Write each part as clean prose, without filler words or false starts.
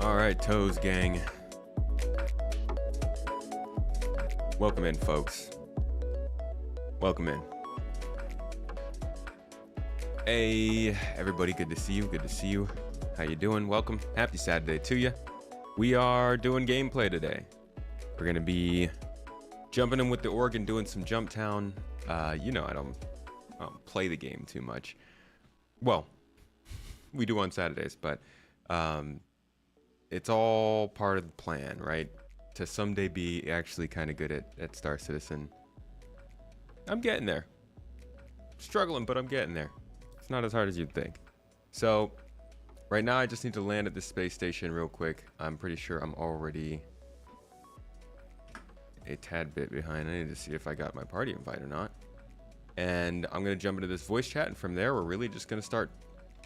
All right, Toes gang. Welcome in, folks. Welcome in. Hey, everybody, good to see you. Good to see you. How you doing? Welcome. Happy Saturday to you. We are doing gameplay today. We're gonna be jumping in with the org and doing some Jumptown. You know, I don't play the game too much. Well, we do on Saturdays, but it's all part of the plan, right? To someday be actually kind of good at Star Citizen. I'm getting there. Struggling, but I'm getting there. It's not as hard as you'd think. So right now I just need to land at this space station real quick. I'm pretty sure I'm already a tad bit behind. I need to see if I got my party invite or not. And I'm going to jump into this voice chat, and from there we're really just going to start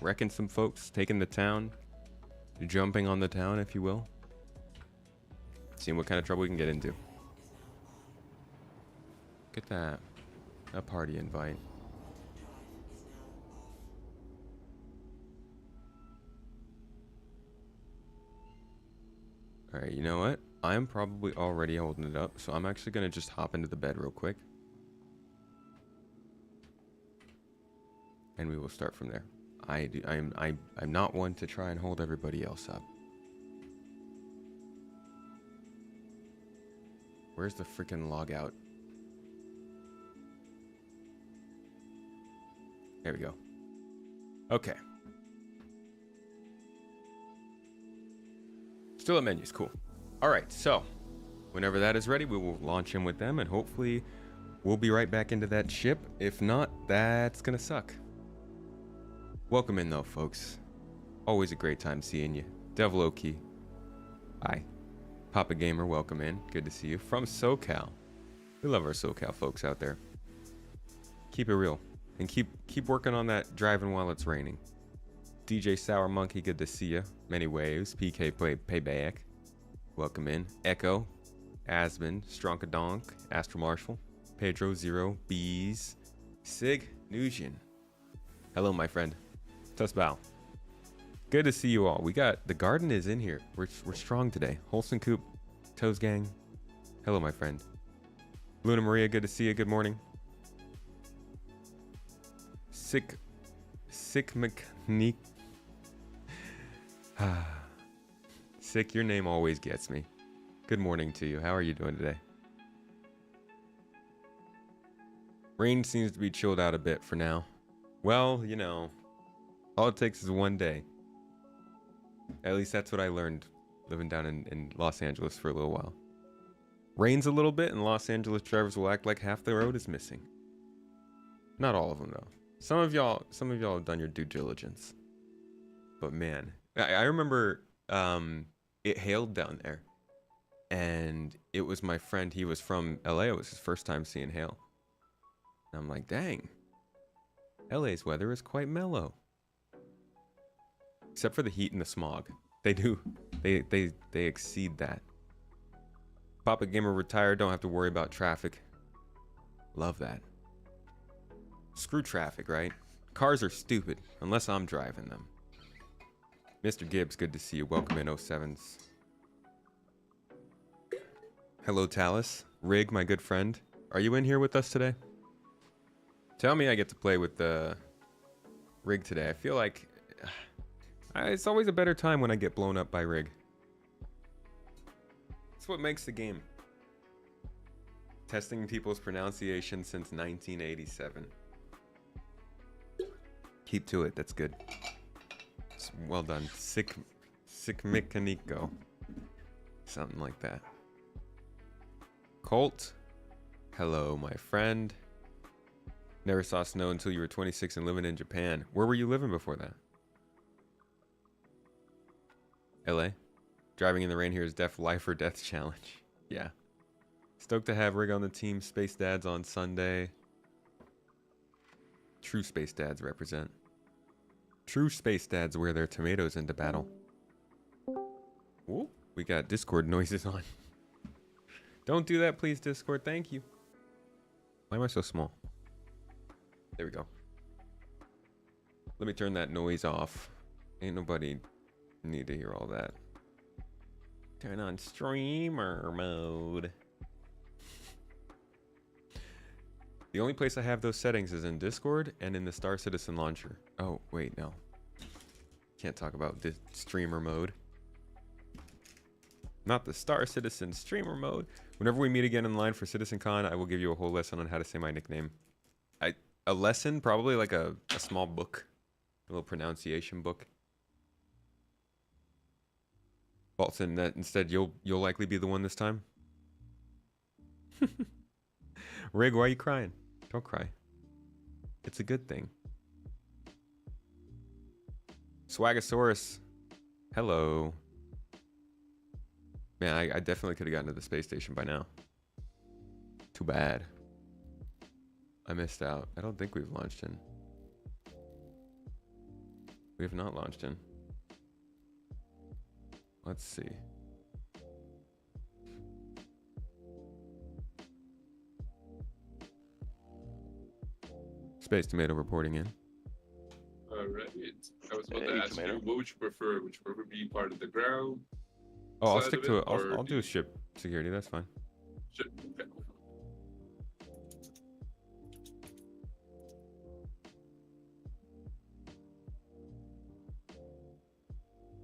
wrecking some folks, taking the town, jumping on the town, if you will. Seeing what kind of trouble we can get into. Get that. A party invite. Alright, you know what? I'm probably already holding it up, so I'm actually going to just hop into the bed real quick. And we will start from there. I'm not one to try and hold everybody else up. Where's the freaking log out? There we go. Okay. Still at menus, cool. All right, so whenever that is ready, we will launch in with them, and hopefully we'll be right back into that ship. If not, that's gonna suck. Welcome in though, folks. Always a great time seeing you. Devil Oki. Hi. Papa Gamer, welcome in. Good to see you. From SoCal. We love our SoCal folks out there. Keep it real. And keep working on that driving while it's raining. DJ Sour Monkey, good to see you. Many Waves. PK Payback. Welcome in. Echo. Asmon. Stronkadonk. Astro Marshall. Pedro Zero. Bees. Sig. Nusian. Hello, my friend. Tusbow. Good to see you all. We got the garden is in here. We're strong today. Holson Coop, Toes Gang. Hello, my friend. Luna Maria, good to see you. Good morning. Sick mechanique. Sick, your name always gets me. Good morning to you. How are you doing today? Rain seems to be chilled out a bit for now. Well, you know, all it takes is one day. At least that's what I learned living down in Los Angeles for a little while. Rains a little bit and Los Angeles drivers will act like half the road is missing. Not all of them though. Some of y'all have done your due diligence. But man, I remember it hailed down there. And it was my friend, he was from LA. It was his first time seeing hail. And I'm like, dang. LA's weather is quite mellow. Except for the heat and the smog. They exceed that. Papa Gamer retired, don't have to worry about traffic. Love that. Screw traffic, right? Cars are stupid, unless I'm driving them. Mr. Gibbs, good to see you. Welcome in 07s. Hello, Talus. Rig, my good friend. Are you in here with us today? Tell me I get to play with the Rig today. I feel like it's always a better time when I get blown up by Rig. It's what makes the game. Testing people's pronunciation since 1987. Keep to it. That's good. Well done. Sick mechanico. Something like that. Colt. Hello, my friend. Never saw snow until you were 26 and living in Japan. Where were you living before that? LA? Driving in the rain here is def life or death challenge. Yeah. Stoked to have Rig on the team. Space Dads on Sunday. True Space Dads represent. True Space Dads wear their tomatoes into battle. Whoop. We got Discord noises on. Don't do that, please, Discord. Thank you. Why am I so small? There we go. Let me turn that noise off. Ain't nobody need to hear all that. Turn on streamer mode. The only place I have those settings is in Discord and in the Star Citizen launcher. Oh, wait, no. Can't talk about the streamer mode. Not the Star Citizen streamer mode. Whenever we meet again in line for CitizenCon, I will give you a whole lesson on how to say my nickname. A lesson, probably like a small book. A little pronunciation book. Bolton, that instead you'll likely be the one this time. Rig, why are you crying? Don't cry. It's a good thing. Swagasaurus. Hello. Man, I definitely could have gotten to the space station by now. Too bad. I missed out. I don't think we've launched in. We have not launched in. Let's see. Space Tomato reporting in. Alright. I was about to ask you, what would you prefer? Would you prefer be part of the ground? Oh, I'll stick to it. I'll do ship security. That's fine. Ship. Okay.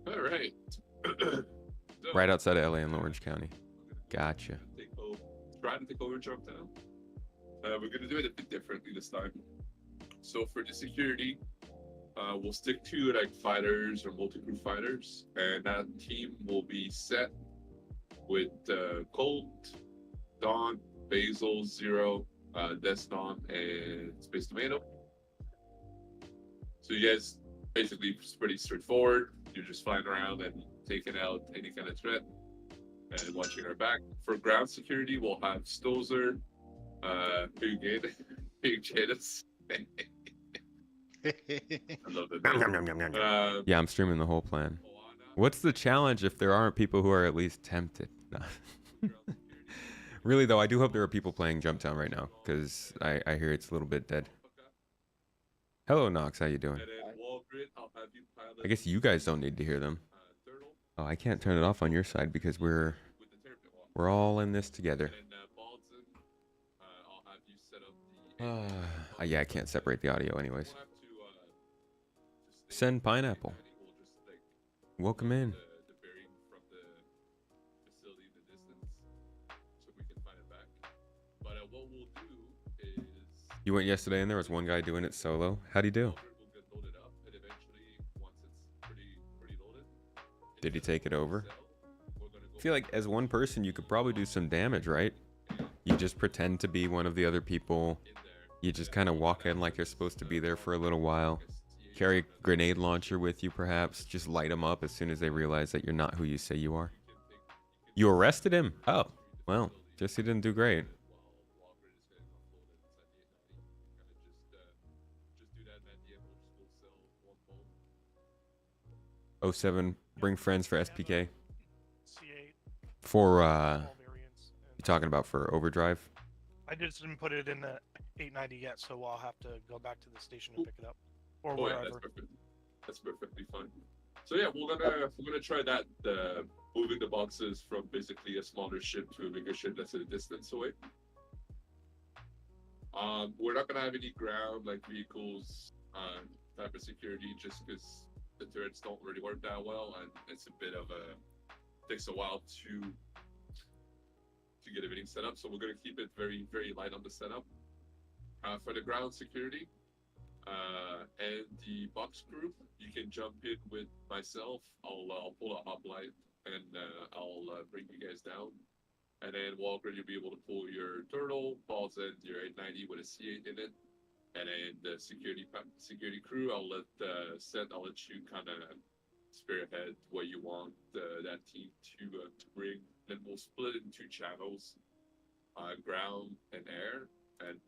Alright. Right outside of LA in Orange County. Gotcha. Try to take over Jumptown. We're gonna do it a bit differently this time. So for the security, we'll stick to like fighters or multi-crew fighters, and that team will be set with Colt, Dawn, Basil, Zero, Deston, and Space Tomato. So you guys basically it's pretty straightforward. You're just flying around and taking out any kind of threat and watching our back. For ground security, we'll have Stozer, Big Jadis. I love that. Yeah, I'm streaming the whole plan. What's the challenge if there aren't people who are at least tempted? No. Really though, I do hope there are people playing Jumptown right now, because I hear it's a little bit dead. Hello Nox, how you doing? I guess you guys don't need to hear them. Oh, I can't turn it off on your side because we're all in this together. Yeah, I can't separate the audio anyways. Send pineapple. Welcome in. You went yesterday and there was one guy doing it solo. How'd he do? Did he take it over? I feel like as one person you could probably do some damage, right? You just pretend to be one of the other people. You just kind of walk in like you're supposed to be there for a little while. Carry a grenade launcher with you perhaps. Just light them up as soon as they realize that you're not who you say you are. You arrested him? Oh, well, just he didn't do great. Oh, 07, bring friends for SPK. For, you talking about for Overdrive? I just didn't put it in the 890 yet, so I'll have to go back to the station and pick it up. Or yeah, wherever. That's perfectly fine. So yeah, we're gonna try that, moving the boxes from basically a smaller ship to a bigger ship that's at a distance away. We're not gonna have any ground like vehicles type of security just because the turrets don't really work that well, and it's a bit of takes a while to get everything set up. So we're gonna keep it very, very light on the setup. For the ground security and the box crew, you can jump in with myself. I'll pull a hoplite and I'll bring you guys down. And then Walker, you'll be able to pull your turtle, balls in your 890 with a C8 in it. And then the security crew, I'll let you kind of spearhead what you want that team to bring. Then we'll split it in two channels, ground and air. And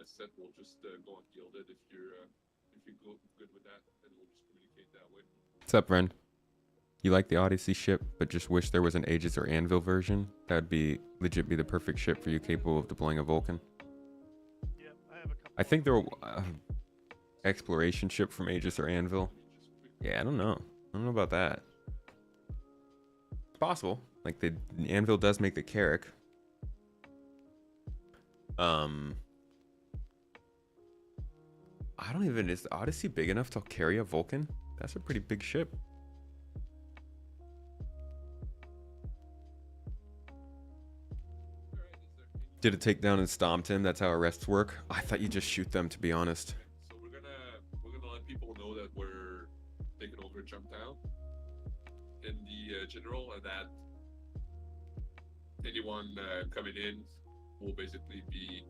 Seth will just go on Gilded if you're good with that, and we'll just communicate that way. What's up, friend? You like the Odyssey ship, but just wish there was an Aegis or Anvil version? That'd be legit be the perfect ship for you capable of deploying a Vulcan. Yeah, I have a couple. I think there will exploration ship from Aegis or Anvil. Yeah, I don't know. I don't know about that. It's possible. Like the anvil does make the carrack. I don't even, is the Odyssey big enough to carry a Vulcan? That's a pretty big ship. Did it take down and stomped him? That's how arrests work? I thought you just shoot them, to be honest. So we're gonna let people know that we're taking over Jumptown in the general, and that anyone coming in will basically be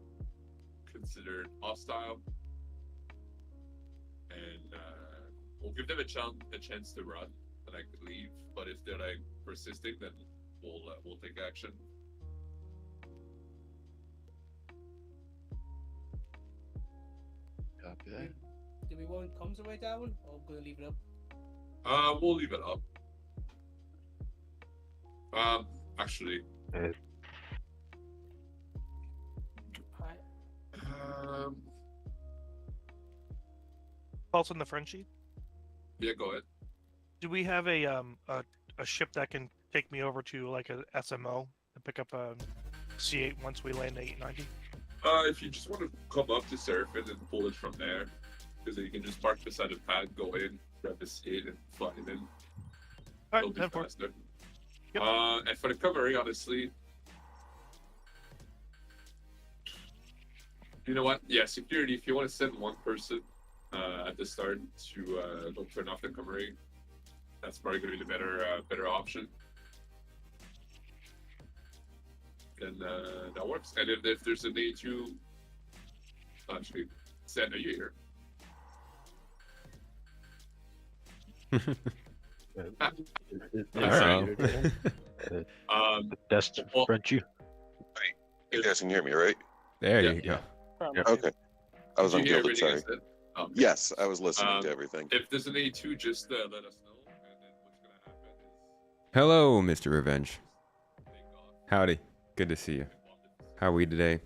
considered hostile, and we'll give them a chance to run and I could leave. But if they're like persisting, then we'll take action. Copy that. Do we want comms away down, or we're gonna leave it up? We'll leave it up. Actually, Right. Pulse on the Frenchie. yeah, go ahead. Do we have a ship that can take me over to like a SMO and pick up a C8 once we land at 890? If you just want to come up to surf and then pull it from there, because then you can just park beside the pad, go in, grab the skate, and fly it in. All It'll right, be 10-4. faster. Yep. And for the covering, honestly, you know what? Yeah, security. If you want to send one person at the start to go turn off the covering, that's probably going to be the better option. And that works. And if there's a need to, actually, send a year. That's well, Frenchie. You guys can hear me, right? There Yeah. you go. Okay. I was did on you hear gilded, everything I sorry. said? Yes, I was listening to Um, everything. If there's a need to, just let us know. And then what's going to happen is Hello, Mr. Revenge. take off. Howdy. Good to see you. How are we today?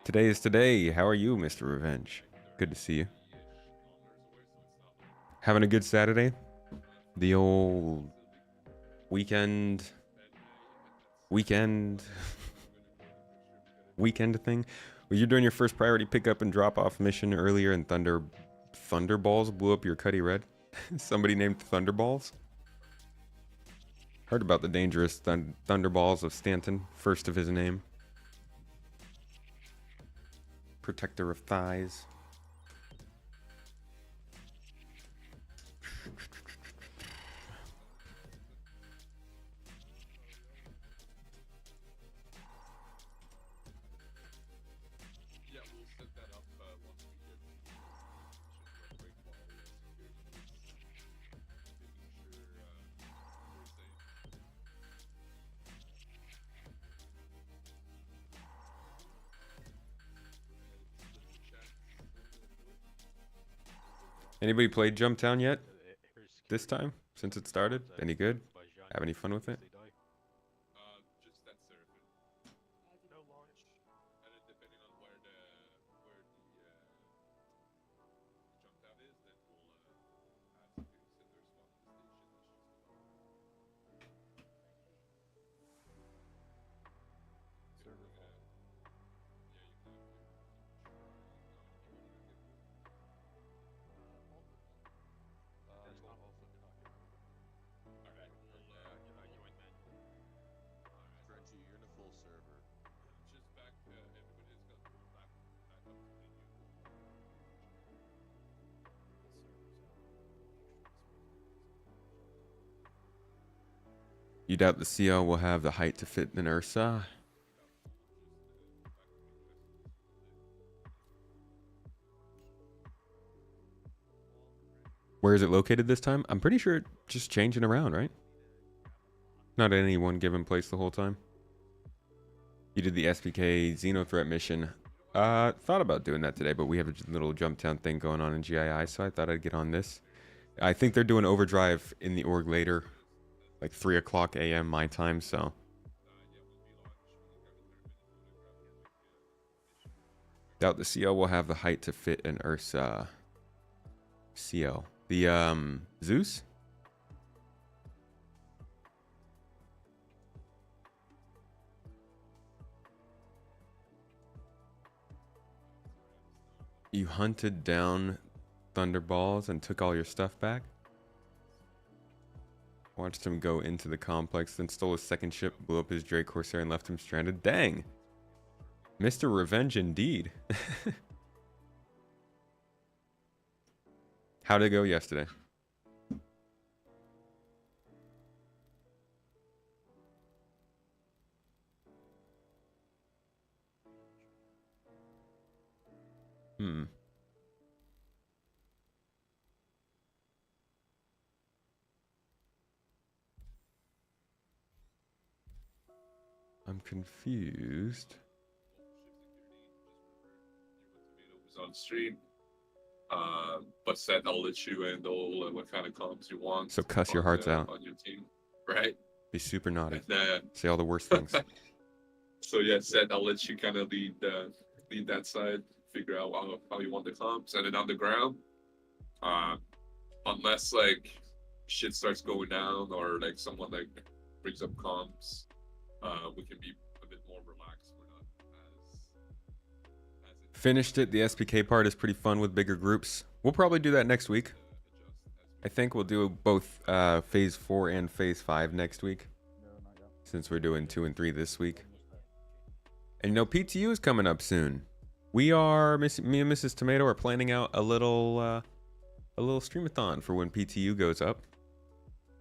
Today is today. How are you, Mr. Revenge? Good to see you. Having a good Saturday? The old weekend weekend thing? Well, you're doing your first priority pickup and drop off mission earlier, and Thunderballs blew up your Cuddy Red. Somebody named Thunderballs. Heard about the dangerous Thunderballs of Stanton, first of his name. Protector of thighs. Yeah, we'll set that up once we get break while we're making sure we're safe. Anybody played Jumptown yet? This time? Since it started? Any good? Have any fun with it? Just that surfing. No launch. And then depending on where the jump down is, then we'll have to send the response to the station. Frenchie, you're in a full server. Just back, everybody's got to go back up to menu. You doubt the CL will have the height to fit an Ursa? Where is it located this time? I'm pretty sure it's just changing around, right? Not at any one given place the whole time. You did the SPK Xenothreat mission. Thought about doing that today, but we have a little Jumptown thing going on in GII, so I thought I'd get on this. I think they're doing overdrive in the org later, like 3 o'clock a.m. my time, so. Doubt the CL will have the height to fit an Ursa. CL. The, Zeus? You hunted down Thunderballs and took all your stuff back? Watched him go into the complex, then stole his second ship, blew up his Drake Corsair, and left him stranded. Dang! Mr. Revenge indeed. How'd it go yesterday? I'm confused. Was on stream. But said I'll let you handle what kind of comms you want. So cuss your hearts out. On your team, right? Be super naughty. And, say all the worst things. So yeah, said I'll let you kind of lead that side, figure out how you want the comms, and then on the ground, unless like shit starts going down or like someone like brings up comms, we can be a bit more relaxed. We're not as Finished it. The SPK part is pretty fun with bigger groups. We'll probably do that next week. I think we'll do both phase 4 and phase 5 next week, since we're doing 2 and 3 this week. And you know, PTU is coming up soon. We are, me and Mrs. Tomato are planning out a little streamathon for when PTU goes up,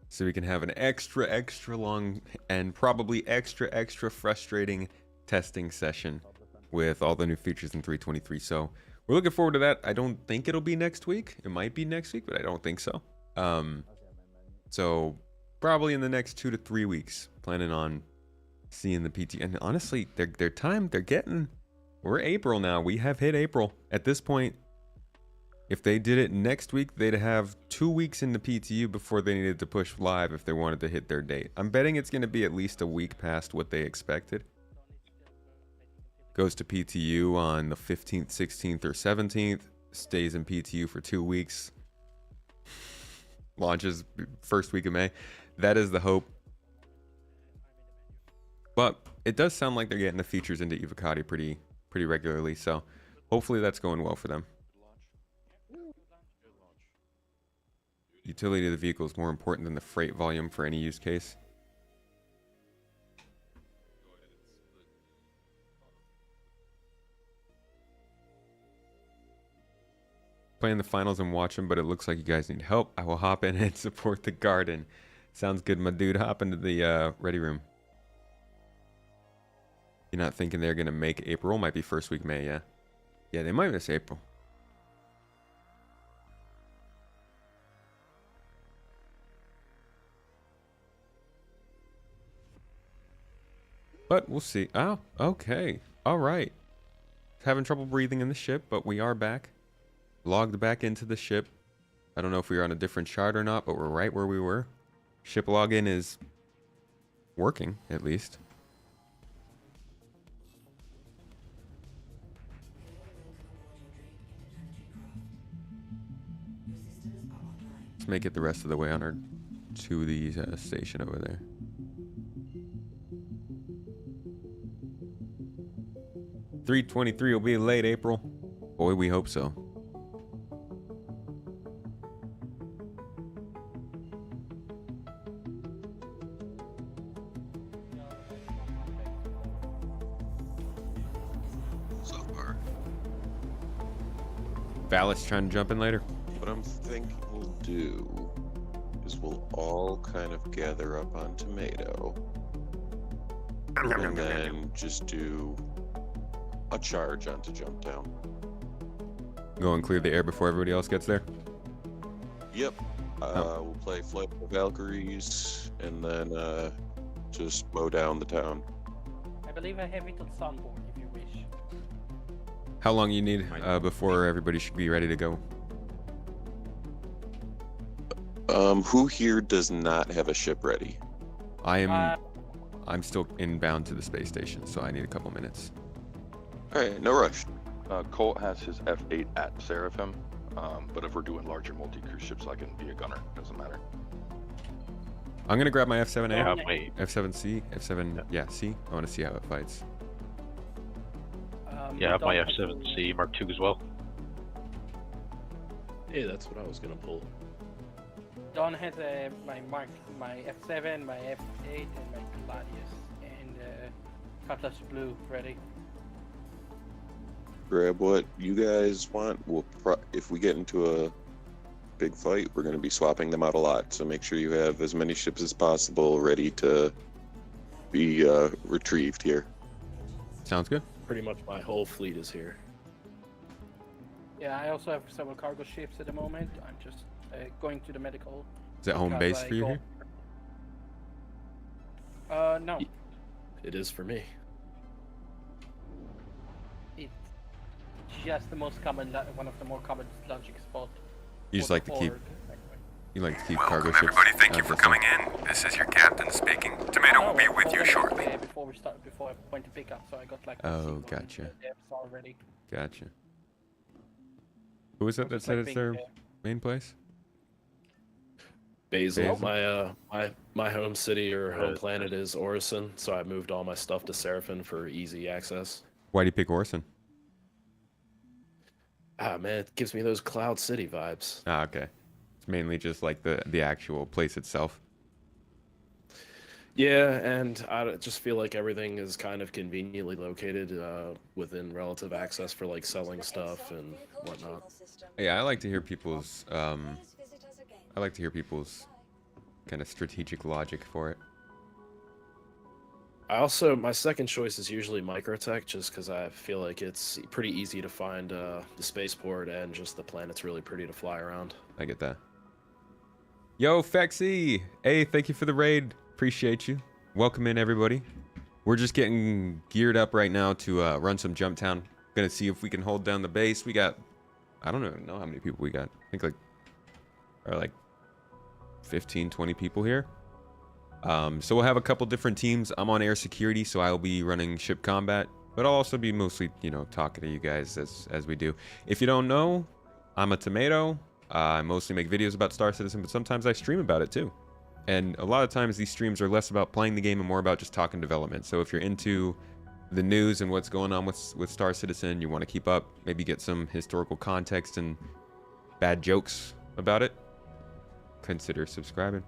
so we can have an extra long and probably extra frustrating testing session with all the new features in 3.23. So we're looking forward to that. I don't think it'll be next week. It might be next week, but I don't think so. So probably in the next 2 to 3 weeks, planning on seeing the PT. And honestly, they're getting, we're April now. We have hit April. At this point, if they did it next week, they'd have 2 weeks into PTU before they needed to push live if they wanted to hit their date. I'm betting it's going to be at least a week past what they expected. Goes to PTU on the 15th, 16th, or 17th. Stays in PTU for 2 weeks. Launches first week of May. That is the hope. But it does sound like they're getting the features into Evocati pretty regularly. So hopefully that's going well for them. Utility of the vehicle is more important than the freight volume for any use case. Playing the finals and watch them, but it looks like you guys need help. I will hop in and support the garden. Sounds good, my dude. Hop into the ready room. You're not thinking they're going to make April? Might be first week May, yeah. Yeah, they might miss April. But we'll see. Oh, okay. All right. Having trouble breathing in the ship, but we are back. Logged back into the ship. I don't know if we were on a different chart or not, but we're right where we were. Ship login is working, at least. Let's make it the rest of the way on our to the station over there. .323 will be late April. Boy, we hope so. So far. Valet's trying to jump in later. What I'm thinking we'll do is we'll all kind of gather up on Tomato. And then just do a charge onto Jumptown. Go and clear the air before everybody else gets there. Yep. We'll play Flight of the Valkyries and then just mow down the town. I believe I have it on soundboard if you wish. How long you need before everybody should be ready to go? Who here does not have a ship ready? I'm still inbound to the space station, so I need a couple minutes. Alright, no rush. Colt has his F8 at Seraphim, but if we're doing larger multi-cruise ships, I can be a gunner. Doesn't matter. I'm gonna grab my F7A, Yeah, wait. F7C, F7, yeah, C. I want to see how it fights. Yeah, I have my F7C Mark II as well. Hey, that's what I was gonna pull. Don has my F7, my F8, and my Gladius, and Cutlass Blue ready. Grab what you guys want. If we get into a big fight, we're going to be swapping them out a lot. So make sure you have as many ships as possible ready to be retrieved here. Sounds good. Pretty much my whole fleet is here. Yeah, I also have several cargo ships at the moment. I'm just going to the medical. Is it home because base I for you go- here? No. It is for me. It's just the most common, one of the more common logic spot. You just for like the to keep. forward. You like to keep Welcome, cargo ships. everybody. Thank you for this coming in. This is your captain speaking. Tomato will be with you shortly. Before we start, before I point to pick up, so I got like. Oh, gotcha. Already. Gotcha. Who was it that said it's their main place? Basil. Basil. My home city or home planet is Orison, so I moved all my stuff to Seraphim for easy access. Why do you pick Orson? Ah man, it gives me those Cloud City vibes. Ah, okay. It's mainly just like the actual place itself. Yeah, and I just feel like everything is kind of conveniently located within relative access for like selling stuff and whatnot. Yeah, I like to hear people's kind of strategic logic for it. My second choice is usually Microtech, just because I feel like it's pretty easy to find the spaceport and just the planet's really pretty to fly around. I get that. Yo, Fexy! Hey, thank you for the raid. Appreciate you. Welcome in, everybody. We're just getting geared up right now to run some Jumptown. Gonna see if we can hold down the base. We got, I don't even know how many people we got. I think like 15, 20 people here. So we'll have a couple different teams. I'm on air security, so I'll be running ship combat, but I'll also be mostly, talking to you guys as we do. If you don't know, I'm a tomato. I mostly make videos about Star Citizen, but sometimes I stream about it too. And a lot of times these streams are less about playing the game and more about just talking development. So if you're into the news and what's going on with Star Citizen, you want to keep up, maybe get some historical context and bad jokes about it, consider subscribing.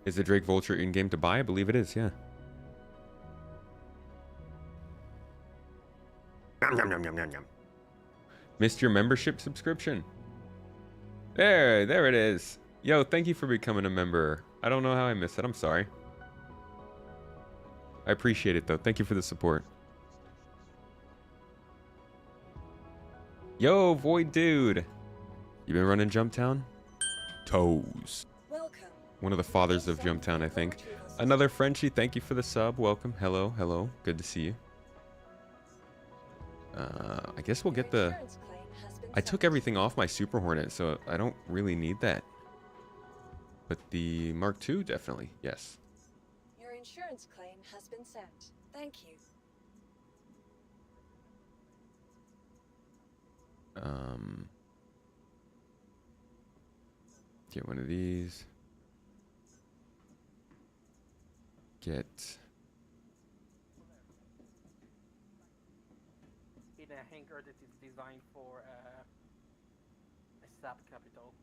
Is the Drake Vulture in-game to buy? I believe it is, yeah. Yum, yum, yum, yum, yum, yum. Missed your membership subscription? There it is. Yo, thank you for becoming a member. I don't know how I missed it. I'm sorry. I appreciate it, though. Thank you for the support. Yo, Void Dude. You been running Jumptown? Toes. One of the fathers of Jumptown, I think. Another Frenchie, thank you for the sub. Welcome. Hello, hello. Good to see you. I guess we'll get the... I took everything off my Super Hornet, so I don't really need that. But the Mark II, definitely, yes. Your insurance claim has been sent. Thank you. Get one of these. Get... In a hangar that is designed for a sub capital.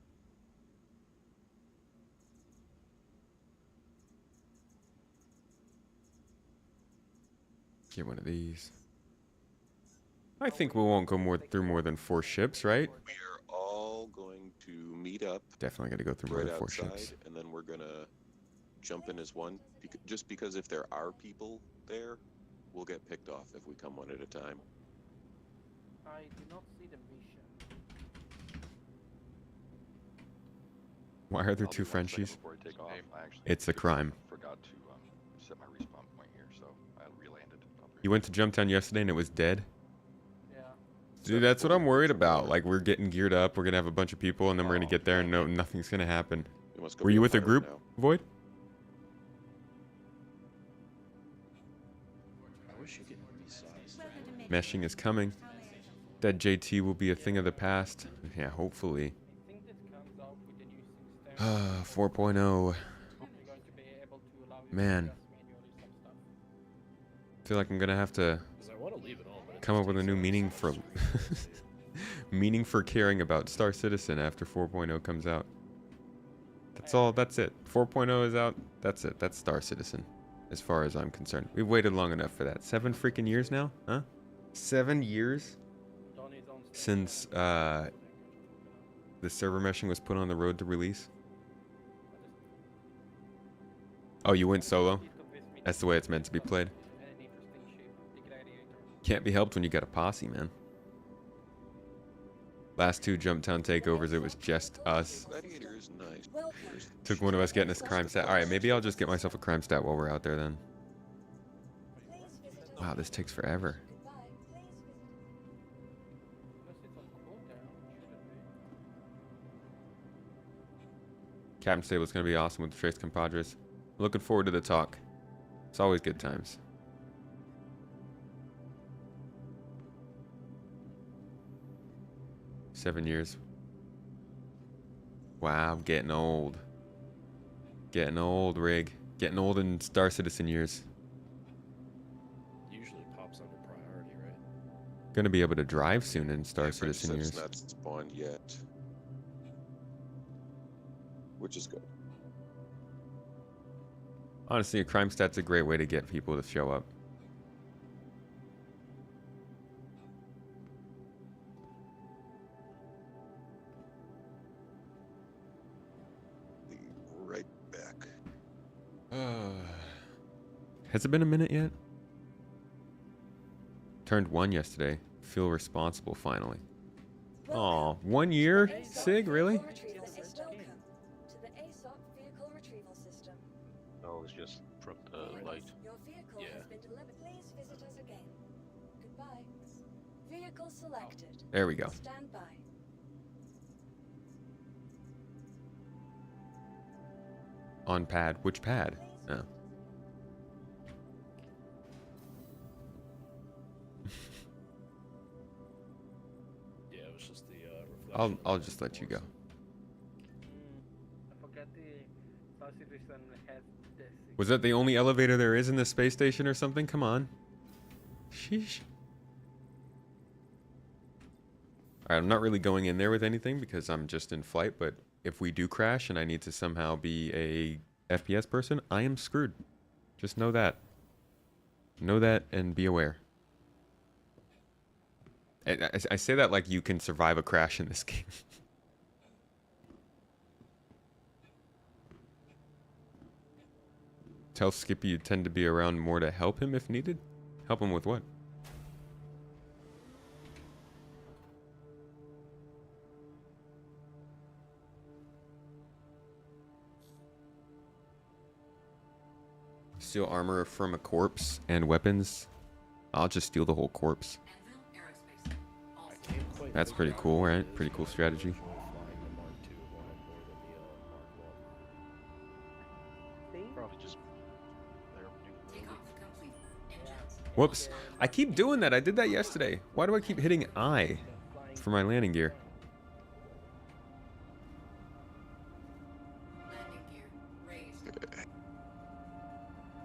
Get one of these. I think we won't go through more than 4 ships, right? We are all going to meet up Definitely got to go through more right than 4 outside, ships. and then we're gonna jump in as one. Just because if there are people there, we'll get picked off if we come one at a time. I do not see the mission. Why are there I'll 2 be 1 second Frenchies? before I take off. I actually It's a crime. forgot to set my respawn point here, so I relanded. You went to Jumptown yesterday and it was dead? Yeah. Dude, that's what I'm worried about. Like, we're getting geared up, we're gonna have a bunch of people, and then we're gonna get there and nothing's gonna happen. We must go Were be you on with a fire group, now. Void? I wish you could be sized. Meshing is coming. That JT will be a thing of the past. Yeah, hopefully. I think this comes out with the new 6 4.0. You're going to be able to allow you Man. to adjust manually some stuff. feel like I'm gonna have to Because I want to leave it on. But it come just up with a takes new up meaning so for much space. meaning for caring about Star Citizen after 4.0 comes out. That's all. That's it. 4.0 is out. That's it. That's Star Citizen, as far as I'm concerned. We've waited long enough for that. 7 freaking years now, huh? 7 years since the server meshing was put on the road to release. Oh, you went solo? That's the way it's meant to be played. Can't be helped when you got a posse, man. Last 2 Jumptown takeovers, it was just us. Gladiator is nice. Took one of us getting his crime stat. Alright, maybe I'll just get myself a crime stat while we're out there then. Wow, this takes forever. Captain Stable's gonna be awesome with the Trace Compadres. Looking forward to the talk. It's always good times. Seven years. Wow, I'm getting old. Getting old, Rig. Getting old in Star Citizen years. Usually pops under priority, right? Gonna be able to drive soon in Star Yeah, Citizen Apprentice years. not spawned yet, which is good. Honestly, a crime stat's a great way to get people to show up. Be right back. Has it been a minute yet? Turned 1 yesterday. Feel responsible finally. Aw, 1 year? Sig, really? Welcome to the ASOC vehicle retrieval system. No, it's just from the light. Your vehicle Yeah. has been delivered. Please visit us again. Goodbye. Vehicle selected. There we go. Stand by. On pad. Which pad? Oh. Yeah, it was just the reflection. I'll just let you go. I forgot the Star Citizen has this. Was that the only elevator there is in the space station or something? Come on. Sheesh. Alright, I'm not really going in there with anything because I'm just in flight, but if we do crash and I need to somehow be a FPS person, I am screwed. Just know that. Know that and be aware. I say that like you can survive a crash in this game. Tell Skippy you tend to be around more to help him if needed? Help him with what? Steal armor from a corpse and weapons. I'll just steal the whole corpse. I can't quite That's figure pretty out cool, what it right? is Pretty cool about strategy. flying the Mark II more than the Mark Probably just Whoops. I keep doing that. I did that yesterday. Why do I keep hitting I for my landing gear?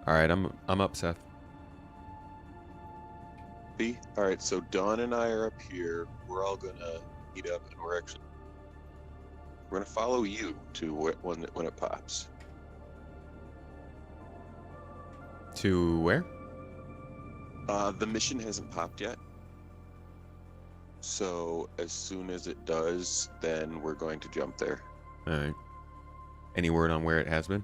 Alright, I'm up, Seth. B. All right, so Dawn and I are up here. We're all gonna meet up, and we're gonna follow you to when it pops. To where? The mission hasn't popped yet. So as soon as it does, then we're going to jump there. Alright. Any word on where it has been?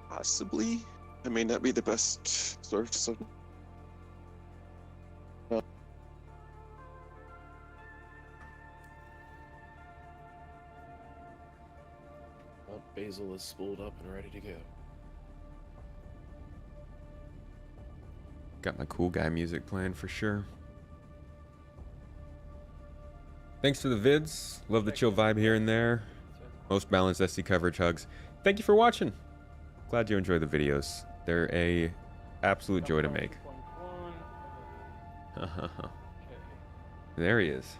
Possibly. I may not be the best source of. Well, Basil is spooled up and ready to go. Got my cool guy music playing for sure. Thanks for the vids. Love the chill vibe here and there. Most balanced SC coverage hugs. Thank you for watching. Glad you enjoy the videos. They're a absolute joy to make. There he is.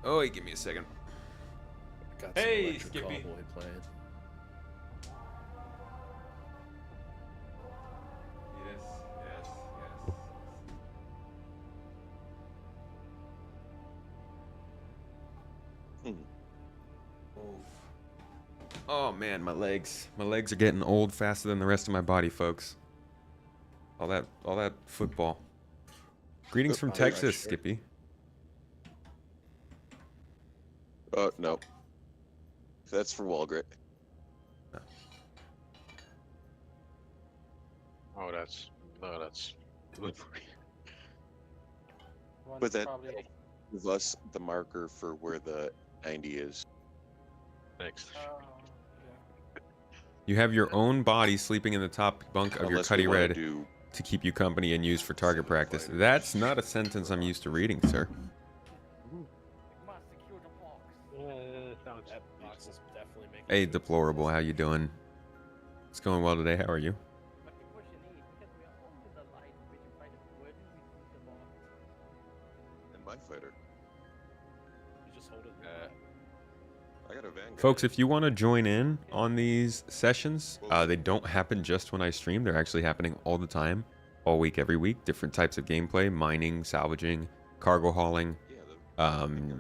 Oh, give me a second. Got some Hey, electric Skippy. Cowboy playing. Oh man, my legs. My legs are getting old faster than the rest of my body, folks. All that football. Greetings from Oh, Texas, sure. Skippy. No. That's for Walgrit. Oh, that's delivery. One's But that probably gives us the marker for where the 90 is. Thanks. yeah. You have your own body sleeping in the top bunk of Unless your we Cuddy wanna Red do to keep you company and use for target practice. That's not a sentence I'm used to reading, sir. We must secure the box. Sounds That box is definitely making. Hey, deplorable. How you doing? It's going well today. How are you? But the question is, because we are only the light which you find it, where do we put the box? in my fighter. You just hold it. I got a Vanguard. Folks, if you want to join in on these sessions, they don't happen just when I stream. They're actually happening all the time, all week, every week. Different types of gameplay, mining, salvaging, cargo hauling,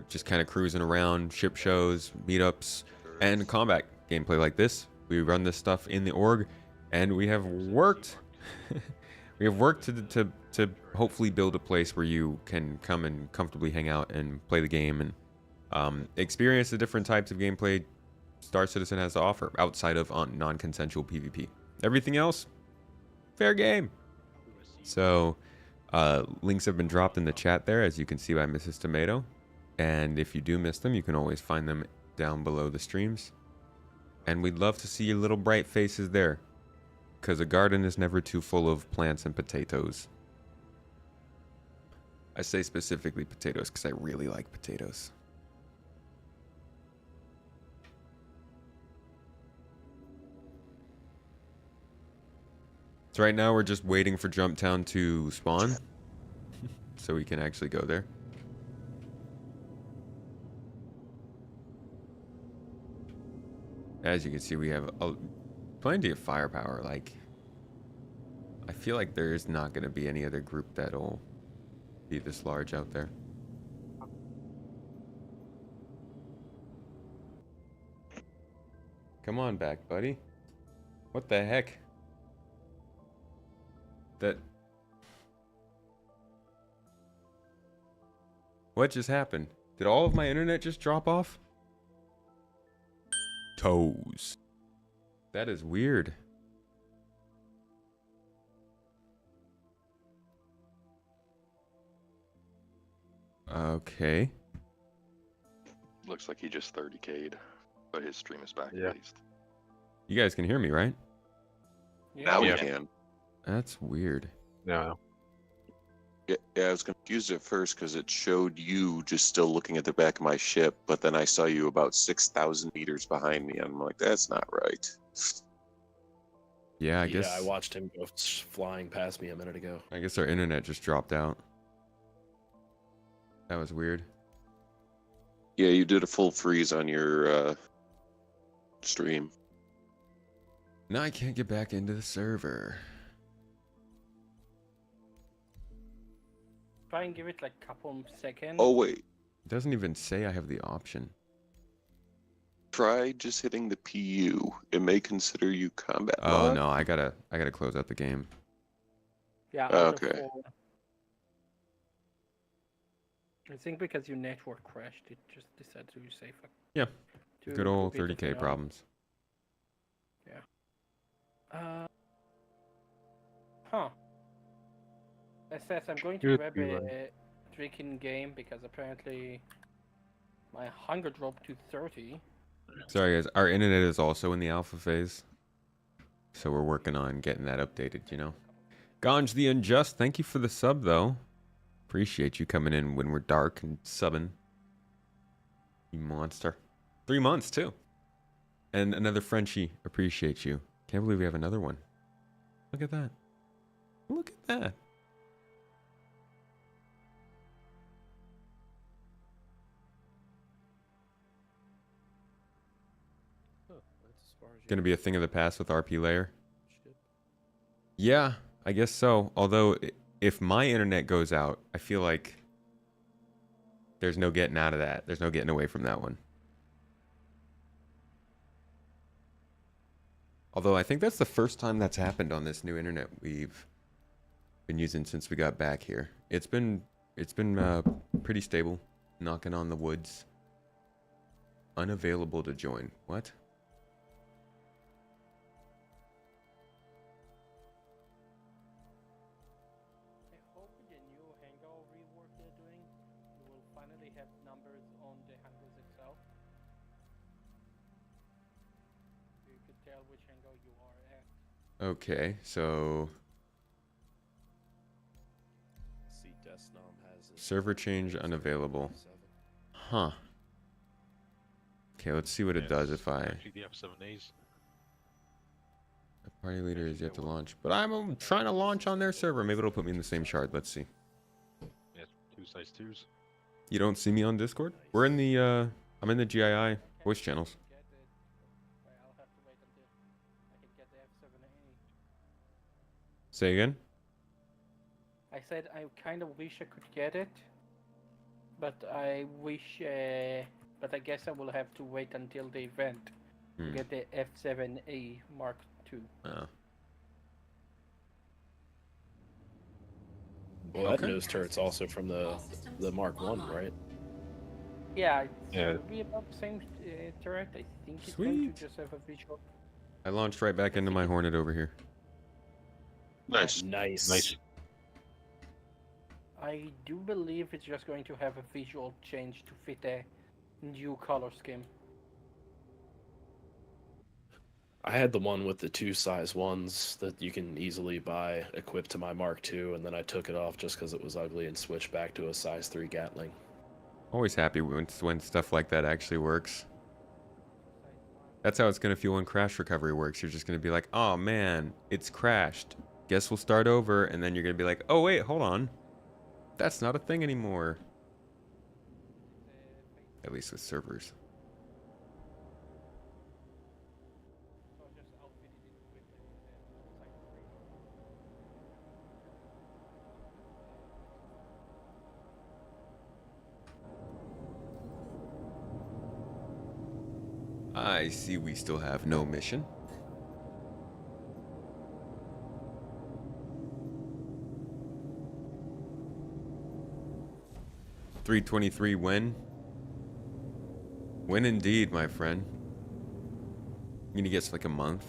just kind of cruising around, ship shows, meetups, and combat gameplay like this. We run this stuff in the org, and we have worked. We have worked to hopefully build a place where you can come and comfortably hang out and play the game and experience the different types of gameplay Star Citizen has to offer outside of non-consensual PvP. Everything else, fair game. So, links have been dropped in the chat there, as you can see by Mrs. Tomato. And if you do miss them, you can always find them down below the streams. And we'd love to see your little bright faces there, because a garden is never too full of plants and potatoes. I say specifically potatoes because I really like potatoes. So right now we're just waiting for Jumptown to spawn so we can actually go there. As you can see, we have plenty of firepower. Like, I feel like there is not going to be any other group that'll be this large out there. Come on back, buddy. What the heck? What just happened? Did all of my internet just drop off? Toes. That is weird. Okay. Looks like he just 30k'd, but his stream is back Yeah. at least. You guys can hear me, right? Now we Yeah. can. That's weird. No. Yeah, I was confused at first because it showed you just still looking at the back of my ship, but then I saw you about 6,000 meters behind me, and I'm like, that's not right. Yeah, I guess. I watched him go flying past me a minute ago. I guess our internet just dropped out. That was weird. Yeah, you did a full freeze on your stream. Now I can't get back into the server. Try and give it like a couple seconds. Oh, wait. It doesn't even say I have the option. Try just hitting the PU. It may consider you combat Oh mod. no, I gotta close out the game. Yeah. Okay. I think because your network crashed, it just decided to save. Yeah. to Good old repeat it 30k now. problems. Huh. It says I'm going to Good grab one. a drinking game because apparently my hunger dropped to 30. Sorry guys, our internet is also in the alpha phase. So we're working on getting that updated, you know. Ganj the Unjust, thank you for the sub though. Appreciate you coming in when we're dark and subbing. You monster. 3 months too. And another Frenchie, appreciate you. Can't believe we have another one. Look at that. Look at that. That's as far as you Gonna be a thing of the past with RP layer. Shit. Yeah, I guess so. Although, if my internet goes out, I feel like there's no getting out of that. There's no getting away from that one. Although I think that's the first time that's happened on this new internet we've been using since we got back here. It's been pretty stable. Knocking on the woods. Unavailable to join. What? I hope with the new hangar rework they're doing, you will finally have numbers on the hangars itself. You could tell which hangar you are at. Okay, so See, Desnom has it. server change unavailable. 7. Huh. Okay, let's see what it does if I... Actually, the F7As. The party leader is yet to launch. But I'm trying to launch on their server. Maybe it'll put me in the same shard. Let's see. Yeah, 2 size 2s. You don't see me on Discord? We're in the, I'm in the GII voice channels. Get it, but I'll have to wait until I can get the F7A. Say again? I said I kind of wish I could get it, but I wish, but I guess I will have to wait until the event to get the F7A Mark II. Oh. Well, that Okay. nose turret's also from the Mark 1, right? Yeah, Yeah. it'll be about the same turret. I think it's going Sweet. to just have a visual. I launched right back into my Hornet over here. Nice. Nice. Nice. I do believe it's just going to have a visual change to fit a new color scheme. I had the one with the 2 size 1s that you can easily buy equipped to my Mark II, and then I took it off just because it was ugly and switched back to a size 3 Gatling. Always happy when stuff like that actually works. That's how it's going to feel when crash recovery works. You're just going to be like, oh man, it's crashed. Guess we'll start over. And then you're going to be like, oh wait, hold on. That's not a thing anymore. At least with servers. So I just outfitted it with a size 3. I see we still have no mission. $323 when? When indeed, my friend. I'm gonna guess like a month.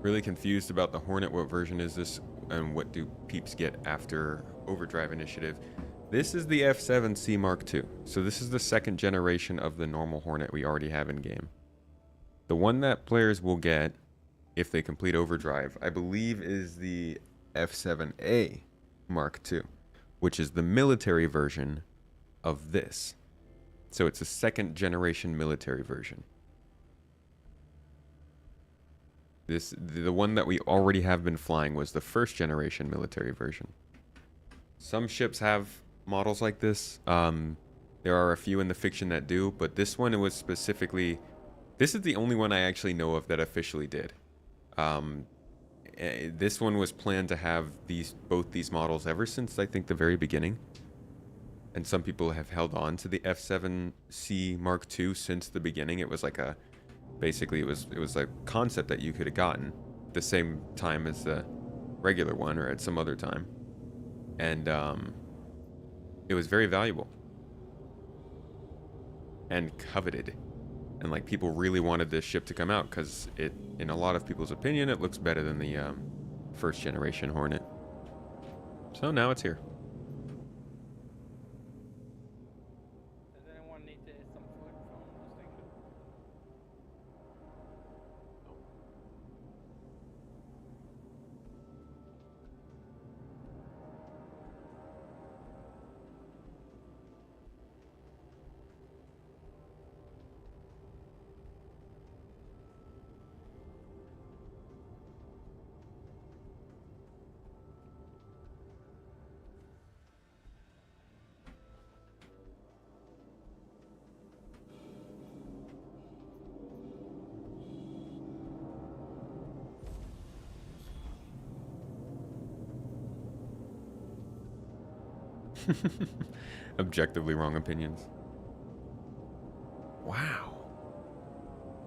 Really confused about the Hornet. What version is this? And what do peeps get after Overdrive Initiative? This is the F7C Mark II. So this is the second generation of the normal Hornet we already have in game. The one that players will get if they complete Overdrive, I believe, is the F7A Mark II, which is the military version of this. So it's a second generation military version. The one that we already have been flying was the first generation military version. Some ships have models like this. There are a few in the fiction that do, but this one, it was specifically... This is the only one I actually know of that officially did. This one was planned to have both these models ever since, I think, the very beginning. And some people have held on to the F7C Mark II since the beginning. It was like a... Basically, it was a concept that you could have gotten the same time as the regular one or at some other time. And it was very valuable. And coveted. And like people really wanted this ship to come out because it, in a lot of people's opinion, it looks better than the first generation Hornet. So now it's here. Does anyone need some food from the station? Objectively wrong opinions. Wow.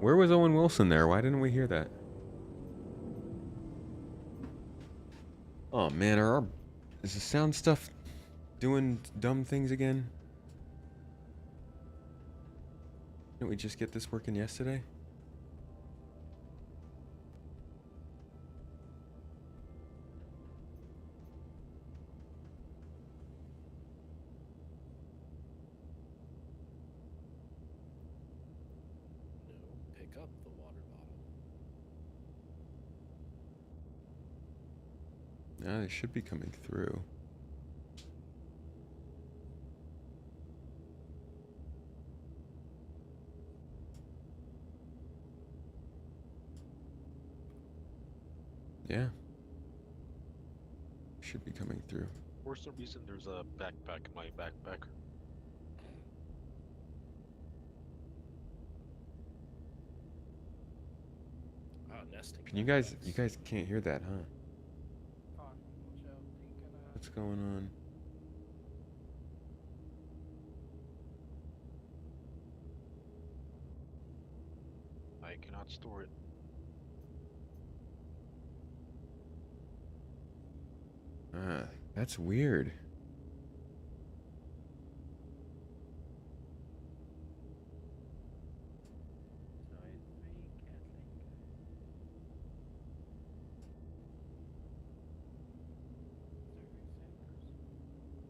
Where was Owen Wilson there? Why didn't we hear that? Oh man, is the sound stuff doing dumb things again? Didn't we just get this working yesterday? No, pick up the water bottle. No, they should be coming through. Yeah. Should be coming through. For some reason, there's a backpack in my backpack. Ah, nesting. You guys can't hear that, huh? What's going on? I cannot store it. Ah, that's weird.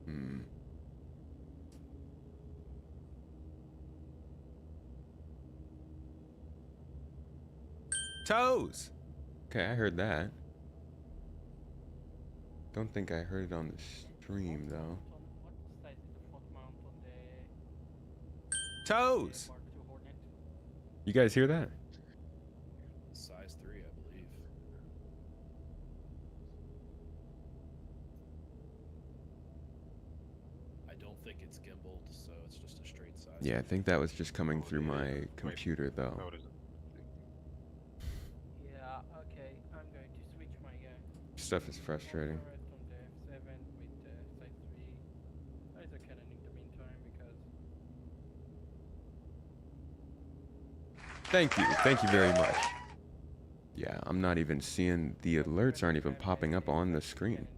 Hmm. Toes! Okay, I heard that. Don't think I heard it on the stream, though. Toes! You guys hear that? Size 3, I believe. I don't think it's gimbaled, so it's just a straight size. Yeah, I think that was just coming through my computer, though. How it is. Yeah, okay. I'm going to switch my Stuff is frustrating. rest on the F7 with size 3. That is a Canon in the meantime because Thank you very much. Yeah, I'm not even seeing, the alerts aren't even popping up on the screen.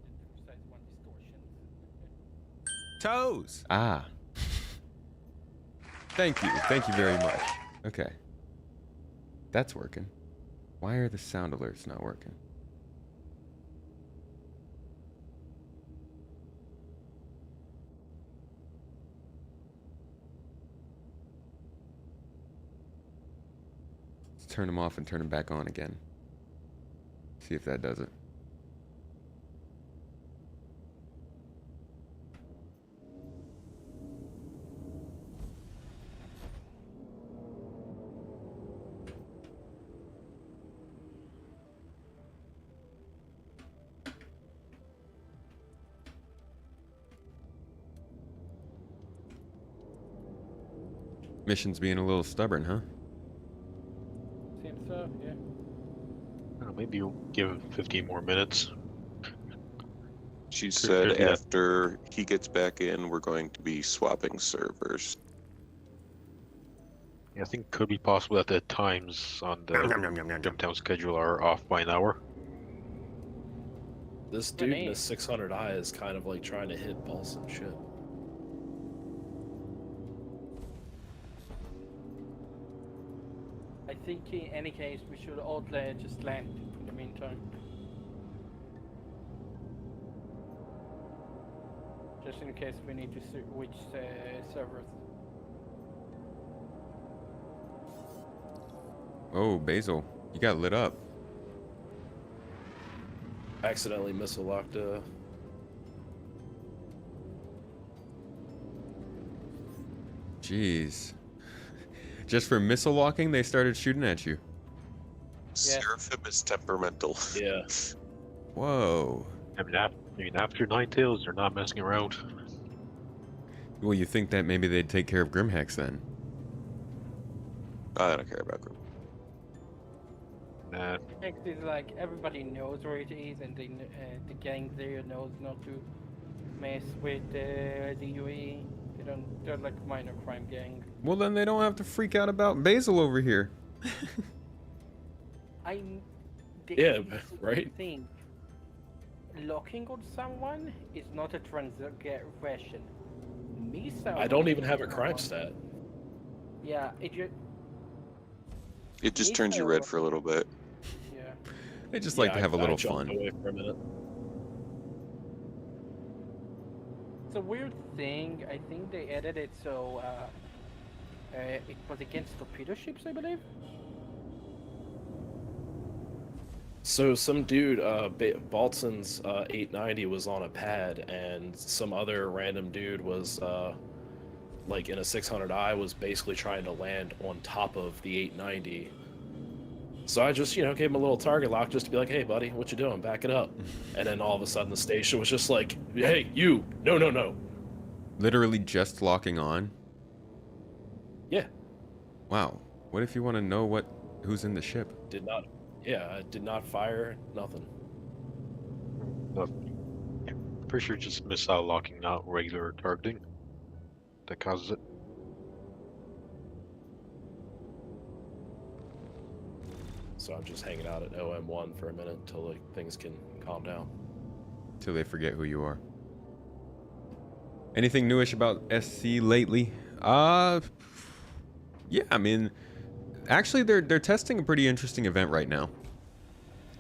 size 1 distortion. Toes! Ah. Thank you very much. Okay. That's working. Why are the sound alerts not working? Let's turn them off and turn them back on again. See if that does it. Mission's being a little stubborn, huh? Seems so, yeah. I don't know, maybe you'll give it 15 more minutes. She Could said be that. after he gets back in, we're going to be swapping servers. Yeah, I think it could be possible that the times on the Jumptown schedule are off by an hour. This dude in the 600i is kind of like trying to hit balls and shit. I think in any case we should all just land in the meantime. Just in case we need to switch servers. Oh, Basil, you got lit up. Accidentally missile locked Jeez. Just for missile locking, they started shooting at you. Seraphim is temperamental. Yeah. Whoa. I mean, after Nine Tails, they're not messing around. Well, you think that maybe they'd take care of Grimhex then? I don't care about Grim. Nah, Next is like everybody knows where it is, and the gang there knows not to mess with the UAE. They're like minor crime gang. Well, then they don't have to freak out about Basil over here. Yeah, right? Thing. Locking on someone is not a transgression. I don't even have a crime stat. Yeah, It just turns you red for a little bit. Yeah. They just like to have a little jumped fun. away for a minute. It's a weird thing. I think they added it so it was against torpedo ships, I believe. So some dude, Baltzon's 890 was on a pad, and some other random dude was like in a 600i was basically trying to land on top of the 890. So I just, gave him a little target lock just to be like, hey buddy, what you doing? Back it up. And then all of a sudden the station was just like, hey, you, no. Literally just locking on. Yeah. Wow. What if you want to know who's in the ship? I did not fire, nothing. Pretty sure just missile locking, not regular targeting. That causes it. So I'm just hanging out at OM1 for a minute until things can calm down. Till they forget who you are. Anything newish about SC lately? Yeah, I mean, actually they're testing a pretty interesting event right now.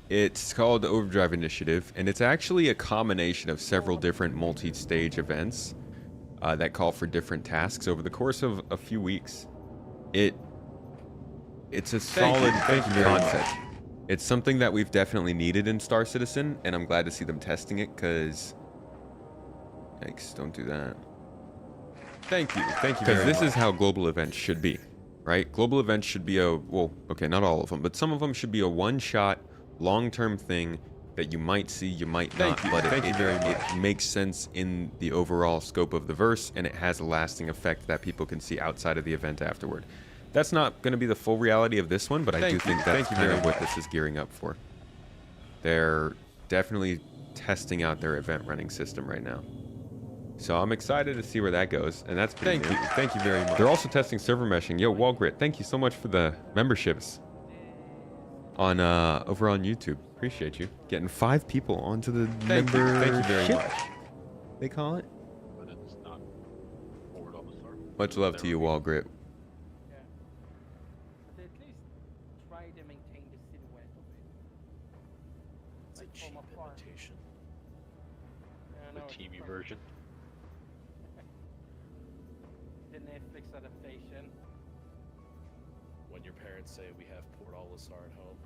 It's called the Overdrive Initiative, and it's actually a combination of several different multi-stage events that call for different tasks over the course of a few weeks. It's a solid concept. It's something that we've definitely needed in Star Citizen, and I'm glad to see them testing it, because... Yikes, don't do that. Thank you very much. Because this is how global events should be, right? Global events should be not all of them, but some of them should be a one-shot, long-term thing that you might see, you might not, but it makes sense in the overall scope of the verse, and it has a lasting effect that people can see outside of the event afterward. That's not going to be the full reality of this one, but I do think that's kind of what this is gearing up for. They're definitely testing out their event running system right now. So I'm excited to see where that goes, and that's pretty new. Thank you very much. They're also testing server meshing. Yo, Walgrit, thank you so much for the memberships on over on YouTube. Appreciate you. Getting 5 people onto the Thank you very much. They call it. But it's not forward on the start. Much love to you, Walgrit. Yeah. But at least try to maintain the silhouette of it. It's a cheap from afar. imitation. Yeah, The no, it's TV fine. version. The Netflix adaptation. When your parents say we have Port Olisar at home.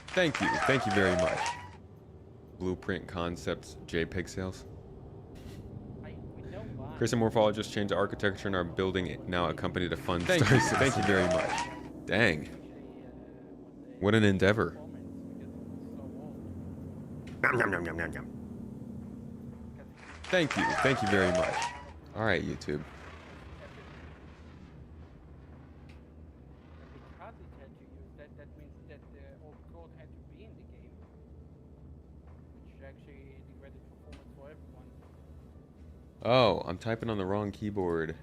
Thank you very much. Blueprint Concepts, JPixels. We know why. Chris and Morphologist changed the architecture in our building, now a company to fund Star Citizen. Thank you very much. Dang. What an endeavor. Thank you very much. All right, YouTube. Because it had to use that, that means that the old code had to be in the game, which actually degraded performance for everyone. Oh, I'm typing on the wrong keyboard.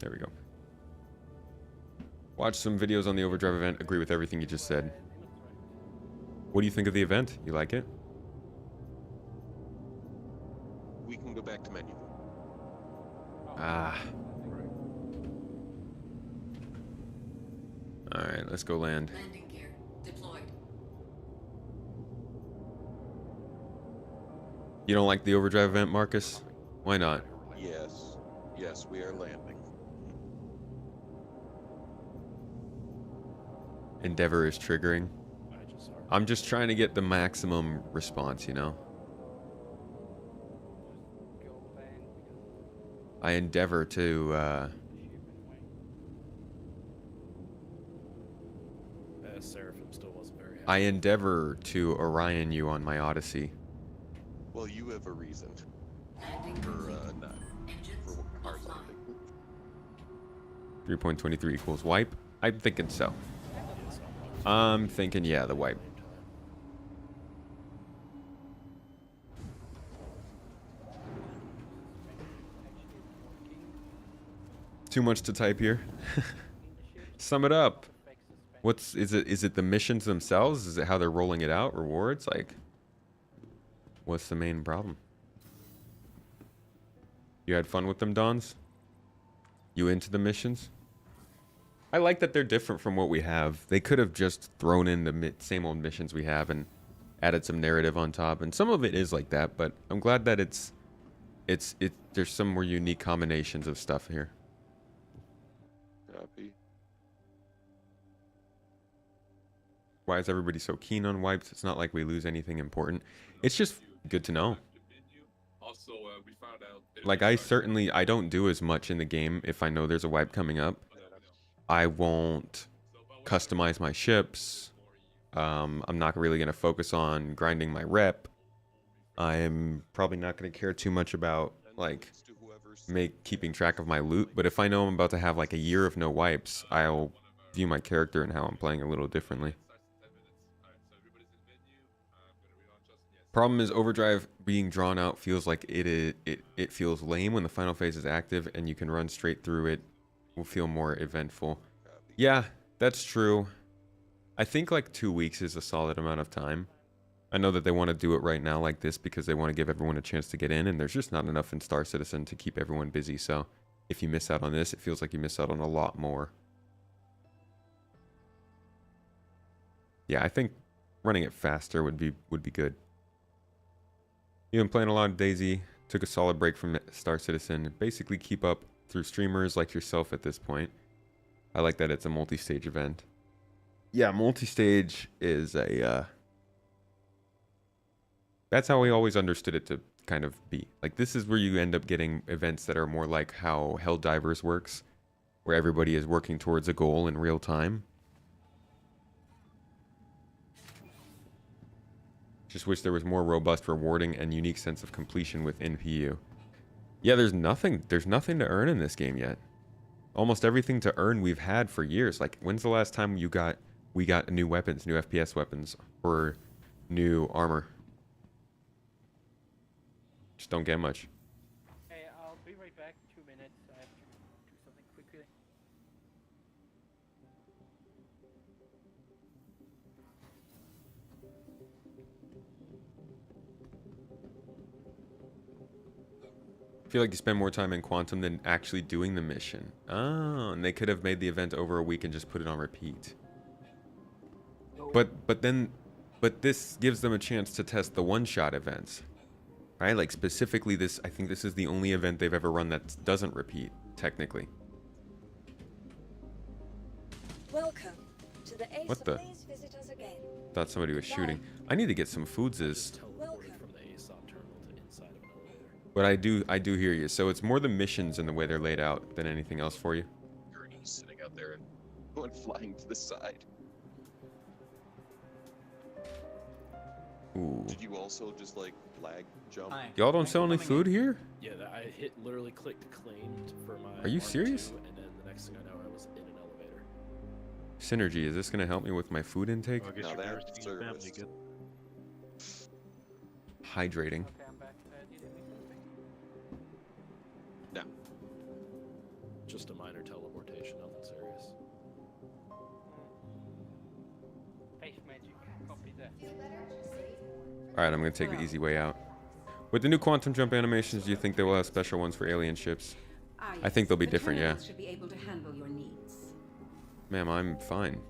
There we go. Watch some videos on the Overdrive event. Agree with everything you just said. What do you think of the event? You like it? We can go back to menu. Ah. Alright, let's go land. Landing gear deployed. You don't like the Overdrive event, Marcus? Why not? Yes, we are landing. Endeavor is triggering. I'm just trying to get the maximum response, you know? Go land because I endeavor to, the ship anyway. Seraphim still wasn't very happy. I endeavor to Orion you on my Odyssey. Well, you have a reason Landing for complete. not Engines for our offline. 3.23 equals wipe? I'm thinking so. I'm thinking, yeah, the wipe. too much to type here. Sum it up. Is it the missions themselves? Is it how they're rolling it out? Rewards? Like, what's the main problem? You had fun with them, Dons? You into the missions? I like that they're different from what we have. They could have just thrown in the same old missions we have and added some narrative on top, and some of it is like that, but I'm glad that there's some more unique combinations of stuff here. Copy. Why is everybody so keen on wipes? It's not like we lose anything important. It's just good to know. Also, we found out. Like, I don't do as much in the game if I know there's a wipe coming up. I won't customize my ships. I'm not really going to focus on grinding my rep. I'm probably not going to care too much about, like, keeping track of my loot. But if I know I'm about to have, like, a year of no wipes, I'll view my character and how I'm playing a little differently. Problem is, Overdrive being drawn out feels like it feels lame when the final phase is active and you can run straight through it. Will feel more eventful. Yeah, that's true. I think like 2 weeks is a solid amount of time. I know that they want to do it right now like this because they want to give everyone a chance to get in, and there's just not enough in Star Citizen to keep everyone busy. So if you miss out on this, it feels like you miss out on a lot more. Yeah, I think running it faster would be good. You've been playing a lot of DayZ, took a solid break from Star Citizen. Basically keep up through streamers like yourself at this point. I like that it's a multi-stage event. Yeah, multi-stage is that's how we always understood it to kind of be. Like, this is where you end up getting events that are more like how Helldivers works, where everybody is working towards a goal in real time. Just wish there was more robust, rewarding, and unique sense of completion with NPU. Yeah, there's nothing to earn in this game yet. Almost everything to earn we've had for years. Like, when's the last time we got new weapons, new FPS weapons, or new armor? Just don't get much. Hey, I'll be right back. 2 minutes. I have to do something quickly. I feel like you spend more time in Quantum than actually doing the mission. Oh, and they could have made the event over a week and just put it on repeat. But this gives them a chance to test the one-shot events. Right? Like, specifically this, I think this is the only event they've ever run that doesn't repeat, technically. Welcome to the Ace What the? Please visit us again. Thought somebody was shooting. I need to get some foods. But I do hear you. So it's more the missions and the way they're laid out than anything else for you. Gurney's sitting out there and going flying to the side. Ooh. Did you also just like lag jump? Y'all don't sell any food here? Yeah, I literally clicked claimed for my. Are you R2, serious? And then the next thing I know, I was in an elevator. Synergy, is this going to help me with my food intake? I guess Now your that's parents and family service. good. Hydrating. Okay, I'm back. Do you need me something? No. Just a minor teleportation, nothing serious. Face magic. Copy that. Alright, I'm going to take the easy way out. With the new quantum jump animations, do you think they will have special ones for alien ships? I think they'll be different, yeah. Should be able to handle your needs. Ma'am, I'm fine.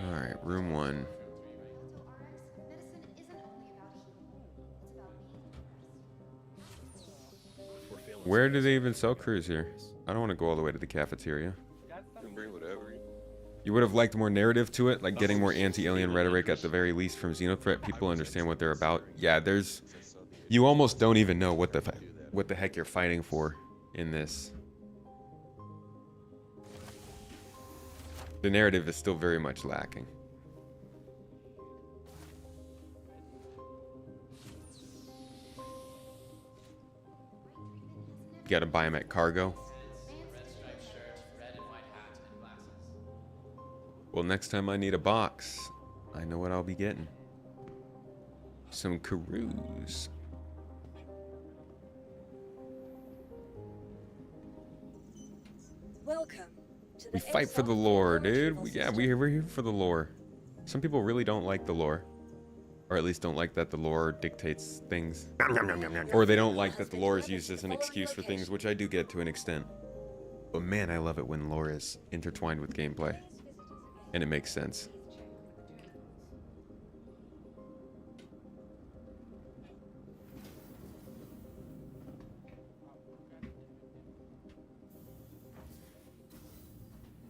Alright, room 1. Where do they even sell crews here? I don't want to go all the way to the cafeteria. You can bring whatever. You would have liked more narrative to it, like getting more anti-alien rhetoric at the very least from Xenothreat. People understand what they're about. Yeah, you almost don't even know what the heck you're fighting for in this. The narrative is still very much lacking. You gotta buy them at cargo. Well, next time I need a box, I know what I'll be getting. Some Karoos. Welcome to the We fight for the Exalt lore, Technology dude. System. We're here for the lore. Some people really don't like the lore. Or at least don't like that the lore dictates things. Or they don't like that the lore is used as an excuse for things, which I do get to an extent. But man, I love it when lore is intertwined with gameplay. And it makes sense.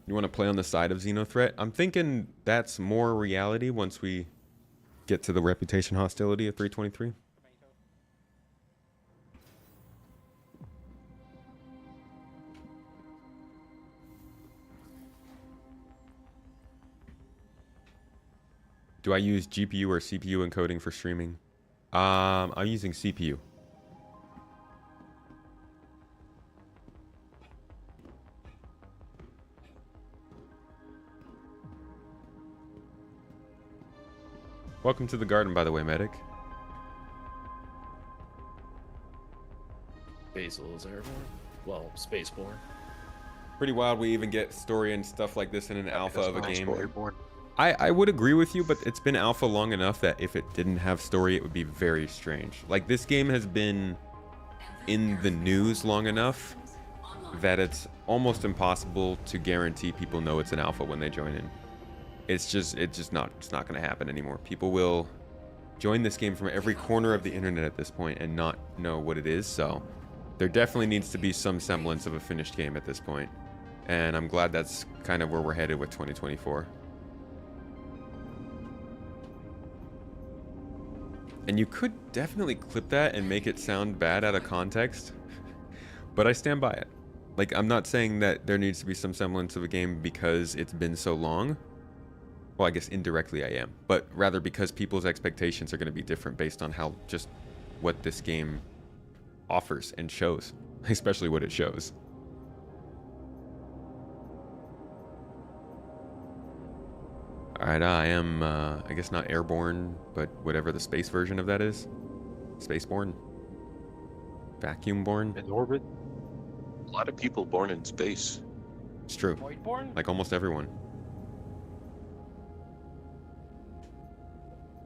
You want to play on the side of Xenothreat? I'm thinking that's more reality once we get to the reputation hostility of 323. Do I use GPU or CPU encoding for streaming? I'm using CPU. Welcome to the garden, by the way, medic. Basil is airborne. Well, spaceborne. Pretty wild we even get story and stuff like this in an alpha of a game. Airborne. I would agree with you, but it's been alpha long enough that if it didn't have story, it would be very strange. Like, this game has been in the news long enough that it's almost impossible to guarantee people know it's an alpha when they join in. It's not going to happen anymore. People will join this game from every corner of the internet at this point and not know what it is. So there definitely needs to be some semblance of a finished game at this point. And I'm glad that's kind of where we're headed with 2024. And you could definitely clip that and make it sound bad out of context, but I stand by it. Like, I'm not saying that there needs to be some semblance of a game because it's been so long. Well, I guess indirectly I am, but rather because people's expectations are going to be different based on how just what this game offers and shows, especially what it shows. All right, I am, I guess not airborne, but whatever the space version of that is. Spaceborne? Vacuumborne? In orbit? A lot of people born in space. It's true. Voidborn? Like almost everyone.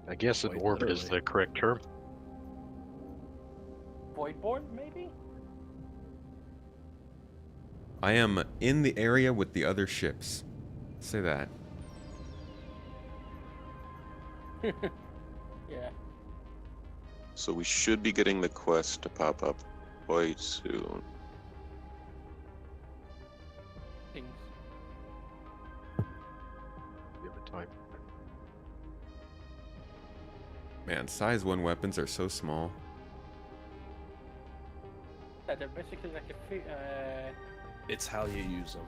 I guess in orbit is the correct term. Voidborn, maybe? I am in the area with the other ships. Say that. Yeah. So we should be getting the quest to pop up quite soon. Things. Give it time. Man, size 1 weapons are so small. Yeah, they're basically like It's how you use them.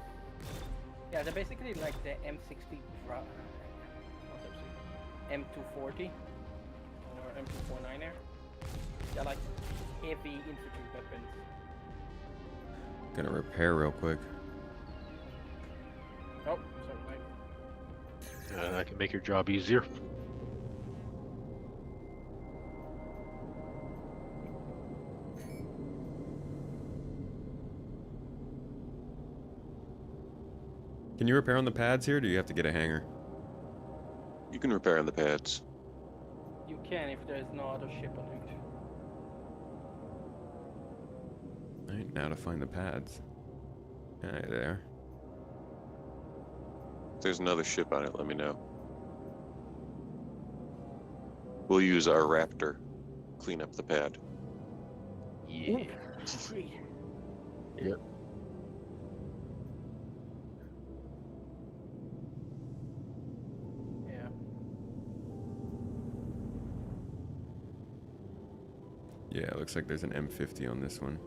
yeah, they're basically like the M60 M240 or M249er. They're like heavy infantry weapons. Gonna repair real quick. Oh, sorry. I can make your job easier. Can you repair on the pads here, or do you have to get a hanger? You can repair on the pads. You can if there's no other ship on it. Alright, now to find the pads. Alright, there. If there's another ship on it, let me know. We'll use our Raptor. Clean up the pad. Yeah. Yep. Yeah. Yeah, it looks like there's an M50 on this one.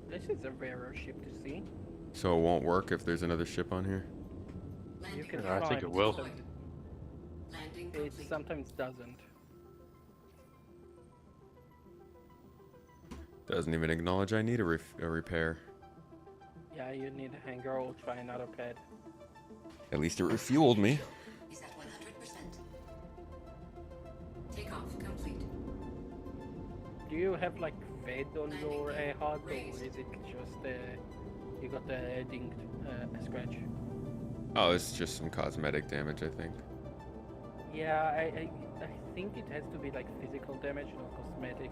This is a rarer ship to see. So it won't work if there's another ship on here? You can I try, think it but will. sometimes- It sometimes doesn't. Doesn't even acknowledge I need a repair. Yeah, you need a hanger or try another pad. At least it refueled me. Is at 100%. Takeoff complete. Do you have like bed on your HUD, or is it just you got a dinged scratch? Oh, it's just some cosmetic damage, I think. Yeah, I think it has to be like physical damage, not cosmetic,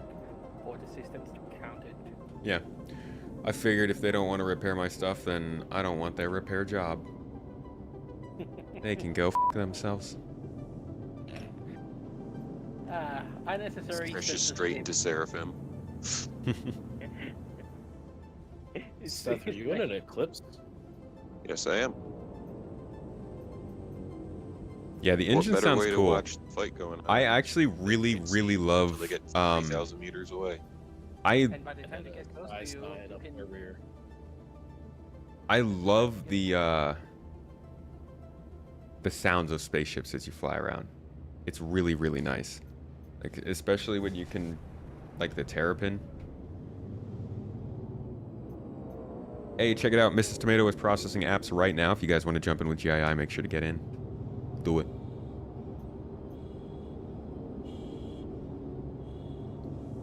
for the systems to count it. Yeah. I figured if they don't want to repair my stuff, then I don't want their repair job. They can go f themselves. Unnecessary. Precious straight into Seraphim. Seth, are you in an eclipse? Yes, I am. Yeah, the engine What better sounds way to cool. watch the fight going on? I actually really love. Until they get 3,000 meters away. And by the time they get close to you, you can... rear. I love the sounds of spaceships as you fly around. It's really nice. Like, especially when you can, like the terrapin. Hey, check it out. Mrs. Tomato is processing apps right now. If you guys want to jump in with GII, make sure to get in. Do it.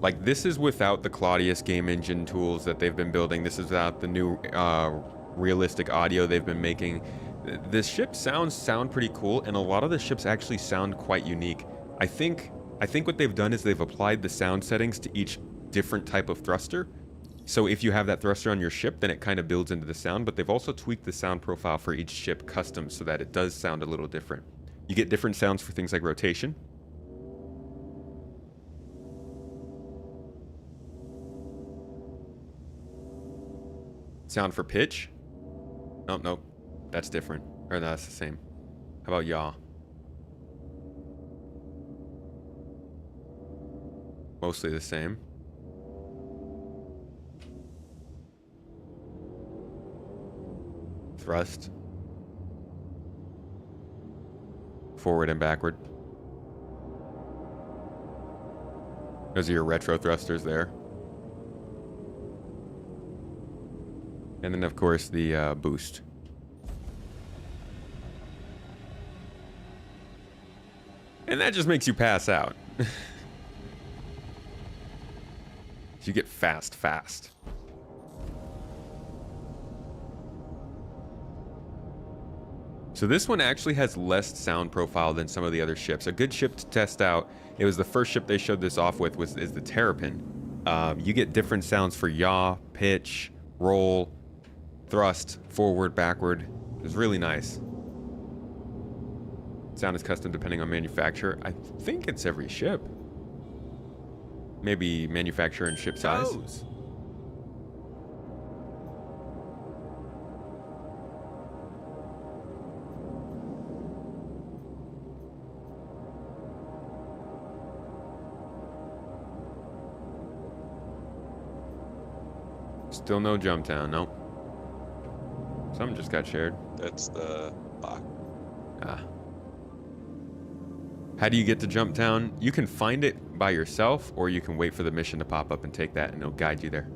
Like, this is without the Claudius game engine tools that they've been building. This is without the new realistic audio they've been making. The ships sound pretty cool, and a lot of the ships actually sound quite unique. I think what they've done is they've applied the sound settings to each different type of thruster. So if you have that thruster on your ship, then it kind of builds into the sound, but they've also tweaked the sound profile for each ship custom so that it does sound a little different. You get different sounds for things like rotation. Sound for pitch. Nope. That's different. Or no, that's the same. How about yaw? Mostly the same. Thrust. Forward and backward. Those are your retro thrusters there. And then, of course, the boost. And that just makes you pass out. You get fast. So this one actually has less sound profile than some of the other ships. A good ship to test out, it was the first ship they showed this off with, is the Terrapin. You get different sounds for yaw, pitch, roll, thrust, forward, backward. It was really nice. Sound is custom depending on manufacturer. I think it's every ship. Maybe manufacturer and ship size. Still no Jumptown, nope. Something just got shared. That's the lock. How do you get to Jumptown? You can find it by yourself, or you can wait for the mission to pop up and take that, and it'll guide you there.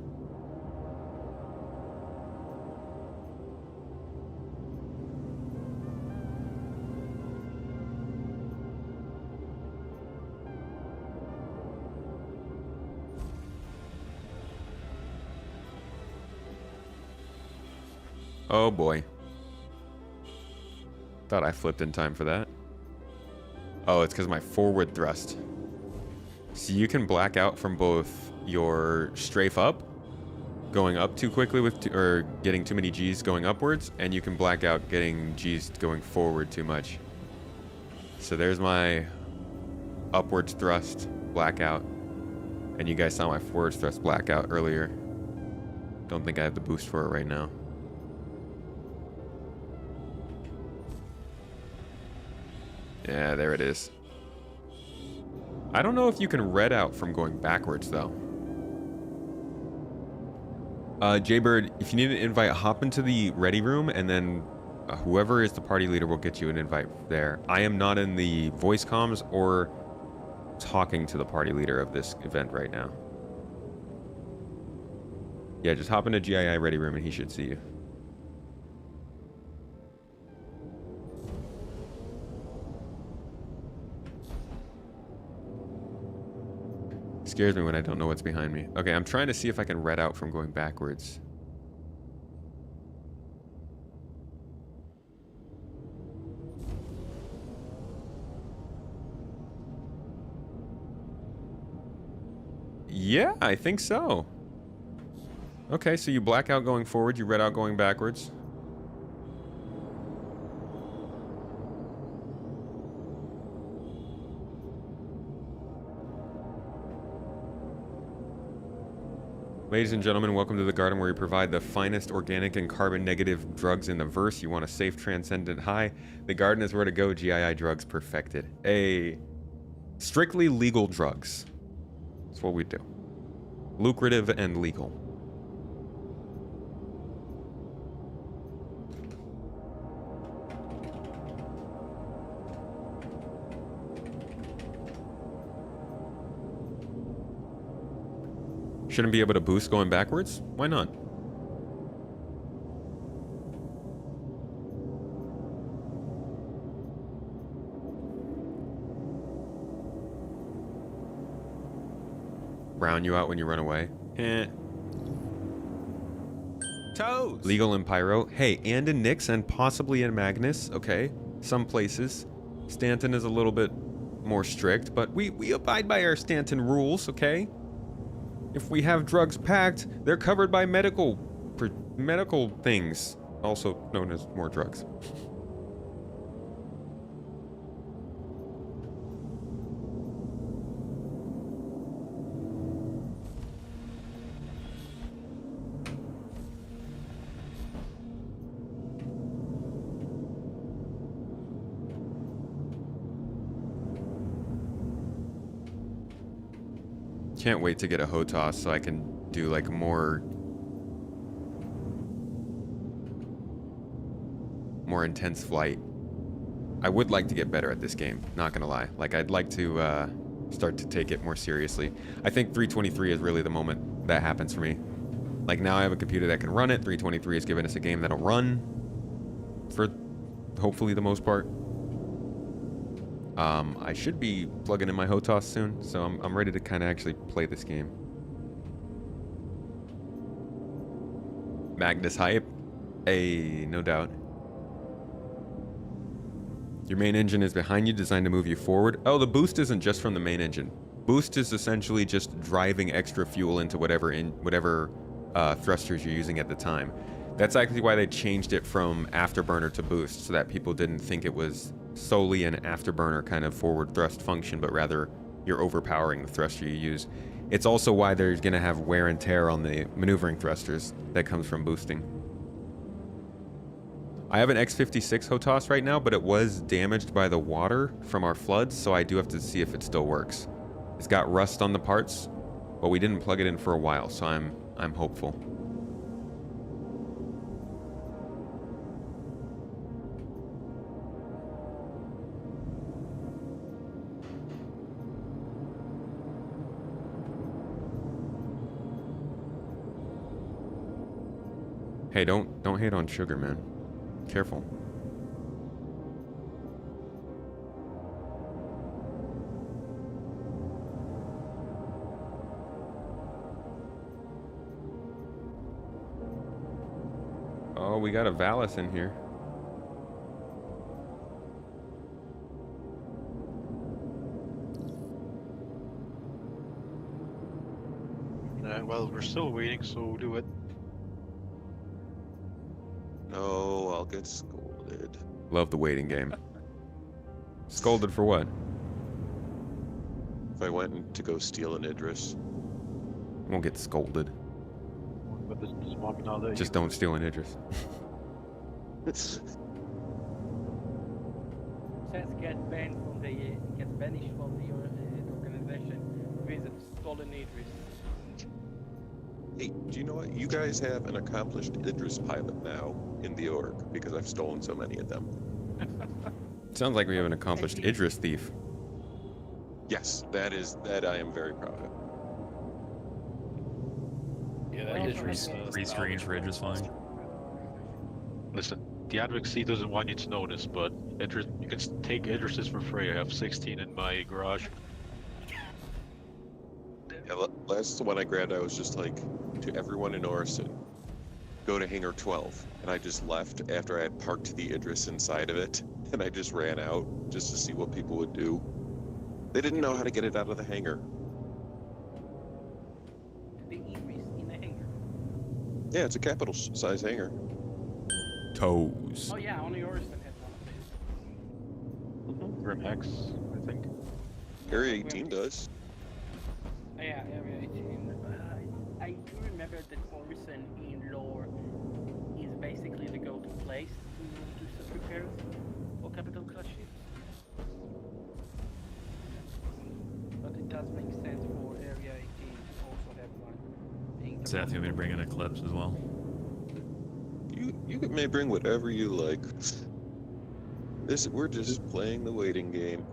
Oh boy. Thought I flipped in time for that. Oh, it's because of my forward thrust. So you can black out from both your strafe up, going up too quickly with, or getting too many G's going upwards, and you can black out getting G's going forward too much. So there's my upwards thrust blackout, and you guys saw my forwards thrust blackout earlier. Don't think I have the boost for it right now. Yeah, there it is. I don't know if you can red out from going backwards, though. Jaybird, if you need an invite, hop into the ready room, and then whoever is the party leader will get you an invite there. I am not in the voice comms or talking to the party leader of this event right now. Yeah, just hop into GII ready room, and he should see you. Scares me when I don't know what's behind me. Okay, I'm trying to see if I can red out from going backwards. Yeah, I think so. Okay, so you black out going forward, you red out going backwards. Ladies and gentlemen, welcome to the garden where we provide the finest organic and carbon negative drugs in the verse. You want a safe, transcendent high? The garden is where to go. GII drugs perfected. Strictly legal drugs. That's what we do. Lucrative and legal. Shouldn't be able to boost going backwards? Why not? Brown you out when you run away. Toes! Legal in Pyro. Hey, and in Nyx and possibly in Magnus, okay? Some places. Stanton is a little bit more strict, but we abide by our Stanton rules, okay? If we have drugs packed, they're covered by medical things, also known as more drugs. Can't wait to get a HOTOS so I can do like more intense flight. I would like to get better at this game, not gonna lie. Like, I'd like to start to take it more seriously. I think 323 is really the moment that happens for me. Like, now I have a computer that can run it. 323 has given us a game that'll run for hopefully the most part. I should be plugging in my HOTOS soon, so I'm ready to kind of actually play this game. Magnus hype? No doubt. Your main engine is behind you, designed to move you forward. Oh, the boost isn't just from the main engine. Boost is essentially just driving extra fuel into whatever thrusters you're using at the time. That's actually why they changed it from afterburner to boost, so that people didn't think it was solely an afterburner kind of forward thrust function, but rather you're overpowering the thruster you use. It's also why they're going to have wear and tear on the maneuvering thrusters that comes from boosting. I have an X56 HOTOS right now, but it was damaged by the water from our floods, so I do have to see if it still works. It's got rust on the parts, but we didn't plug it in for a while, so I'm hopeful. Hey, don't hate on sugar, man. Careful. Oh, we got a Valis in here. Well, we're still waiting, so do it. No, I'll get scolded. Love the waiting game. Scolded for what? If I went to go steal an Idris. Won't get scolded. But this mom now that Just don't steal an Idris. Says get banned from the get banished from the organization with a stolen Idris. Hey, do you know what? You guys have an accomplished Idris pilot now in the org because I've stolen so many of them. Sounds like we have an accomplished Idris thief. Yes, that I am very proud of. Yeah, that Idris. Free screens for Idris flying. Listen, the advocacy doesn't want you to know this, but Idris, you can take Idrises for free. I have 16 in my garage. Yeah, last one I grabbed, I was just like, to everyone in Orison, go to Hangar 12. And I just left after I had parked the Idris inside of it. And I just ran out just to see what people would do. They didn't know how to get it out of the hangar. The Idris in the hangar. Yeah, it's a capital size hangar. Toes. Oh yeah, only Orison has one of these. Grim X, I think. Area 18 does. Yeah, Area 18. I do remember that Orison in lore is basically the go-to place to do some repairs for capital class ships. But it does make sense for Area 18 to also have one. Being the Seth, you want me to bring in Eclipse as well? You may bring whatever you like. We're just playing the waiting game.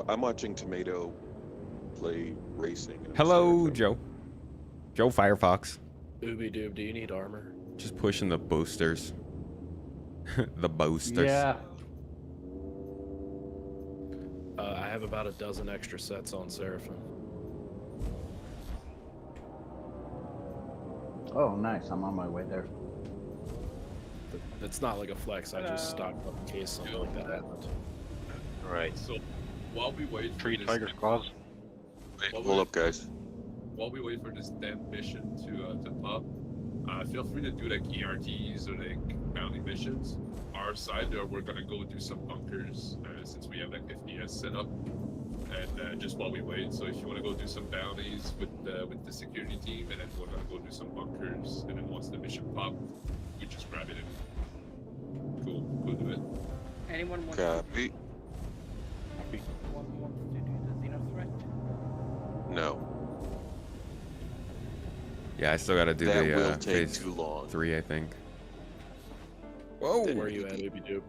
I'm watching Tomato play racing. Hello, Joe. Joe Firefox. Ooby doob, do you need armor? Just pushing the boosters. The boosters. Yeah. I have about a dozen extra sets on Seraphim. Oh, nice. I'm on my way there. It's not like a flex. I just stocked up in case something like that happened. Right. So while we wait for 3 this, Tiger's Claws. Wait, hold up, guys. while we wait for this damn mission to pop, feel free to do like ERTs or like bounty missions. Our side, we're gonna go do some bunkers since we have like FPS set up, and just while we wait. So if you want to go do some bounties with the security team, and then we're gonna go do some bunkers, and then once the mission pop, we just grab it and go do it. Anyone wants Copy. to do the Xeno threat? No. Yeah, I still gotta do That the will take phase too long. 3, I think. Whoa! Where are you at, Ooby doob?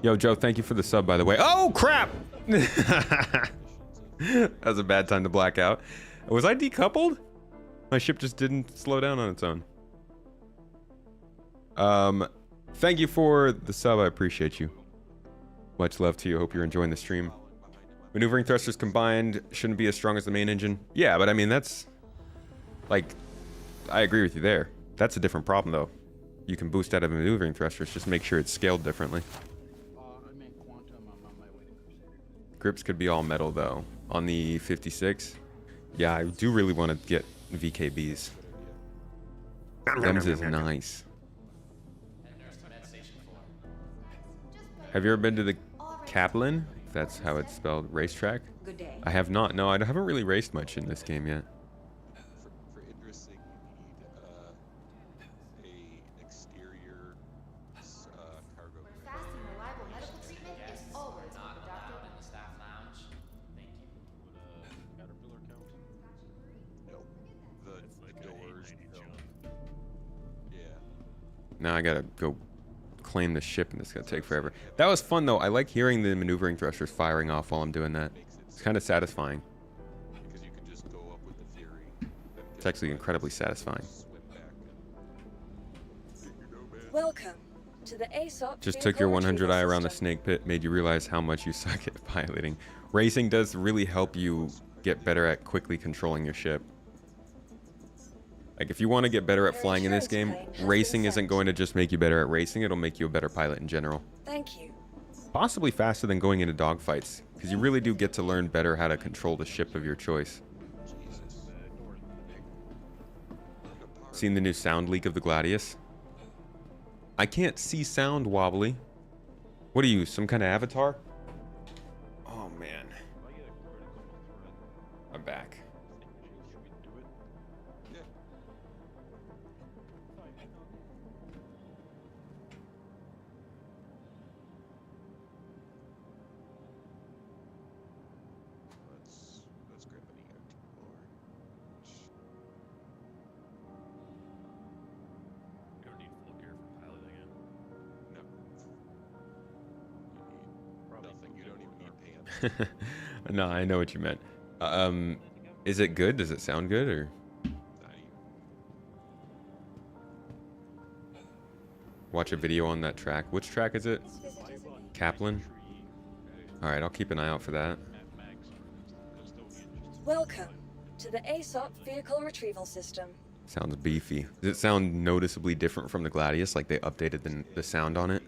Yo, Joe, thank you for the sub, by the way. Oh, crap! That was a bad time to black out. Was I decoupled? My ship just didn't slow down on its own. Thank you for the sub. I appreciate you. Much love to you. Hope you're enjoying the stream. Maneuvering thrusters combined shouldn't be as strong as the main engine. Yeah, but I mean, that's... Like, I agree with you there. That's a different problem, though. You can boost out of maneuvering thrusters. Just make sure it's scaled differently. Grips could be all metal, though. On the 56, yeah, I do really want to get VKBs. Them's is nice. Have you ever been to the Kaplan? If that's how it's spelled. Racetrack? Good day. I have not. No, I haven't really raced much in this game yet. For Idris, you need a exterior cargo. Fast and reliable medical treatment is always with the doctor. No. The doors. Yeah. Now I gotta go claim the ship, and this is gonna take forever. That was fun, though. I like hearing the maneuvering thrusters firing off while I'm doing that. It's kind of satisfying. Because you can just go up with the theory. It's actually incredibly satisfying. Welcome to the ASOP. Just took your 100i around the snake pit, made you realize how much you suck at piloting. Racing does really help you get better at quickly controlling your ship. Like, if you want to get better at flying in this game, racing isn't going to just make you better at racing, it'll make you a better pilot in general. Thank you. Possibly faster than going into dogfights, because you really do get to learn better how to control the ship of your choice. Seen the new sound leak of the Gladius? I can't see sound wobbly. What are you, some kind of avatar? Oh man. I'm back. Let's grab an ERT orange. You don't need full gear for piloting it. No. You need nothing. You don't even need pants. No, I know what you meant. Is it good? Does it sound good, or? Watch a video on that track. Which track is it? Kaplan? Alright, I'll keep an eye out for that. Welcome to the ASOP vehicle retrieval system. Sounds beefy. Does it sound noticeably different from the Gladius? Like they updated the sound on it?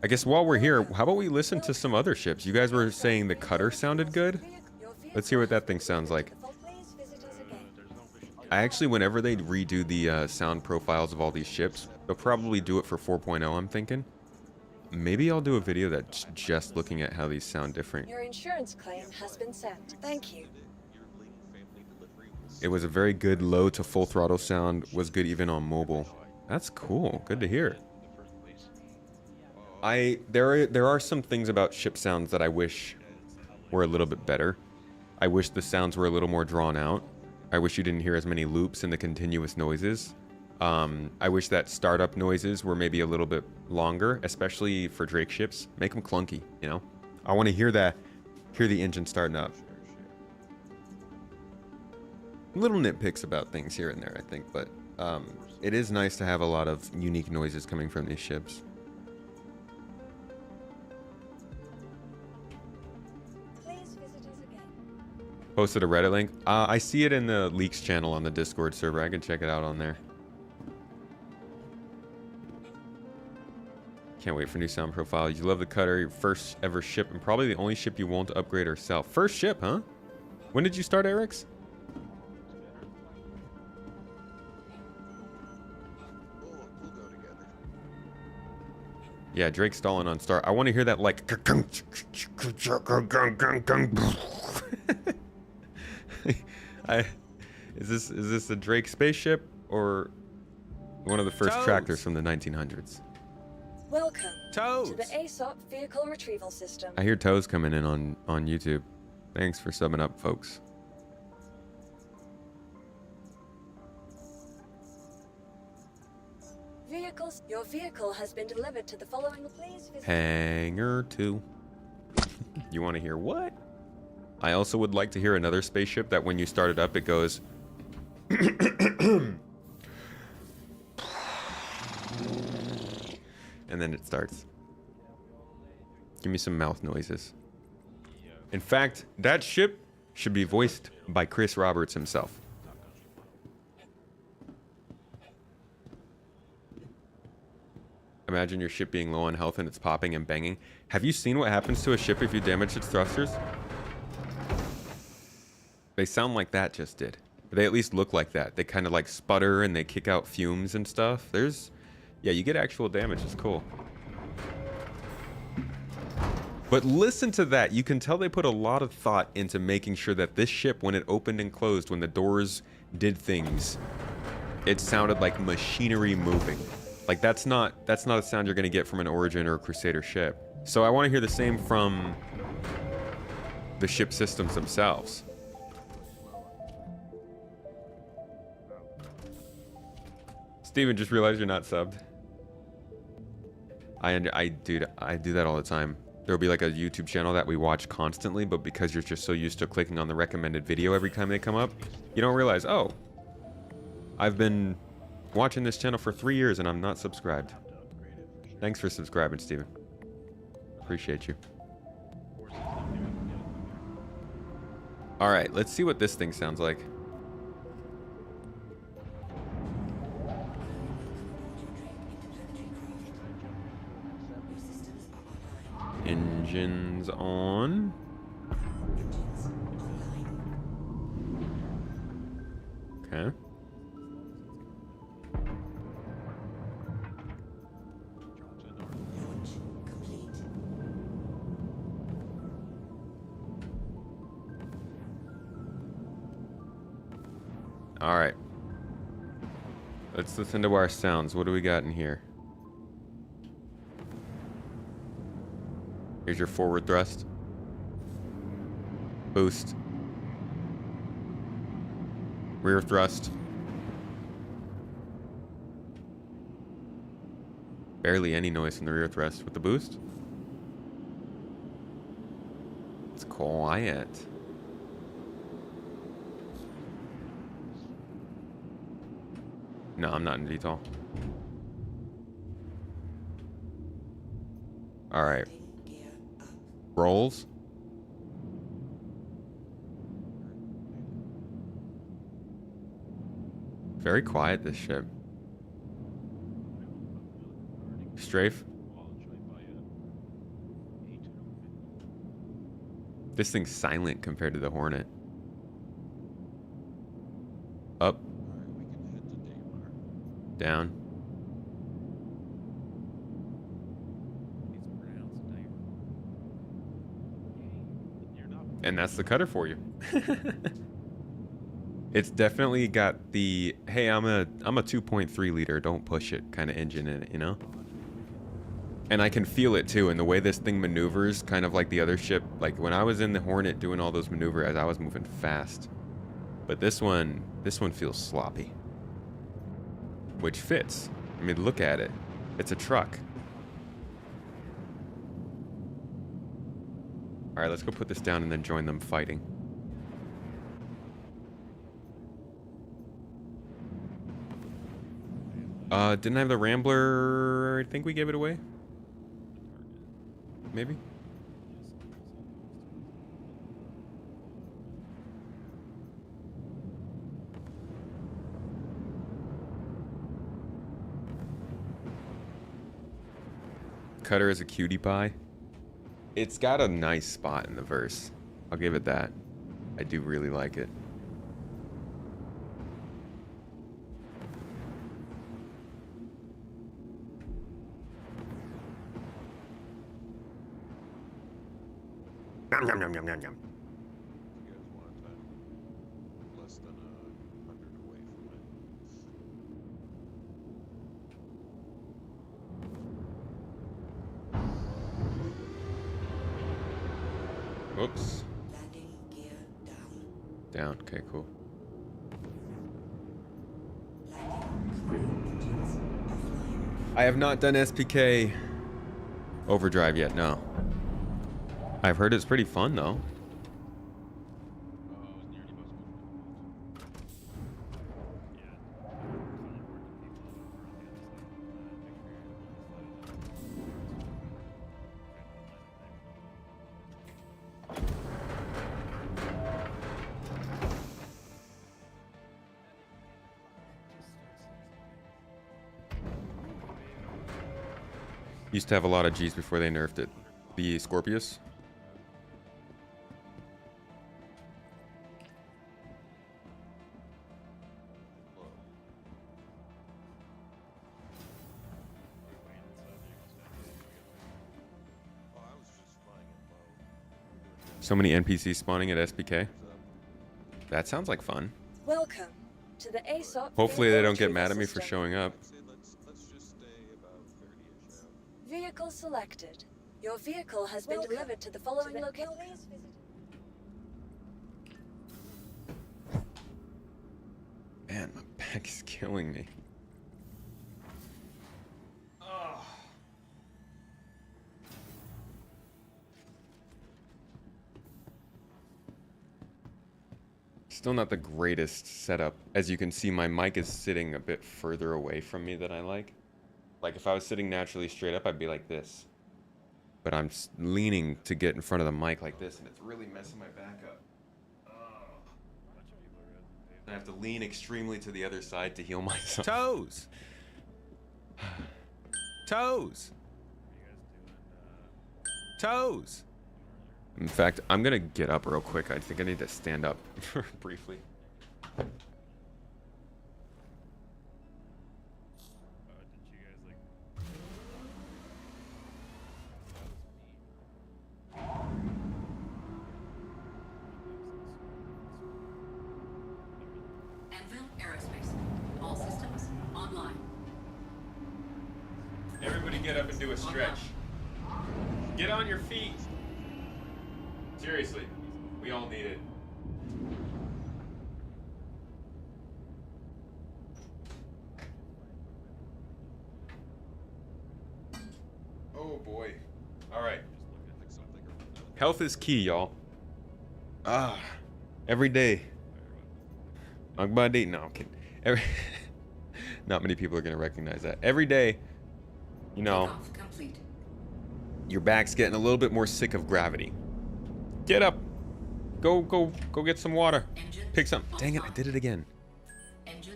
I guess while we're here, how about we listen to some other ships? You guys were saying the cutter sounded good? Let's hear what that thing sounds like. I actually, whenever they redo the sound profiles of all these ships, they'll probably do it for 4.0, I'm thinking. Maybe I'll do a video that's just looking at how these sound different. Your insurance claim has been sent. Thank you. It was a very good low to full throttle sound, was good even on mobile. That's cool, good to hear. There are some things about ship sounds that I wish were a little bit better. I wish the sounds were a little more drawn out. I wish you didn't hear as many loops and the continuous noises. I wish that startup noises were maybe a little bit longer, especially for Drake ships. Make them clunky, you know? I want to hear the engine starting up. Little nitpicks about things here and there, I think, but it is nice to have a lot of unique noises coming from these ships. Posted a Reddit link. I see it in the leaks channel on the Discord server. I can check it out on there. Can't wait for new sound profile. You love the cutter, your first ever ship, and probably the only ship you won't upgrade or sell. First ship, huh? When did you start, Eric's? Yeah, Drake stalling on start. I want to hear that like. Is this a Drake spaceship or one of the first tractors from the 1900s? Welcome to the ASOP vehicle retrieval system. I hear Toes coming in on YouTube. Thanks for subbing up, folks. Vehicles, your vehicle has been delivered to the following. Please visit Hangar 2. You want to hear what? I also would like to hear another spaceship that when you start it up, it goes. And then it starts. Give me some mouth noises. In fact, that ship should be voiced by Chris Roberts himself. Imagine your ship being low on health and it's popping and banging. Have you seen what happens to a ship if you damage its thrusters? They sound like that just did. Or they at least look like that. They kind of like sputter and they kick out fumes and stuff. Yeah, you get actual damage. It's cool. But listen to that. You can tell they put a lot of thought into making sure that this ship, when it opened and closed, when the doors did things, it sounded like machinery moving. Like that's not a sound you're gonna get from an Origin or a Crusader ship. So I want to hear the same from the ship systems themselves. Steven, just realized you're not subbed. Dude, I do that all the time. There'll be like a YouTube channel that we watch constantly, but because you're just so used to clicking on the recommended video every time they come up, you don't realize, oh, I've been watching this channel for 3 years and I'm not subscribed. Thanks for subscribing, Steven. Appreciate you. All right, let's see what this thing sounds like. Engines on. Okay. All right. Let's listen to our sounds. What do we got in here? Here's your forward thrust. Boost. Rear thrust. Barely any noise from the rear thrust with the boost. It's quiet. No, I'm not in VTOL. All right. Rolls. Very quiet, this ship. Strafe. This thing's silent compared to the Hornet. Up. Down. And that's the cutter for you. It's definitely got the, hey, I'm a 2.3 liter, don't push it kind of engine in it, you know? And I can feel it too, and the way this thing maneuvers, kind of like the other ship. Like when I was in the Hornet doing all those maneuvers, I was moving fast. But this one feels sloppy. Which fits. I mean, look at it. It's a truck. All right, let's go put this down and then join them fighting. Didn't I have the Rambler? I think we gave it away. Maybe? Cutter is a cutie pie. It's got a nice spot in the verse. I'll give it that. I do really like it. Yum, yum, yum, yum, yum, yum. Less than 100 away from it. Whoops. Down. Okay, cool. I have not done SPK Overdrive yet, no. I've heard it's pretty fun, though. Used to have a lot of G's before they nerfed it. The Scorpius. So many NPCs spawning at SPK. That sounds like fun. Welcome to the ASOP. Hopefully they don't get mad at me for showing up. Vehicle selected. Your vehicle has been delivered to the following location. Man, my back is killing me. Still not the greatest setup. As you can see, my mic is sitting a bit further away from me than I like. Like if I was sitting naturally straight up, I'd be like this. But I'm leaning to get in front of the mic like this, and it's really messing my back up. I have to lean extremely to the other side to heal myself. Toes! Toes! Toes! In fact, I'm gonna get up real quick. I think I need to stand up briefly. Everybody get up and do a stretch. Get on your feet. Seriously, we all need it. Oh boy. All right. Health is key, y'all. Every day. No, I'm kidding. Not many people are gonna recognize that. Every day, you know, your back's getting a little bit more sick of gravity. Get up. Go get some water. Pick some. Dang it, I did it again.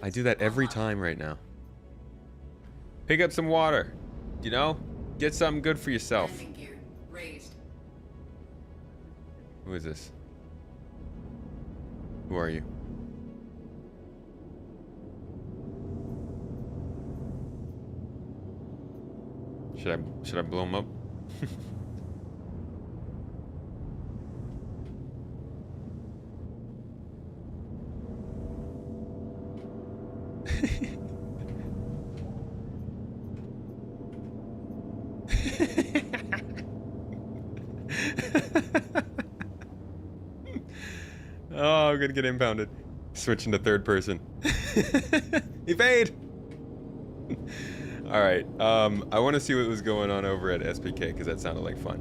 I do that every time right now. Pick up some water. You know? Get something good for yourself. Who is this? Who are you? Should I blow him up? Oh, I'm gonna get impounded. Switching to third person. Evade! Alright, I want to see what was going on over at SPK, because that sounded like fun.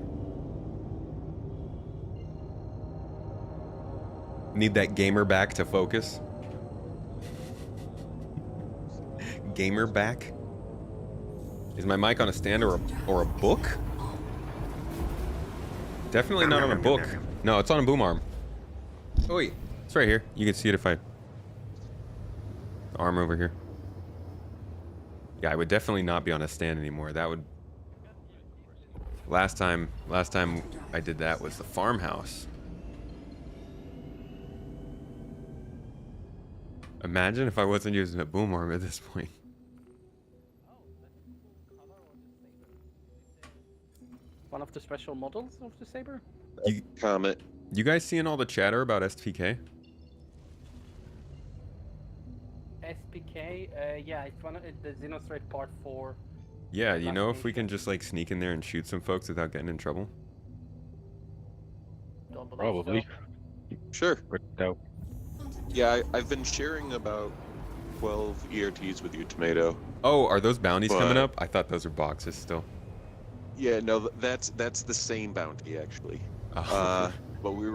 Need that gamer back to focus. Gamer back? Is my mic on a stand or a book? Definitely not on a book. No, it's on a boom arm. Oh wait, it's right here. You can see it if I... The arm over here. Yeah, I would definitely not be on a stand anymore. That would... Last time I did that was the farmhouse. Imagine if I wasn't using a boom arm at this point. One of the special models of the saber? Comet. You guys seeing all the chatter about SPK? SPK, yeah, it's one of the Xenothread Part 4. Yeah, you know, if we can just like sneak in there and shoot some folks without getting in trouble. Don't believe Probably. so. Sure. No. Yeah, I've been sharing about 12 ERTs with you, Tomato. Oh, are those bounties coming But- up? I thought those were boxes still. Yeah, no, that's the same bounty actually. Oh. But we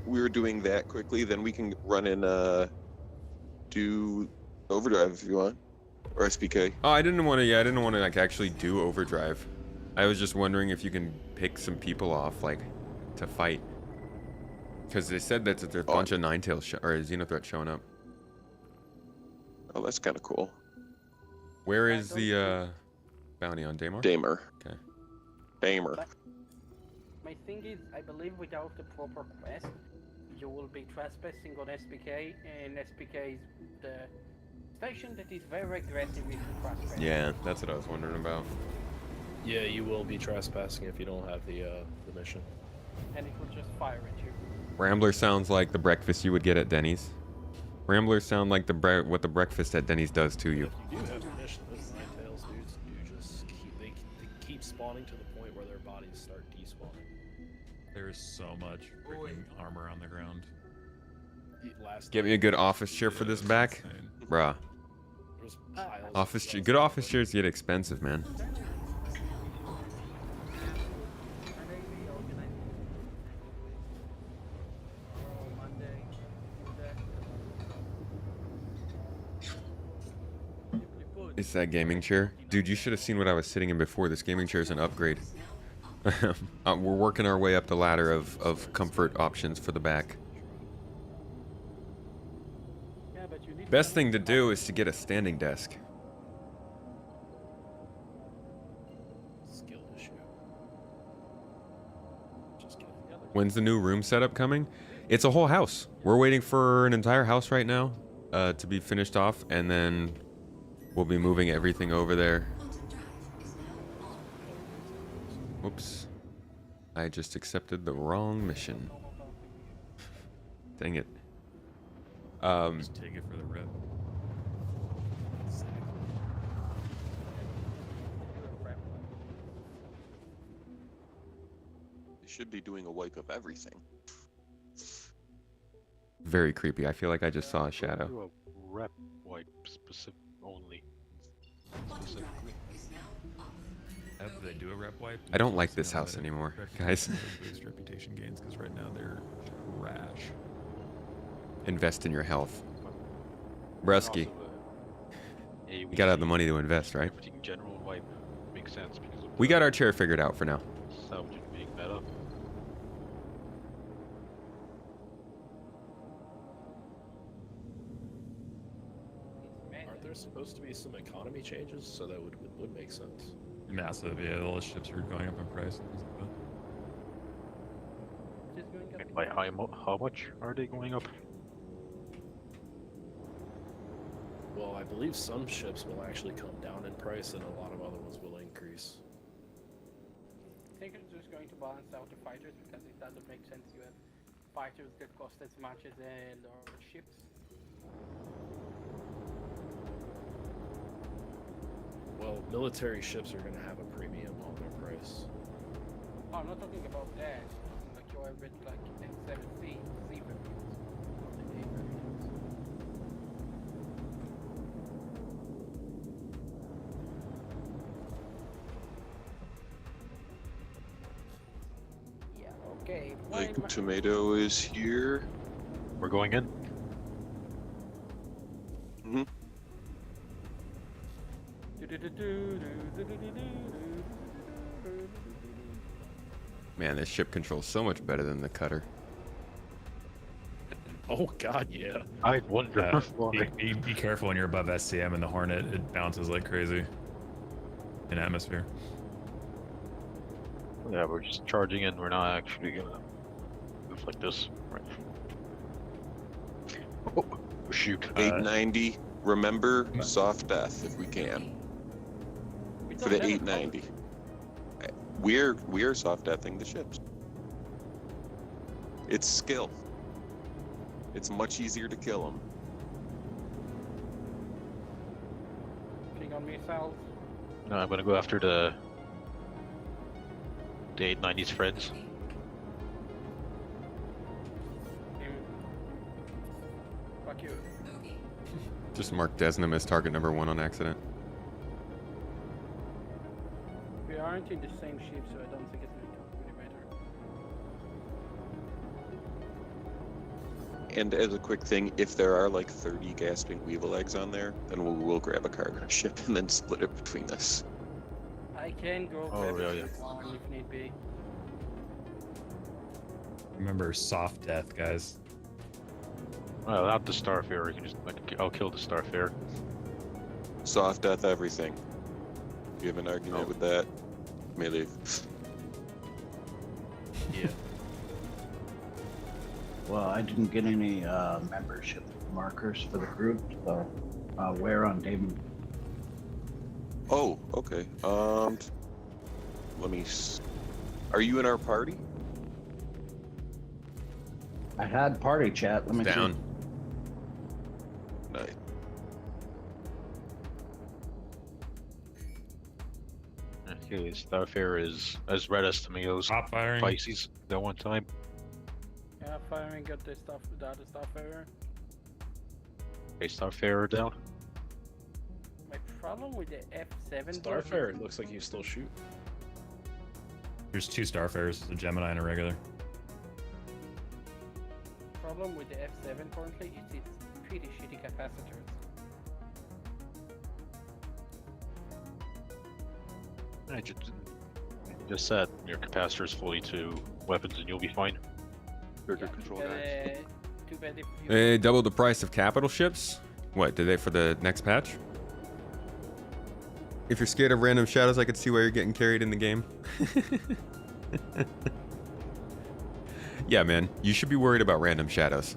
were doing that quickly. Then we can run and do overdrive if you want, or SPK. Oh, I didn't want to. Yeah, I didn't want to like actually do overdrive. I was just wondering if you can pick some people off like to fight, because they said that there's a bunch of Ninetales or Xenothreat showing up. Oh, that's kind of cool. Where is the bounty on Daymar? Damer. Okay. Damer. My thing is, I believe without the proper quest, you will be trespassing on SPK, and SPK is the station that is very aggressive if you trespass. Yeah, that's what I was wondering about. Yeah, you will be trespassing if you don't have the mission. And it will just fire at you. Rambler sounds like the breakfast you would get at Denny's. Ramblers sound like what the breakfast at Denny's does to you. If you do have a mission, those Ninetales dudes do just they keep spawning to the point where their bodies start despawning. There is so much freaking armor on the ground. Get me a good office chair for this back, bruh. Good office chairs get expensive, man. It's that gaming chair. Dude, you should have seen what I was sitting in before. This gaming chair is an upgrade. We're working our way up the ladder of comfort options for the back. Best thing to do is to get a standing desk. Skill issue. When's the new room setup coming? It's a whole house. We're waiting for an entire house right now to be finished off, and then we'll be moving everything over there. Whoops. I just accepted the wrong mission. Dang it. Just take it for the rip. They should be doing a wipe of everything. Very creepy. I feel like I just saw a shadow. Do a rep wipe specific only. Specifically. After they do a rep wipe, I don't like this house anymore, guys. Boost reputation gains because right now they're trash. Invest in your health. Brusky. You gotta have the money to invest, right? Everything general wipe makes sense because of We got our chair figured out for now. salvaging being meta. Aren't there supposed to be some economy changes? So that would make sense. Massive, yeah. All the ships are going up in price. And things like that. Just going up And by how much are they going up? Well, I believe some ships will actually come down in price, and a lot of other ones will increase. I think it's just going to balance out the fighters because it doesn't make sense to have fighters that cost as much as large ships. Well, military ships are going to have a premium on their price. Oh, I'm not talking about that. I'm like your average like F7C C variants, not the A variants. Yeah. Okay. Like tomato is here. We're going in. Hmm. Man, this ship controls so much better than the cutter. Oh God, yeah. I wonder why. Be careful when you're above SCM and the Hornet. It bounces like crazy in atmosphere. Yeah, we're just charging in. We're not actually gonna move like this. Right. Oh, shoot. 890. Remember soft death if we can. For the 890. We're soft deathing the ships. It's skill. It's much easier to kill them. Putting on missiles. No, I'm gonna go after the 890's friends. Fuck you. Just mark Desnam as target number 1 on accident. We aren't in the same ship, so I don't think it's going to really matter. And as a quick thing, if there are like 30 gasping weevil eggs on there, then we'll grab a cargo ship and then split it between us. I can go Oh, grab really? one if need be. Remember soft death, guys. Well, not the Starfarer. You can just I'll kill the Starfarer. Soft death everything. You have an argument with that? Melee. Yeah. Well, I didn't get any membership markers for the group, so where on Damon? Oh, okay. Let me. Are you in our party? I had party chat. Let me Down. see. Nice. Okay, Starfarer is as red as tomatoes. Top firing. Pisces that one time. Yeah, firing got the stuff, the other stuff over. Okay, Starfarer down. My problem with the F7 Starfarer, it looks like you still shoot. There's 2 Starfarers, a Gemini and a regular. problem with the F7 currently is its pretty shitty capacitors. I just said your capacitor is fully to weapons and you'll be fine. Trigger control guys. Too bad if you... They doubled the price of capital ships? What, did they for the next patch? If you're scared of random shadows, I could see why you're getting carried in the game. Yeah, man, you should be worried about random shadows.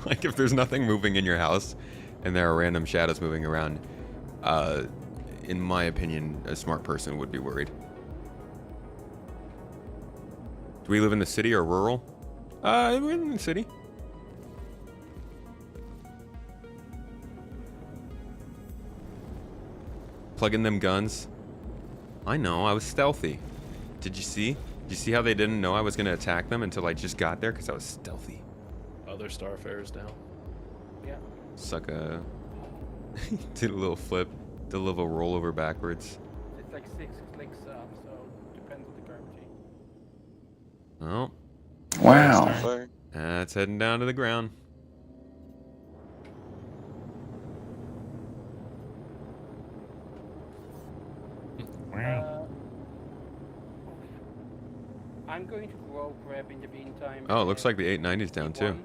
Like, if there's nothing moving in your house and there are random shadows moving around, in my opinion, a smart person would be worried. Do we live in the city or rural? We're in the city. Plug in them guns. I know, I was stealthy. Did you see? Did you see how they didn't know I was going to attack them until I just got there? Because I was stealthy. Other Starfarers down. Yeah. Suck a... Did a little flip. Did a little rollover backwards. It's like 6 clicks up, so depends on the gravity. Oh. Wow. Fire. That's heading down to the ground. I'm going to grab in the meantime. Oh, it looks like the 890's down too. C1,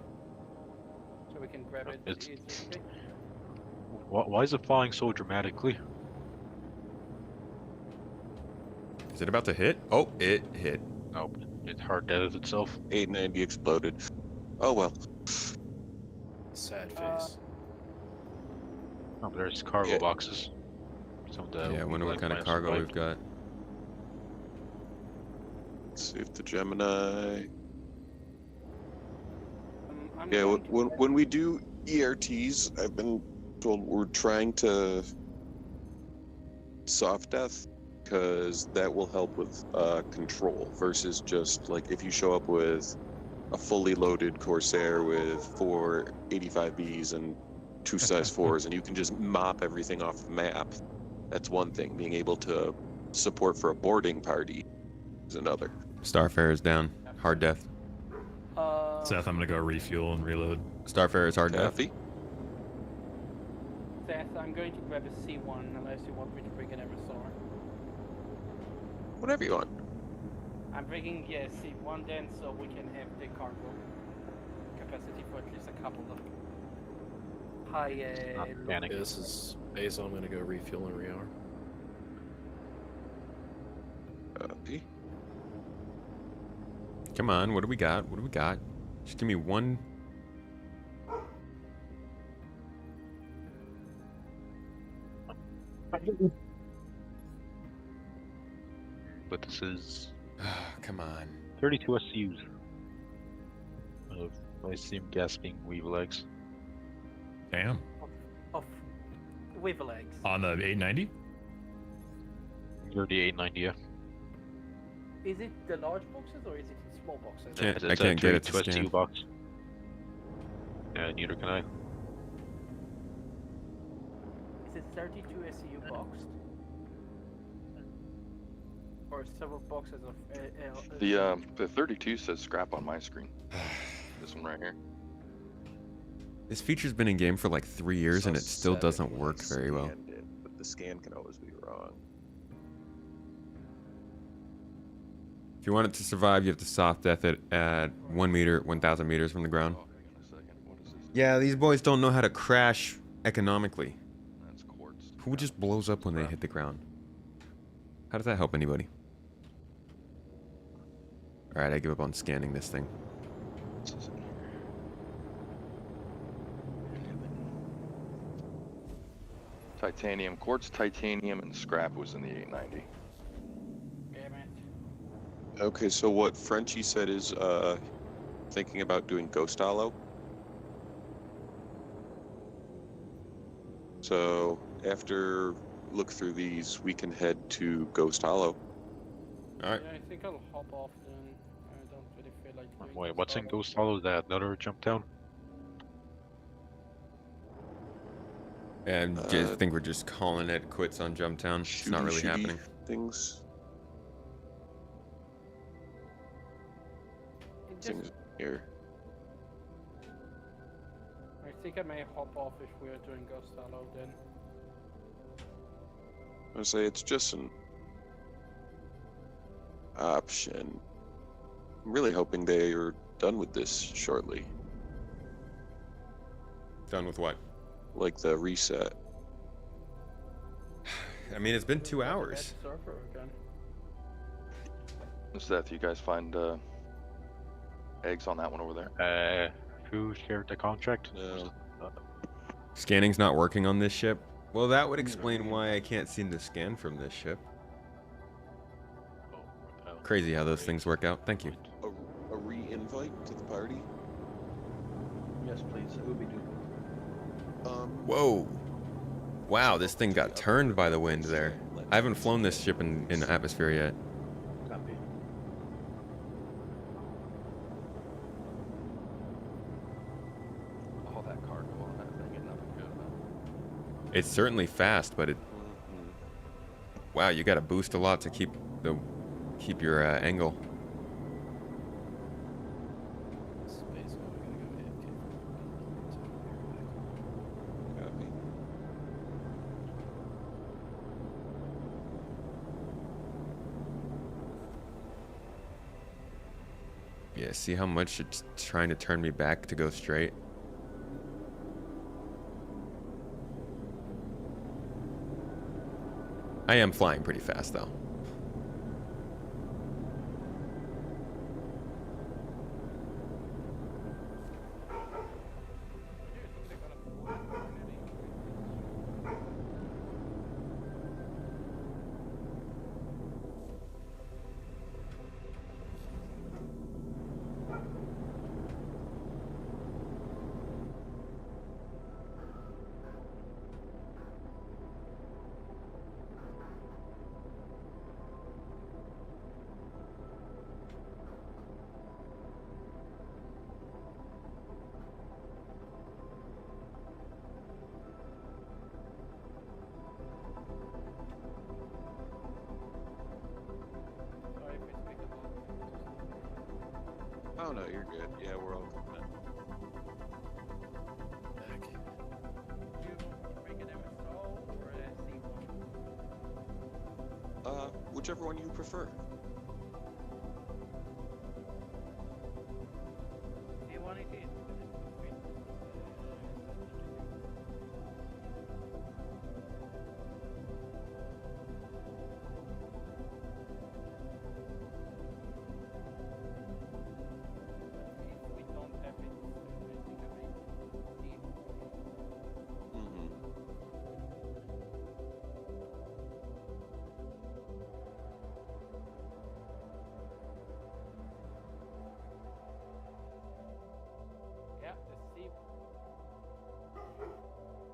so we can grab it It's- easily. Why is it falling so dramatically? Is it about to hit? Oh, it hit. Oh, it hard deaded itself. 890 exploded. Oh well. Sad Uh, face. Oh, there's cargo Yeah. boxes. Some of the Yeah, I wonder what kind of plants cargo survived. we've got. Let's see if the Gemini. I'm Yeah, going to when we do ERTs, I've been told we're trying to soft death because that will help with control versus just like if you show up with a fully loaded Corsair with 4 85Bs and 2 size 4s and you can just mop everything off the map. That's one thing. Being able to support for a boarding party is another. Starfare is down. Hard death. Seth, I'm gonna go refuel and reload. Starfare is hard death. Kathy? Seth, I'm going to grab a C1 unless you want me to bring an MSR. Whatever you want. I'm bringing C1 then, so we can have the cargo capacity for at least a couple of high. Not panic. Yeah, this is Basil. I'm gonna go refuel and rearm. Kathy? Come on, what do we got? What do we got? Just give me one. But this is Come on. 32 SCUs of I assume gas being weave legs. Damn. Of wave legs. On the 890? You're the 890, yeah. Is it the large boxes or is it the small boxes? Can't- I It's a can't get it to 32 scan. SCU box. Yeah, neither can I. Is it 32 SCU boxed? Or several boxes of The 32 says scrap on my screen. This one right here. This feature's been in game for like 3 years and it still So doesn't sad work when I very well. scanned it, but the scan can always be wrong. If you want it to survive, you have to soft death it at 1 meter, 1,000 meters from the ground. Oh, hang on a second. What is this? Yeah, these boys don't know how to crash economically. That's quartz. Who just blows up when they hit the ground? How does that help anybody? Alright, I give up on scanning this thing. What's this in here? Titanium, quartz, titanium, and scrap was in the 890. Damn it. Okay, so what Frenchie said is thinking about doing Ghost Hollow. So after look through these, we can head to Ghost Hollow. Alright. Yeah, I think I'll hop off then. I don't really feel like doing Wait, this what's in follow. Ghost Hollow? Is that another Jumptown? And I think we're just calling it quits on Jumptown. It's not really Shooty happening. Things. It just- Things here. I think I may hop off if we are doing Ghost Hollow then. I say it's just an option. I'm really hoping they are done with this shortly. Done with what? Like the reset. I mean, it's been 2 hours. Bad server again. Seth, you guys find eggs on that one over there? Who shared the contract? No. Scanning's not working on this ship. Well, that would explain why I can't seem to scan from this ship. Crazy how those things work out. Thank you. A re-invite to the party? Yes, please. It would be doable. Whoa. Wow, this thing got turned by the wind there. I haven't flown this ship in the atmosphere yet. Copy. All that cargo on that thing and nothing good about it. It's certainly fast, but it. Wow, you got to boost a lot to keep your angle. Copy. Yeah, see how much it's trying to turn me back to go straight? I am flying pretty fast though. Oh no, you're good. Yeah, we're all coming in. Whichever one you prefer.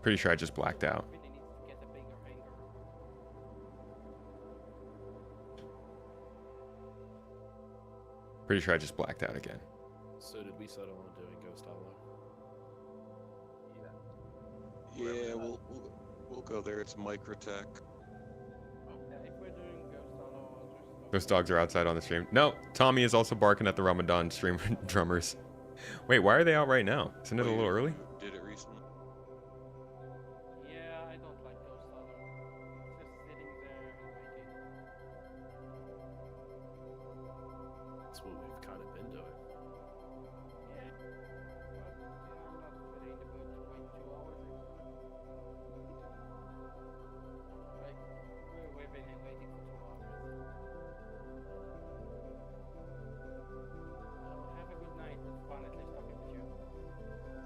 Pretty sure I just blacked out. Pretty sure I just blacked out again. So did we settle on doing Ghost Hollow? Yeah, we'll go there. It's Microtech. Those dogs are outside on the stream. No, Tommy is also barking at the Ramadan stream drummers. Wait, why are they out right now? Isn't it a little early? Did it recently? Yeah, I don't like Ghost Hollow. Just sitting there and waiting. That's what we've kind of been doing. Yeah. But I'm not really in the mood to wait 2 hours. Like, we've been waiting for 2 hours. Have a good night. It's fun at least talking with you.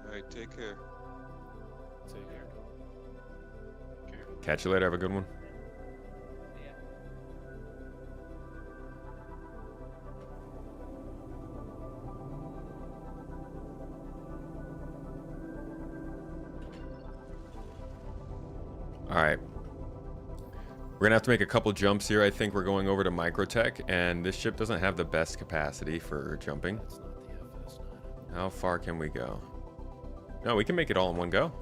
Alright, take care. Take care. Catch you later. Have a good one. All right. We're gonna have to make a couple jumps here. I think we're going over to Microtech, and this ship doesn't have the best capacity for jumping. That's not the FS9. How far can we go? No, we can make it all in one go.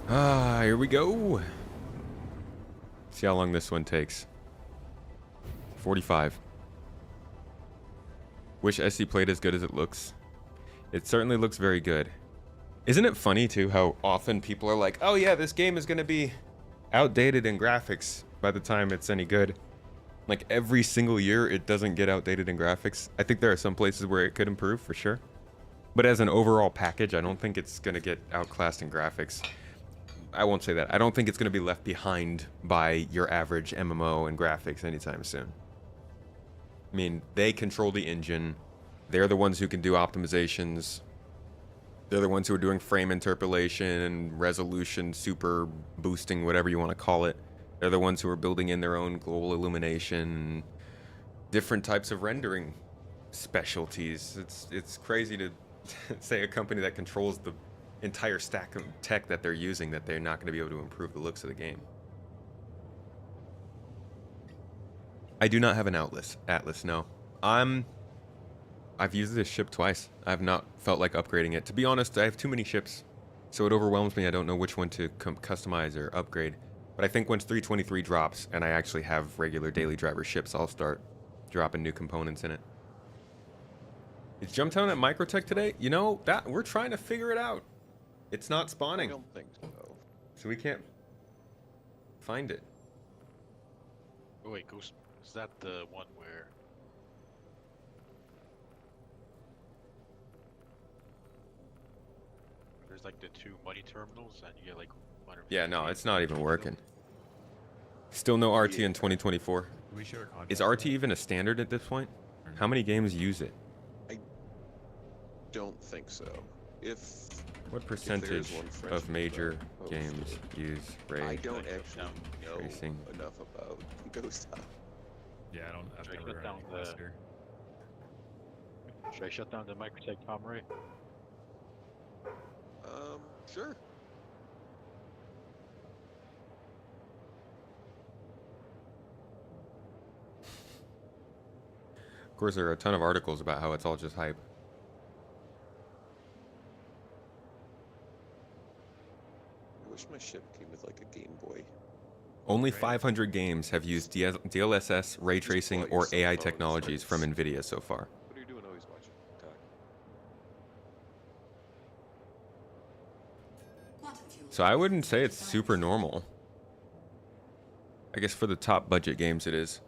Ah, here we go. See how long this one takes. 45. Wish SC played as good as it looks. It certainly looks very good. Isn't it funny too how often people are like, oh yeah, this game is going to be outdated in graphics by the time it's any good. Like every single year it doesn't get outdated in graphics. I think there are some places where it could improve for sure. But as an overall package, I don't think it's going to get outclassed in graphics. I won't say that. I don't think it's going to be left behind by your average MMO and graphics anytime soon. I mean, they control the engine. They're the ones who can do optimizations. They're the ones who are doing frame interpolation and resolution, super boosting, whatever you want to call it. They're the ones who are building in their own global illumination, different types of rendering specialties. It's crazy to say a company that controls the entire stack of tech that they're using, that they're not going to be able to improve the looks of the game. I do not have an Atlas, no. I've used this ship twice. I've not felt like upgrading it. To be honest, I have too many ships, so it overwhelms me. I don't know which one to customize or upgrade. But I think once 323 drops and I actually have regular daily driver ships, I'll start dropping new components in it. Is Jumptown at Microtech today? You know, that we're trying to figure it out. It's not I spawning, don't think so. so we can't find it. Oh, wait, Ghost, is that the one where... There's like the 2 money terminals and you get like 150. Yeah, no, it's not even working. Still no RT in 2024. We share a contract. Is RT even a standard at this point? How many games use it? Don't think so. What percentage one friend of major opposed games to use ray I don't actually know tracing? enough about Ghost Town. Yeah, I don't. I've Should I never shut heard down any class the- here. Should I shut down the Microtech Tom Ray? Sure. Of course, there are a ton of articles about how it's all just hype. I wish my ship came with like a Game Boy. Only 500 games have used DLSS, ray tracing, or AI technologies from NVIDIA so far. What are you doing always watching? So I wouldn't say it's super normal. I guess for the top budget games it is.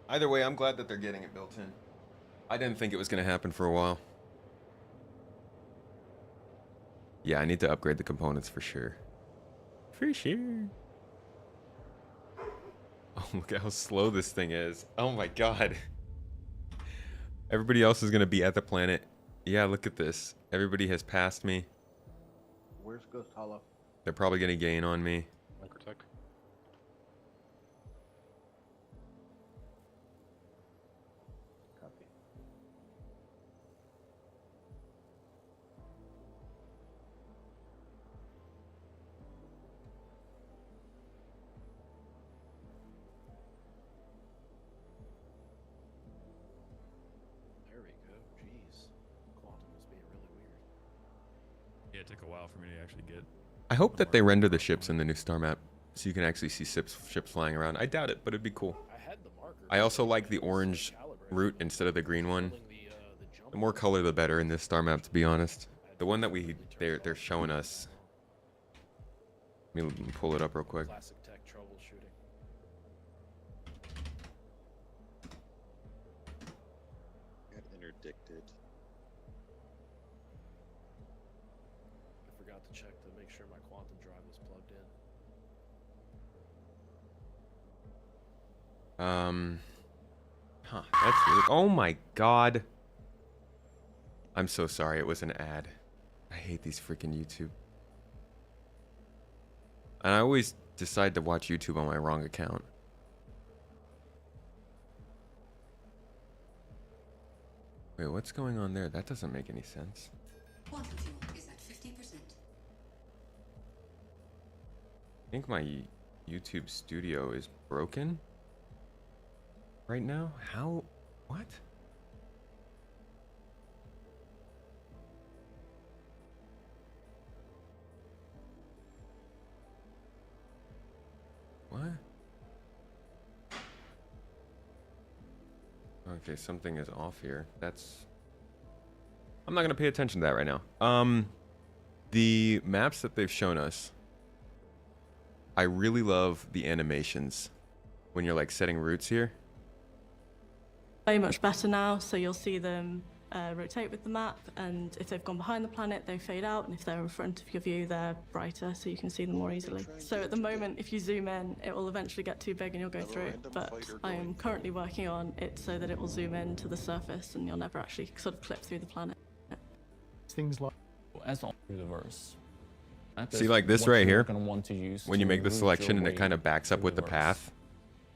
Either way, I'm glad that they're getting it built in. I didn't think it was going to happen for a while. Yeah, I need to upgrade the components for sure. For sure. Oh, look how slow this thing is. Oh my god. Everybody else is going to be at the planet. Yeah, look at this. Everybody has passed me. Where's Ghost Hollow? They're probably going to gain on me. Microtech. Copy. There we go. Jeez. Quantum was being really weird. Yeah, it took a while for me to actually get. I hope that they render the ships in the new star map so you can actually see ships flying around. I doubt it, but it'd be cool. I had the marker. I also like the orange route instead of the green one. The more color, the better in this star map, to be honest. The one that they're showing us. Let me pull it up real quick. Classic tech troubleshooting. Got interdicted. I forgot to check to make sure my quantum drive was plugged in. Huh, that's really, oh my god. I'm so sorry, it was an ad. I hate these freaking YouTube. And I always decide to watch YouTube on my wrong account. Wait, what's going on there? That doesn't make any sense. Quantum fuel is at 50%. I think my YouTube studio is broken right now. How? What? What? Okay, something is off here. That's... I'm not gonna pay attention to that right now. The maps that they've shown us, I really love the animations when you're like setting routes here. Very much better now, so you'll see them rotate with the map, and if they've gone behind the planet, they fade out, and if they're in front of your view, they're brighter, so you can see them more easily. So at the moment, if you zoom in, it will eventually get too big and you'll go through it, but I am currently working on it so that it will zoom in to the surface and you'll never actually sort of clip through the planet. Things like as on universe. See, like this right here, when you make the selection and it kind of backs up with the path,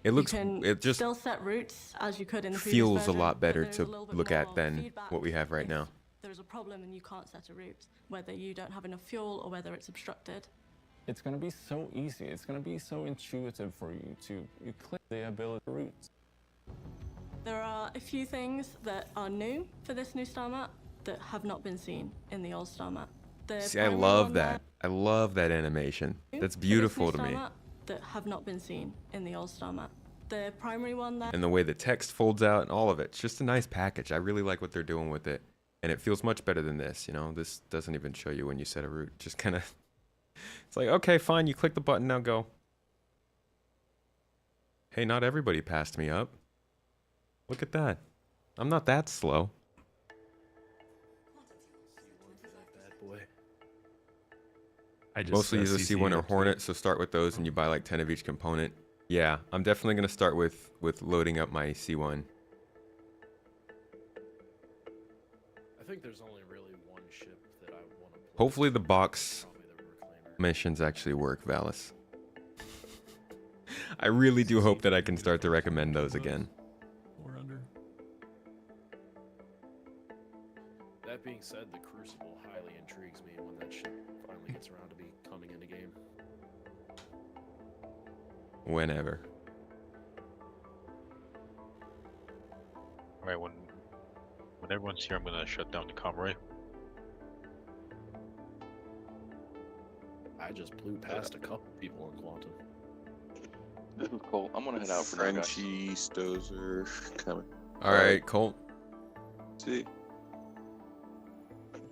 it looks, you can it just still set routes as you could in the previous feels a version, lot but better there's to a little bit look more at than feedback what we have right if now. There's a problem and you can't set a route, whether you don't have enough fuel or whether it's obstructed. It's going to be so easy. It's going to be so intuitive for you to click the ability routes. There are a few things that are new for this new star map that have not been seen in the old star map. The See, I primary love one that. I love that animation. there That's for this beautiful new to star me. map that have not been seen in the old star map. The primary one there. And the way the text folds out and all of it. It's just a nice package. I really like what they're doing with it. And it feels much better than this, you know? This doesn't even show you when you set a route. Just kind of... It's like, okay, fine. You click the button, now go. Hey, not everybody passed me up. Look at that. I'm not that slow. I just Mostly use a CC C1 or up to- Hornet, so start with those and you buy like 10 of each component. Yeah, I'm definitely going to start with loading up my C1. I think there's only really one ship that I want to play. Hopefully the box missions actually work, Valis. I really do hope that I can start to recommend those again. Or under. That being said, the Crucible highly intrigues me when that ship finally gets around to be coming into game. Whenever. Alright, when everyone's here, I'm gonna shut down the comm ray. I just blew past a couple people in Quantum. This is cool. I'm gonna head out for now, guys. Frenchie, Stozer, coming. Alright, Colt. See.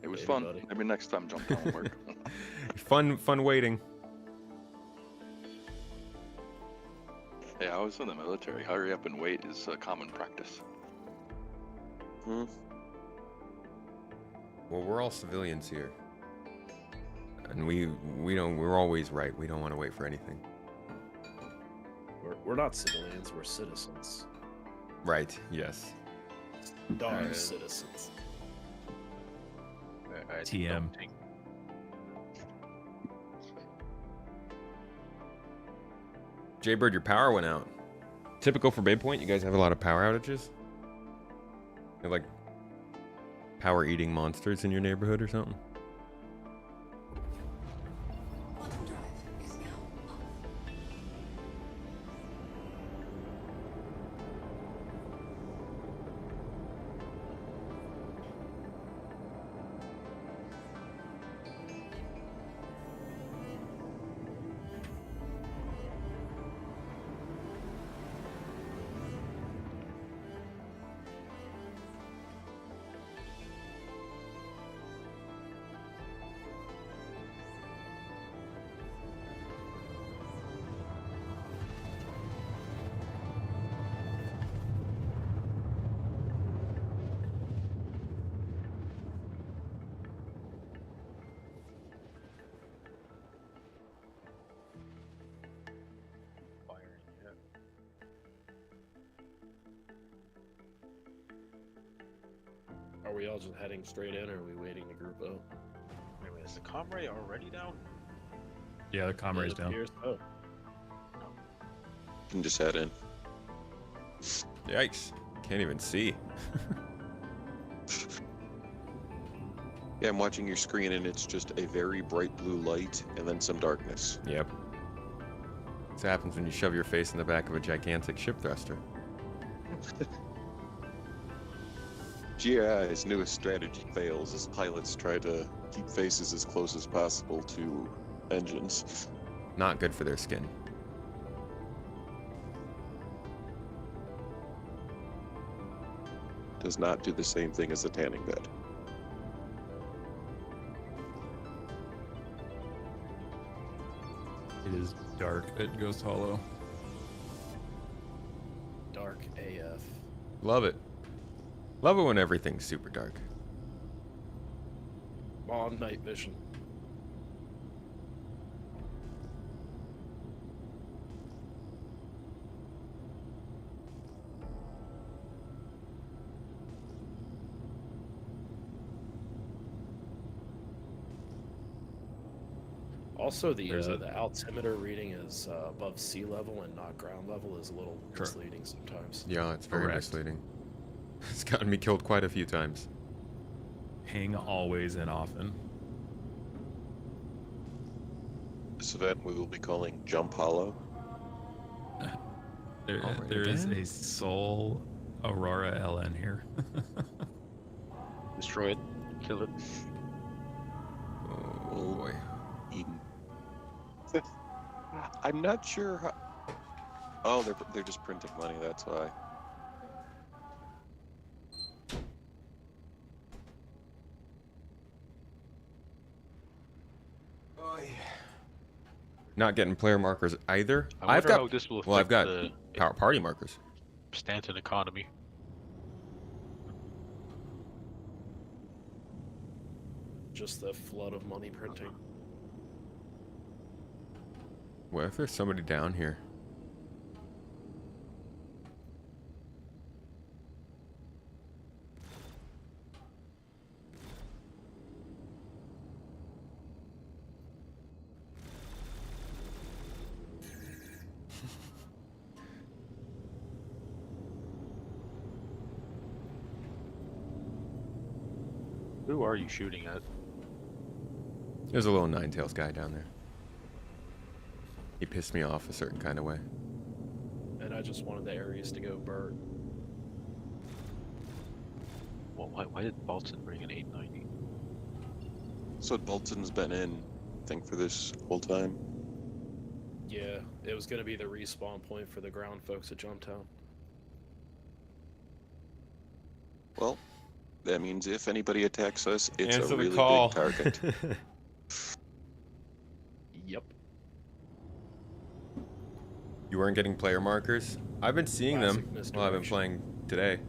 It was Hey, fun. buddy. Maybe next time Jumptown will work. Fun waiting. Hey, I was in the military. Hurry up and wait is common practice. Hmm. Well, we're all civilians here. And we're always right. We don't want to wait for anything. We're not civilians, we're citizens. Right, yes. Darn citizens. TM. Jaybird, your power went out. Typical for Bay Point, you guys have a lot of power outages? You have, like, power eating monsters in your neighborhood or something? Are we all just heading straight in, or are we waiting to group out? Wait, is the comm ray already down? Yeah, the comm ray's down. Here's oh. You can just head in. Yikes. Can't even see. Yeah, I'm watching your screen and it's just a very bright blue light and then some darkness. Yep. This happens when you shove your face in the back of a gigantic ship thruster. GI's newest strategy fails as pilots try to keep faces as close as possible to engines. Not good for their skin. Does not do the same thing as a tanning bed. It is dark at Ghost Hollow. Dark AF. Love it. Love it when everything's super dark. On night vision. Also, the altimeter reading is above sea level and not ground level is a little misleading sometimes. Yeah, it's very Correct. misleading. It's gotten me killed quite a few times. Ping always and often. This event we will be calling Jump Hollow. There is a Soul Aurora LN here. Destroy it. Kill it. Oh boy. Eden. I'm not sure how... Oh, they're just printing money. That's why. Not getting player markers either. I wonder how this will affect I've got the party markers. Stanton economy. Just the flood of money printing. What if there's somebody down here? Who are you shooting at? There's a little Ninetales guy down there. He pissed me off a certain kind of way. And I just wanted the areas to go Bert. Well, why did Balton bring an 890? So Bolton's been in, I think, for this whole time. Yeah, it was going to be the respawn point for the ground folks at Jumptown. Well, that means if anybody attacks us, it's Answer a the really call. big target. Yep. You weren't getting player markers? I've been seeing them Classic while I've been misdirection. playing today.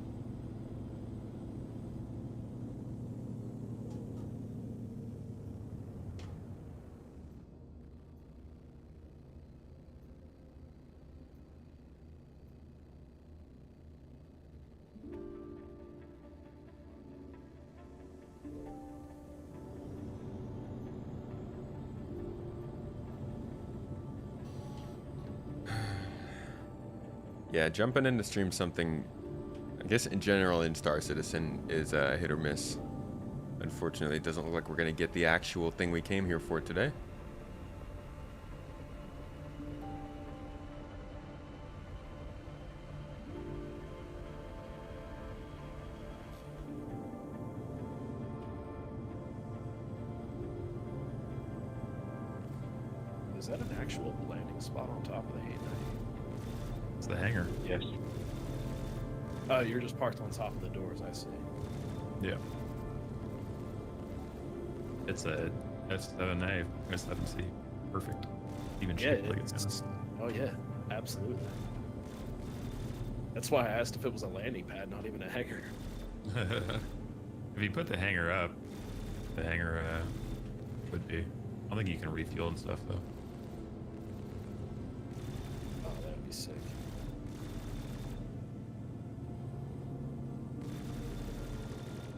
Yeah, jumping into stream something, I guess in general in Star Citizen is a hit or miss. Unfortunately, it doesn't look like we're going to get the actual thing we came here for today. Is that an actual landing spot on top of the 890? It's the hangar. Yes. Oh, you're just parked on top of the doors, I see. Yeah. It's a S7A, S7C. Perfect. Even Yeah, shaped like it's, oh yeah, absolutely. That's why I asked if it was a landing pad, not even a hangar. If you put the hangar up, the hangar would be. I don't think you can refuel and stuff though. Oh, that would be sick.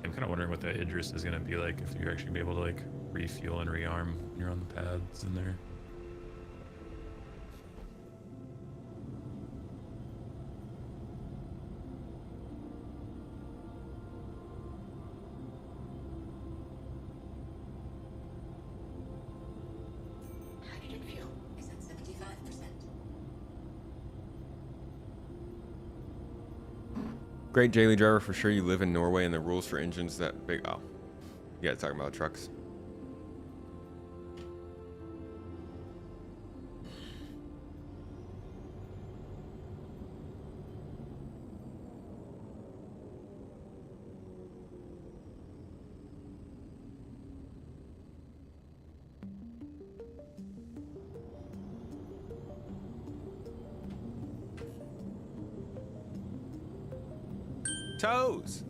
I'm kind of wondering what the Idris is going to be like if you actually be able to like refuel and rearm when you're on the pads in there. Hydrogen fuel is at 75%. Great daily driver for sure. You live in Norway and the rules for engines that big. Oh, yeah, talking about trucks. Toes.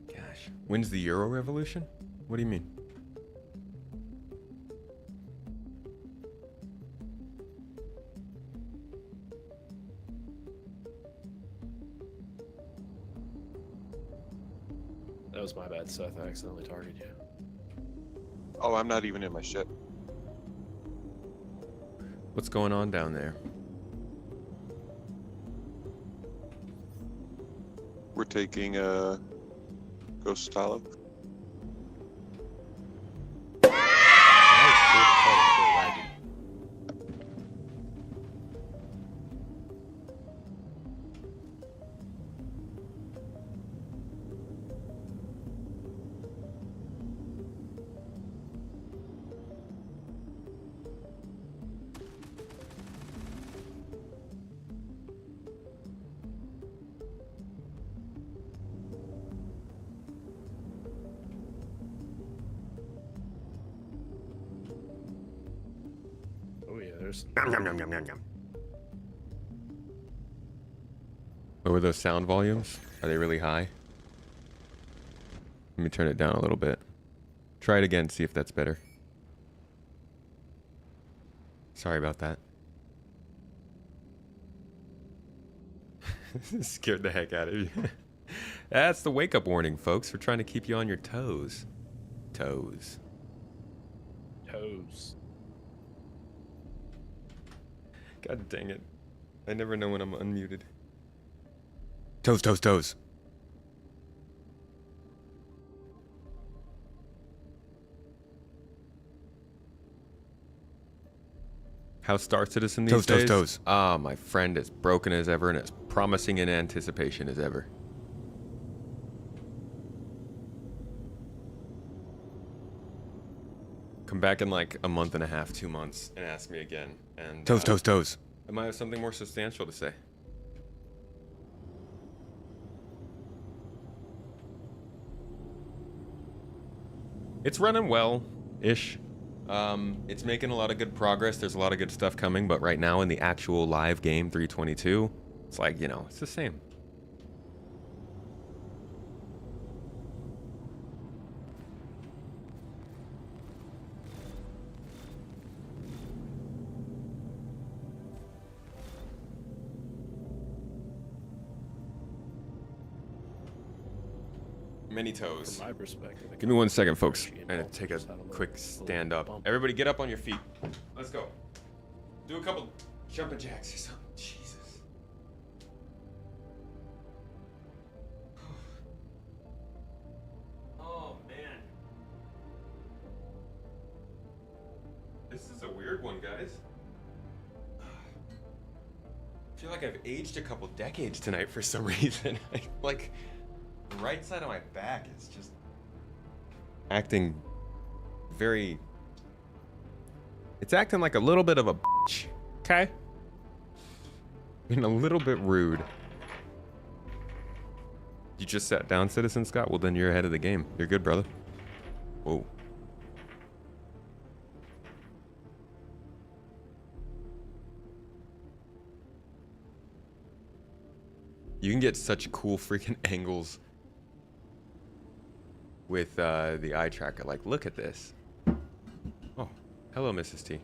Gosh, when's the Euro Revolution? What do you mean? That was my bad, Seth. I accidentally targeted you. Oh, I'm not even in my ship. What's going on down there? taking Ghost Hollow. Oh yeah, there's. What were those sound volumes? Are they really high? Let me turn it down a little bit. Try it again, see if that's better. Sorry about that. Scared the heck out of you. That's the wake-up warning, folks. We're trying to keep you on your toes. Toes. Toes. God dang it. I never know when I'm unmuted. Toes, toes, toes. How's Star Citizen these days? Toes, toes, toes. Ah, my friend, as broken as ever and as promising in anticipation as ever. Come back in like a month and a half, 2 months, and ask me again. And toes, toes, toes. I might have something more substantial to say. It's running well-ish. It's making a lot of good progress. There's a lot of good stuff coming, but right now in the actual live game 322, it's like, you know, it's the same. Many toes. From my perspective. Give me 1 second, folks. I'm gonna take a quick stand up. Everybody get up on your feet. Let's go. Do a couple jumping jacks or something. Jesus. Oh, man. This is a weird one, guys. I feel like I've aged a couple decades tonight for some reason. Like, the right side of my back is just acting very... It's acting like a little bit of a bitch, okay? Being a little bit rude. You just sat down, Citizen Scott? Well, then you're ahead of the game. You're good, brother. Whoa. You can get such cool freaking angles with the eye tracker. Like, look at this. Oh, hello, Mrs. T.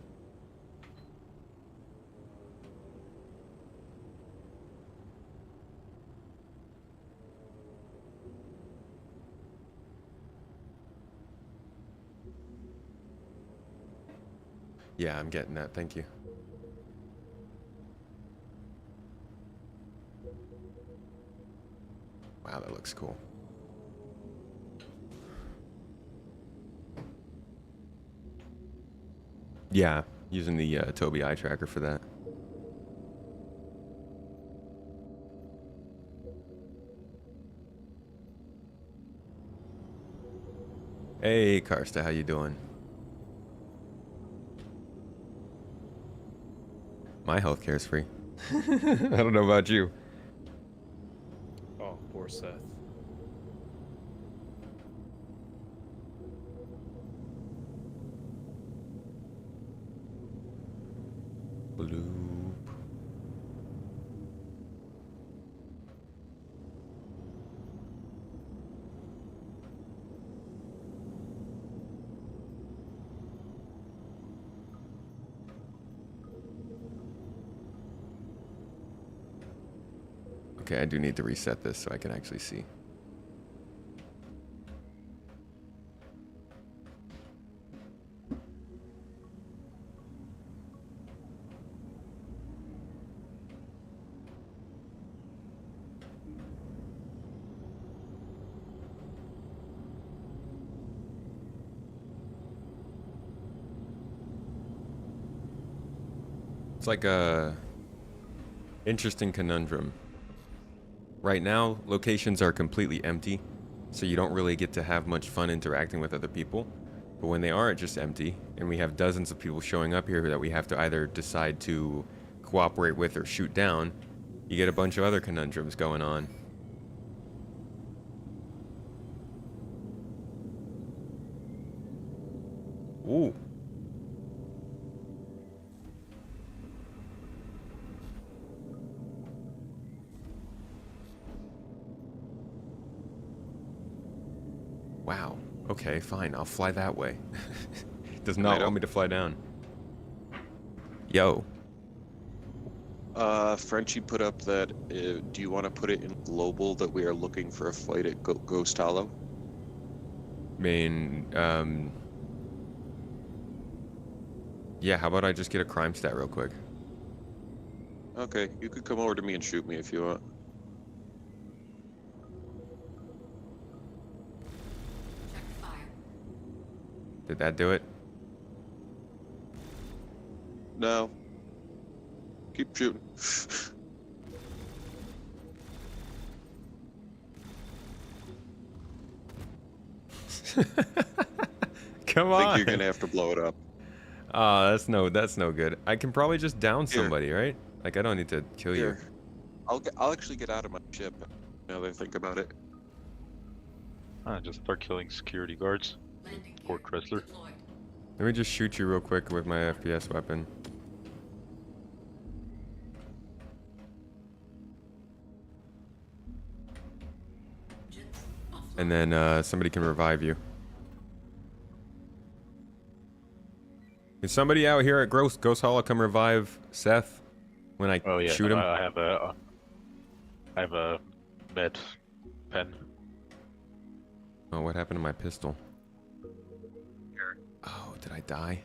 Yeah, I'm getting that. Thank you. Wow, that looks cool. Yeah, using the Tobii eye tracker for that. Hey, Karsta, how you doing? My healthcare is free. I don't know about you. Oh, poor Seth. Bloop. Okay, I do need to reset this so I can actually see. It's like a interesting conundrum. Right now, locations are completely empty, so you don't really get to have much fun interacting with other people. But when they aren't just empty, and we have dozens of people showing up here that we have to either decide to cooperate with or shoot down, you get a bunch of other conundrums going on. Ooh. Wow. Okay, fine. I'll fly that way. Does not want me to fly down. Yo. Frenchie put up that, do you want to put it in global that we are looking for a fight at Ghost Hollow? I mean, yeah, how about I just get a crime stat real quick? Okay, you could come over to me and shoot me if you want. Did that do it? No. Keep shooting. Come I on. think you're gonna have to blow it up. That's no good. I can probably just down somebody, right? Like I don't need to kill you. I'll actually get out of my ship now that I think about it. Just start killing security guards. Port Tressler. Let me just shoot you real quick with my FPS weapon. And then somebody can revive you. Can somebody out here at Ghost Hollow come revive Seth when I shoot him? I have a med pen. Oh, what happened to my pistol? Oh, did I die?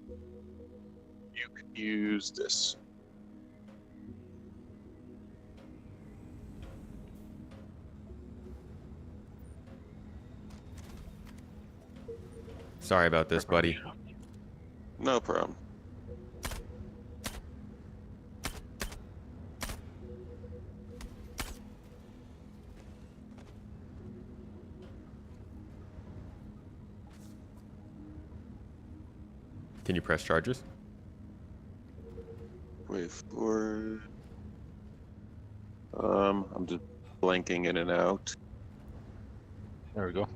You could use this. Sorry about this, buddy. No problem. Can you press charges? Wait for. I'm just blanking in and out. There we go.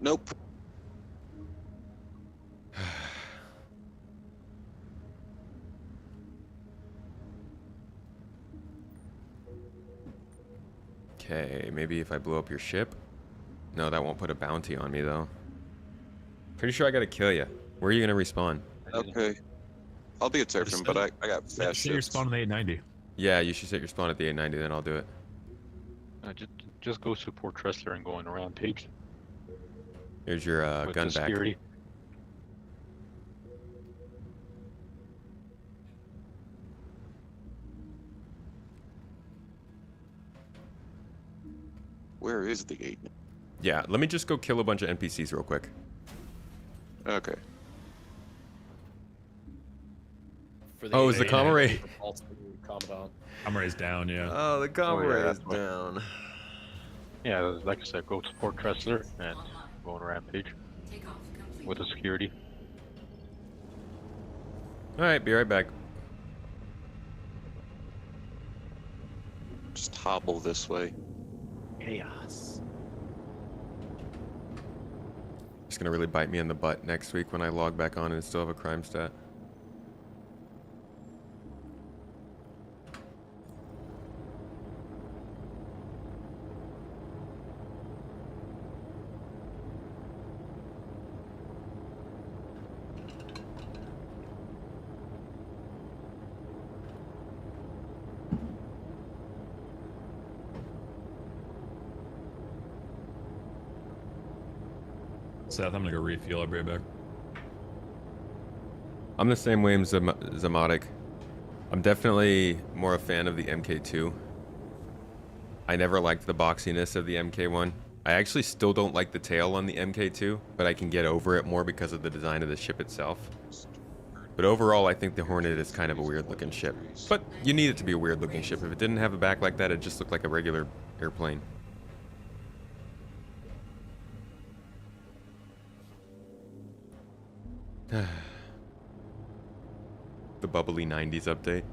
Nope. Okay, maybe if I blow up your ship? No, that won't put a bounty on me, though. Pretty sure I gotta kill you. Where are you gonna respawn? Okay. I'll be at Seraphim, but I got fast Set your ships. spawn on the 890. Yeah, you should set your spawn at the 890, then I'll do it. Just go to Port Tressler and go on a rampage. Here's your With gun the back. security. Where is the 8? Yeah, let me just go kill a bunch of NPCs real quick. Okay. Oh, is the comm array? Comm array's down, yeah. Oh, the comm array that's is why. down. Yeah, like I said, go to Port Tressler and go on a rampage with the security. Alright, be right back. Just hobble this way. Chaos. It's gonna really bite me in the butt next week when I log back on and still have a crime stat. Seth, I'm gonna go refuel. I'll be right back. I'm the same way, Zamotic. I'm definitely more a fan of the MK2. I never liked the boxiness of the MK1. I actually still don't like the tail on the MK2, but I can get over it more because of the design of the ship itself. But overall, I think the Hornet is kind of a weird-looking ship. But you need it to be a weird-looking ship. If it didn't have a back like that, it just looked like a regular airplane. The bubbly 90s update.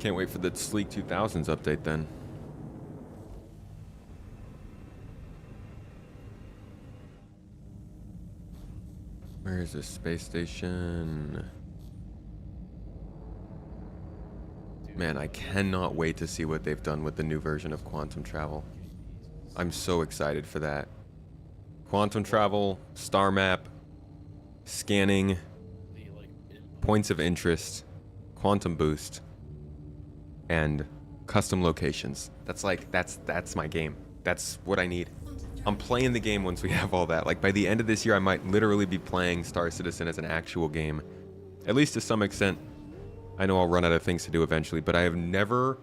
Can't wait for the sleek 2000s update then. Where is this space station? Man, I cannot wait to see what they've done with the new version of quantum travel. I'm so excited for that. Quantum travel, star map, scanning, points of interest, quantum boost, and custom locations. That's my game. That's what I need. I'm playing the game once we have all that. Like by the end of this year, I might literally be playing Star Citizen as an actual game, at least to some extent. I know I'll run out of things to do eventually, but I have never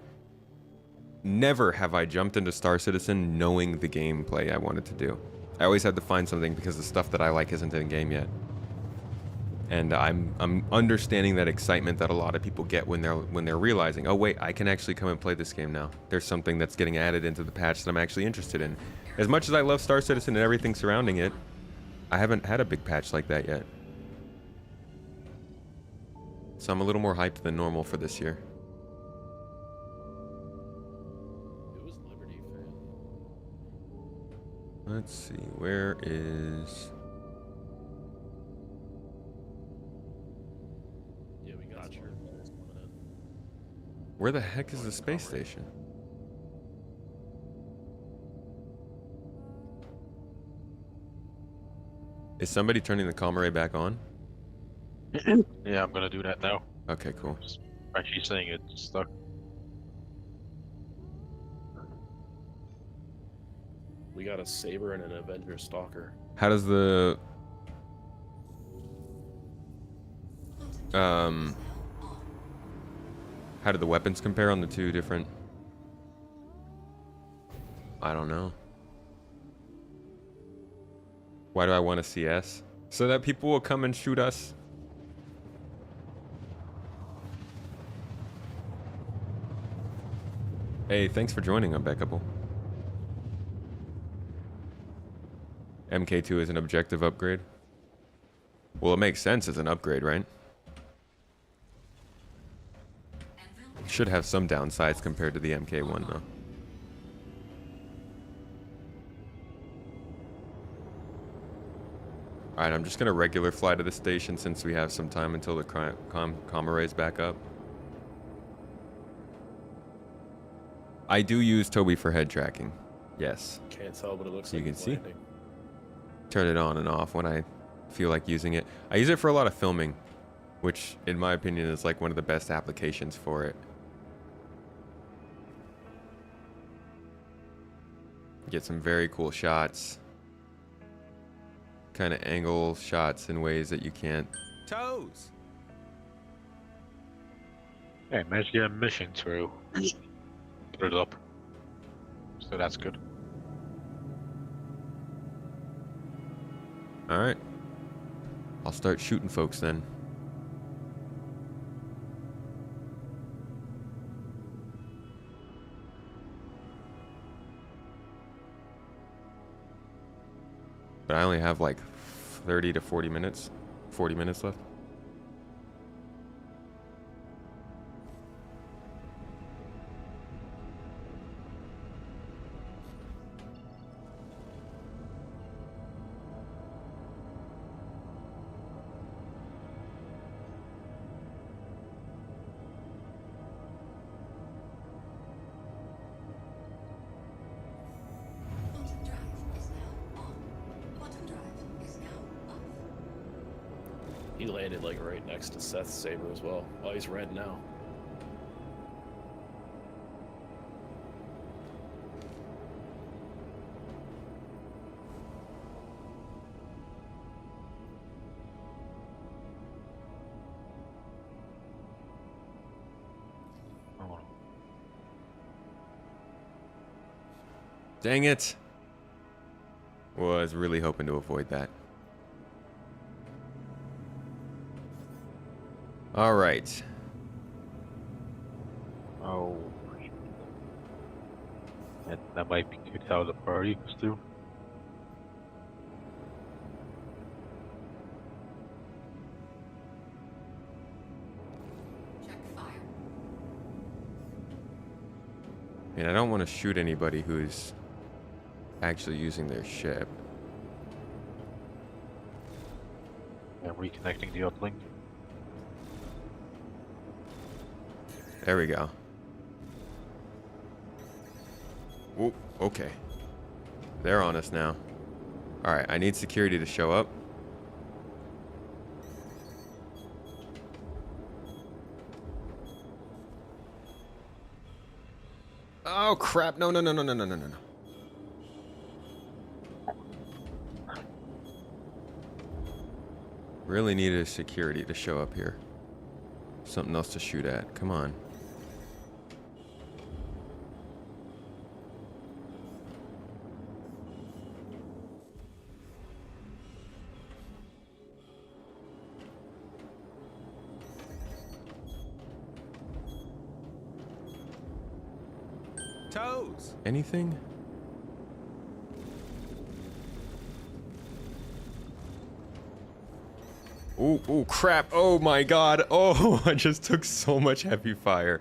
have I jumped into Star Citizen knowing the gameplay I wanted to do. I always had to find something because the stuff that I like isn't in game yet. And I'm understanding that excitement that a lot of people get when they're realizing, oh wait, I can actually come and play this game now. There's something that's getting added into the patch that I'm actually interested in. As much as I love Star Citizen and everything surrounding it, I haven't had a big patch like that yet. So I'm a little more hyped than normal for this year. Let's see, where is... Yeah, we got you. Where the heck is the space station? Is somebody turning the comm array back on? Yeah, I'm gonna do that now. Okay, cool. Actually saying it's stuck. We got a Saber and an Avenger Stalker. How does the... How do the weapons compare on the two different... I don't know. Why do I want a CS? So that people will come and shoot us? Hey, thanks for joining, Unbackable. MK2 is an objective upgrade. Well, it makes sense as an upgrade, right? Should have some downsides compared to the MK1, though. Alright, I'm just gonna regular fly to the station since we have some time until the comm array's back up. I do use Toby for head tracking. Yes. Can't tell, but it looks You like can it's see. landing. Turn it on and off when I feel like using it. I use it for a lot of filming, which in my opinion is like one of the best applications for it. Get some very cool shots. Kind of angle shots in ways that you can't. Toes! Hey, managed to get a mission through. Put it up. So that's good. Alright. I'll start shooting folks then. But I only have like 30 to 40 minutes. 40 minutes left. He landed like right next to Seth's Saber as well. Oh, he's red now. Dang it. Was really hoping to avoid that. All right. Oh. That might be kicked out of the party still. I mean, I don't want to shoot anybody who's actually using their ship. I'm reconnecting the uplink. There we go. Ooh, okay. They're on us now. Alright, I need security to show up. Oh crap, no. Really needed a security to show up here. Something else to shoot at, come on. Toes. Anything? Ooh, crap. Oh my god. Oh, I just took so much heavy fire.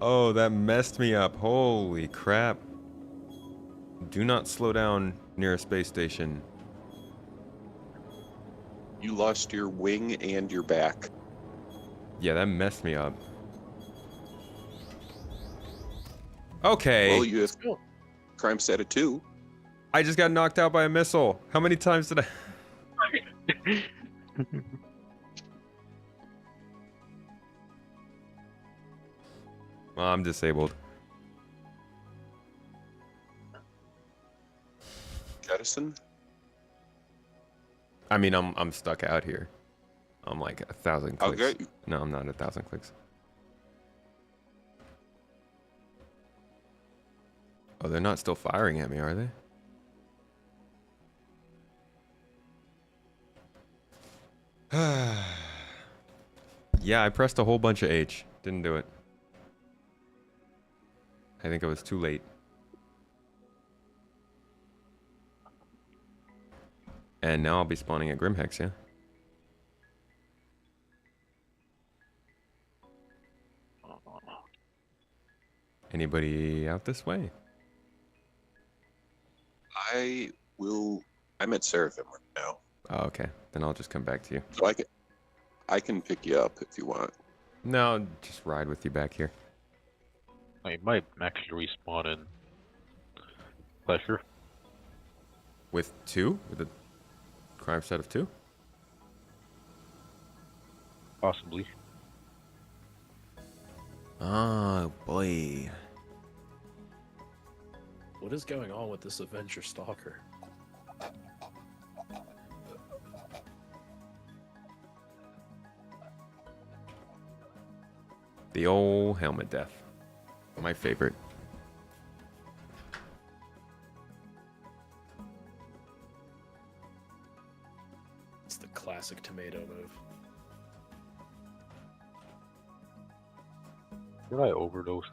Oh, that messed me up. Holy crap. Do not slow down near a space station. You lost your wing and your back. Yeah, that messed me up. Okay. Well, you have crime stat of 2. I just got knocked out by a missile. How many times did I... Well, I'm disabled. Jettison? I mean, I'm stuck out here. I'm like 1,000 clicks. Okay. No, I'm not 1,000 clicks. Oh, they're not still firing at me, are they? Yeah, I pressed a whole bunch of H. Didn't do it. I think I was too late. And now I'll be spawning at Grimhex, yeah? Anybody out this way? I'm at Seraphim right now. Oh, okay. Then I'll just come back to you. So I can pick you up if you want. No, just ride with you back here. I might actually respawn in Pleasure. With 2? With a crime set of 2? Possibly. Oh, boy. What is going on with this Avenger Stalker? The old helmet death. My favorite. It's the classic tomato move. Did I overdose?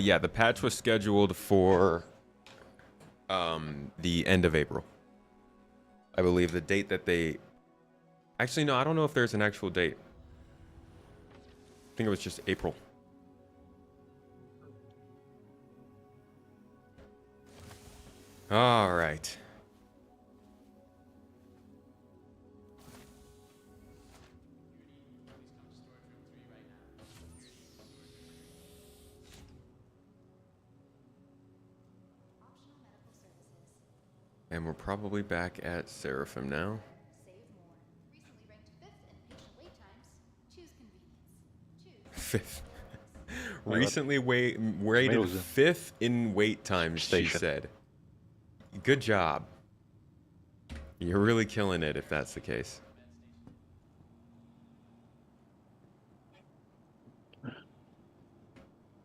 Yeah, the patch was scheduled for the end of April. I believe the date that they... Actually, no, I don't know if there's an actual date. I think it was just April. All right. And we're probably back at Seraphim now. Fifth. Recently rated 5th in wait times, she said. Good job. You're really killing it if that's the case.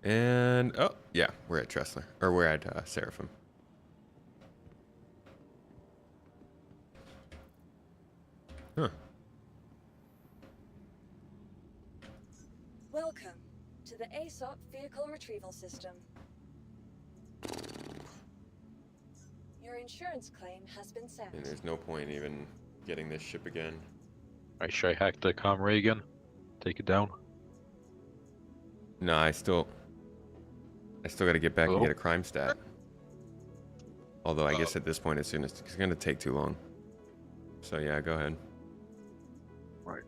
And, oh, yeah, we're at Tressler. Or we're at Seraphim. Huh. Welcome to the ASOP Vehicle Retrieval System. Your insurance claim has been sent. And there's no point even getting this ship again. Alright, should I hack the comm ray again? Take it down? No, I still gotta get back and Hello? get a crime stat. Although I guess at this point, as soon as it's gonna take too long. So yeah, go ahead. Right.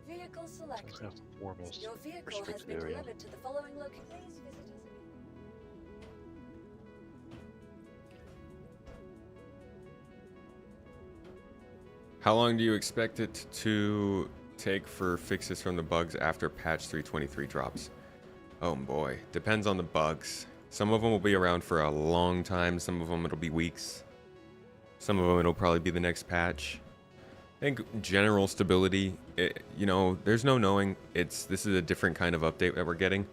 Vehicle selected. Have to form this Your vehicle has restricted been area. delivered to the following location. Please visit us. How long do you expect it to take for fixes from the bugs after patch 323 drops? Oh boy, depends on the bugs. Some of them will be around for a long time. Some of them it'll be weeks. Some of them it'll probably be the next patch. I think general stability, you know, there's no knowing. This is a different kind of update that we're getting.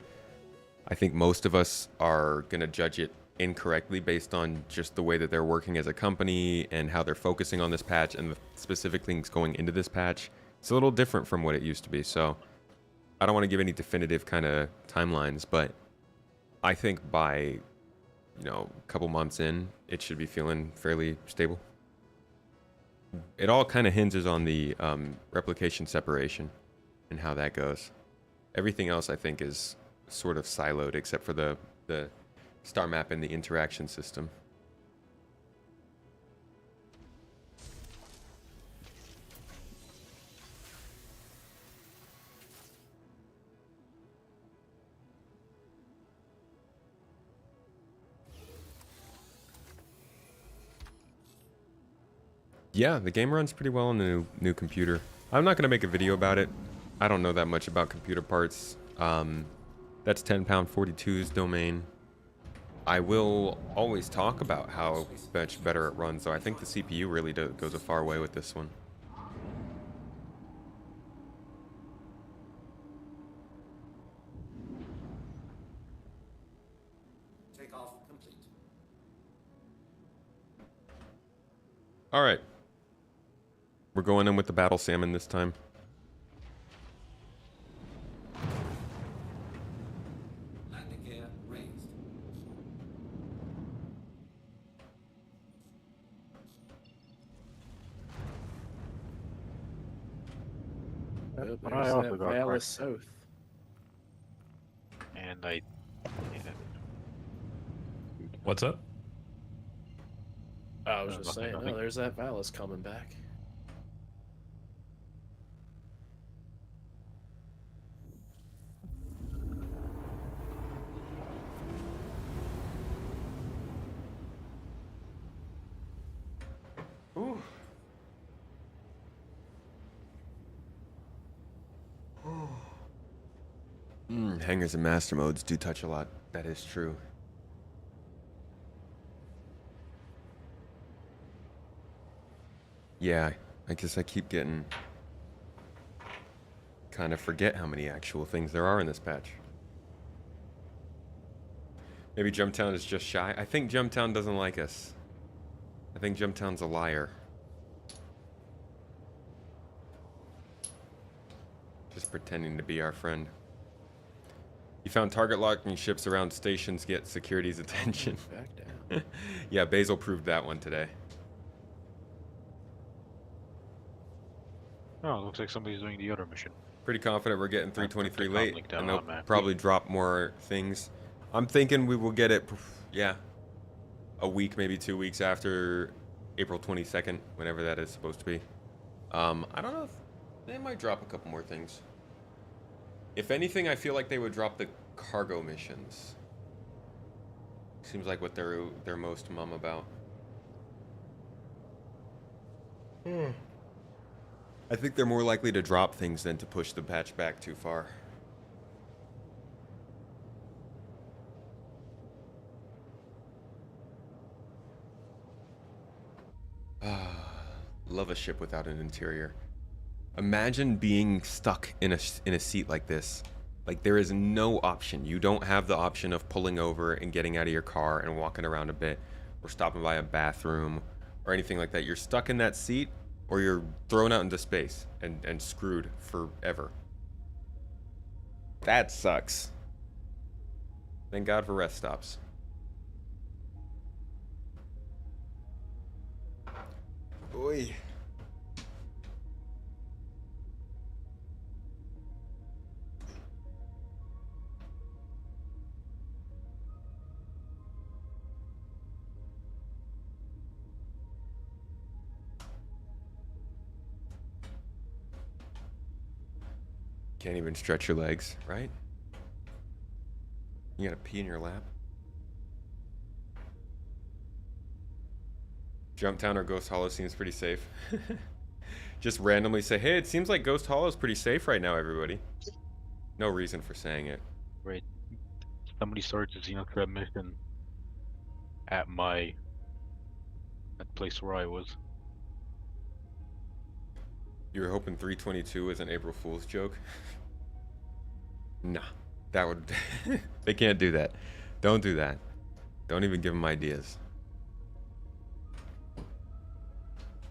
I think most of us are gonna judge it incorrectly based on just the way that they're working as a company and how they're focusing on this patch and the specific things going into this patch. It's a little different from what it used to be, so I don't want to give any definitive kind of timelines, but I think by, you know, a couple months in, it should be feeling fairly stable. It all kind of hinges on the replication separation and how that goes. Everything else I think is sort of siloed except for the star map and the interaction system. Yeah, the game runs pretty well on the new computer. I'm not going to make a video about it. I don't know that much about computer parts. That's 10 pound 42's domain. I will always talk about how much better it runs, though I think the CPU really goes a far way with this one. Takeoff complete. All right. We're going in with the battle salmon this time. Landing gear raised. But I There's also that got Valor cracked. South. And I... What's up? I was just nothing, saying, nothing. no, there's that Valus coming back. Ooh. Hangers and master modes do touch a lot. That is true. Yeah, I guess I keep getting... kind of forget how many actual things there are in this patch. Maybe Jumptown is just shy. I think Jumptown doesn't like us. I think Jumptown's a liar. Just pretending to be our friend. You found target locking ships around stations get security's attention. Back down. Yeah, Basil proved that one today. Oh, it looks like somebody's doing the other mission. Pretty confident we're getting 323 the late, comlink down and they'll on map. probably drop more things. I'm thinking we will get it, yeah, a week, maybe 2 weeks after April 22nd, whenever that is supposed to be. I don't know if they might drop a couple more things. If anything, I feel like they would drop the cargo missions. Seems like what they're most mum about. I think they're more likely to drop things than to push the patch back too far. love a ship without an interior. Imagine being stuck in a seat like this. Like, there is no option. You don't have the option of pulling over and getting out of your car and walking around a bit, or stopping by a bathroom or anything like that. You're stuck in that seat, or you're thrown out into space and screwed forever. That sucks. Thank God for rest stops. Oy. Can't even stretch your legs, right? You gotta pee in your lap. Jumptown or Ghost Hollow seems pretty safe. Just randomly say, hey, it seems like Ghost Hollow is pretty safe right now, everybody. No reason for saying it. Right. Somebody started the Xenothreat mission at the place where I was. You were hoping 322 was an April Fool's joke? Nah, that would... They can't do that. Don't do that. Don't even give them ideas.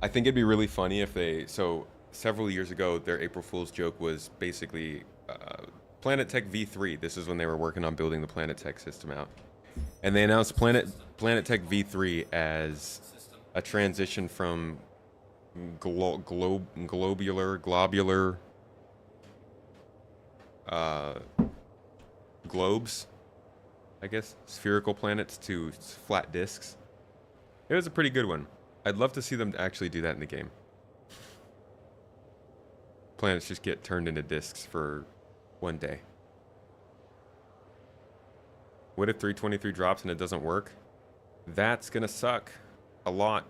I think it'd be really funny if they... So, several years ago, their April Fool's joke was basically Planet Tech V3. This is when they were working on building the Planet Tech system out. And they announced Planet Tech V3 as a transition from globular globes, I guess, spherical planets to flat disks. It was a pretty good one. I'd love to see them actually do that in the game. Planets just get turned into disks for one day. What if 323 drops and it doesn't work? That's gonna suck a lot.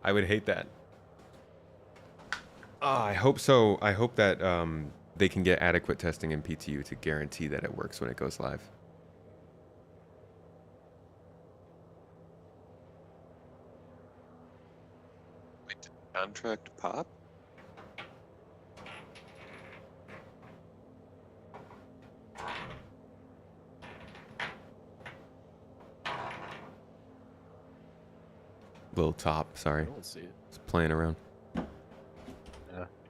I would hate that. I hope so. I hope that they can get adequate testing in PTU to guarantee that it works when it goes live. Wait, did the contract pop? Little top, sorry. I don't see it. It's playing around. Yeah.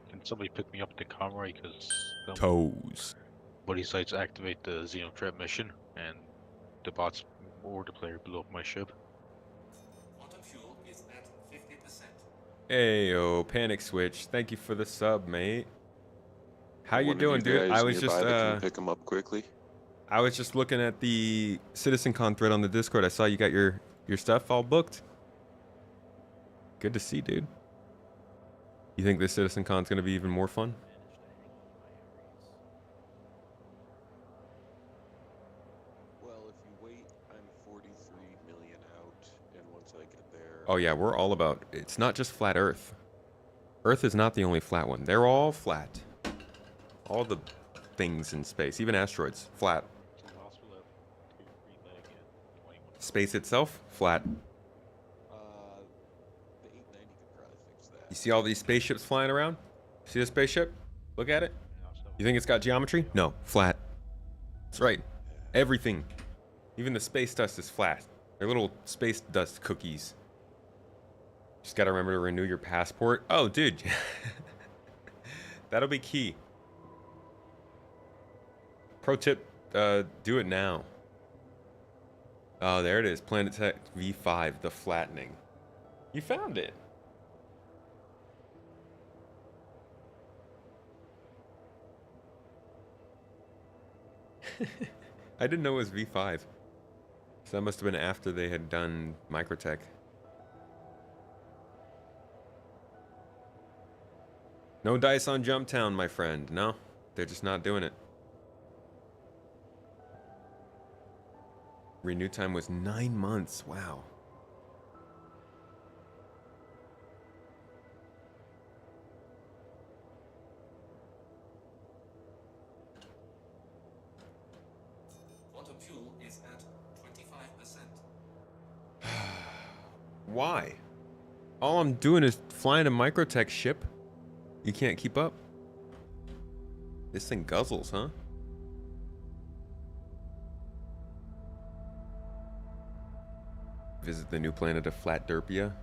Can somebody pick me up at the Conroy? Because Toes. buddy sites activate the Xenothreat mission, and the bots or the player blew up my ship. Quantum fuel is at 50%. Ayo, Panic Switch. Thank you for the sub, mate. How you One of doing, dude? guys I was nearby just that can pick them up quickly. I was just looking at the CitizenCon thread on the Discord. I saw you got your stuff all booked. Good to see, dude. You think this CitizenCon's gonna be even more fun? Well, if you wait, I'm 43 million out, and once I get there... Oh yeah, we're all about... It's not just flat Earth. Earth is not the only flat one. They're all flat. All the things in space, even asteroids, flat. Space itself, flat. You see all these spaceships flying around? See this spaceship? Look at it. You think it's got geometry? No, flat. That's right. Everything. Even the space dust is flat. They're little space dust cookies. Just gotta remember to renew your passport. Oh, dude. That'll be key. Pro tip, do it now. Oh, there it is. Planet Tech V5, the flattening. You found it. I didn't know it was V5. So that must have been after they had done Microtech. No dice on Jumptown, my friend. No, they're just not doing it. Renew time was 9 months. Wow. Quantum fuel is at 25%. Why? All I'm doing is flying a microtech ship. You can't keep up? This thing guzzles, huh? Visit the new planet of Flatderpia.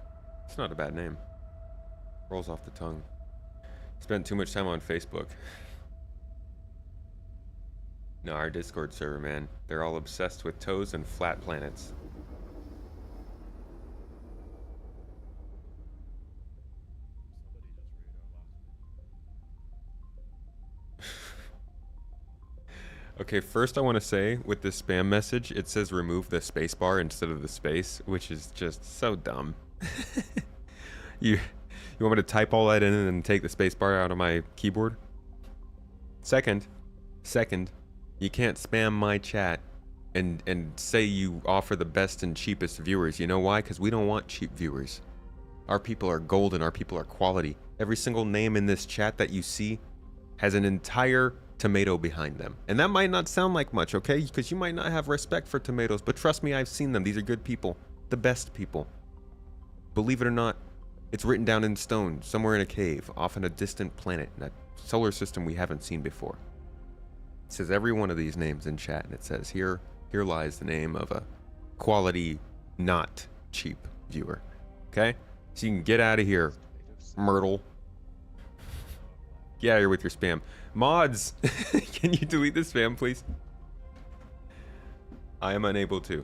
It's not a bad name. Rolls off the tongue. Spent too much time on Facebook. No, our Discord server, man. They're all obsessed with toes and flat planets. Okay, first I want to say, with this spam message, it says remove the space bar instead of the space, which is just so dumb. You want me to type all that in and then take the space bar out of my keyboard? Second, you can't spam my chat and say you offer the best and cheapest viewers. You know why? Because we don't want cheap viewers. Our people are golden, our people are quality. Every single name in this chat that you see has an entire tomato behind them. And that might not sound like much, okay? Because you might not have respect for tomatoes, but trust me, I've seen them. These are good people. The best people. Believe it or not, it's written down in stone, somewhere in a cave, off on a distant planet, in a solar system we haven't seen before. It says every one of these names in chat, and it says, here lies the name of a quality, not cheap viewer. Okay? So you can get out of here, Myrtle. Get out of here with your spam. Mods, can you delete the spam, please? I am unable to.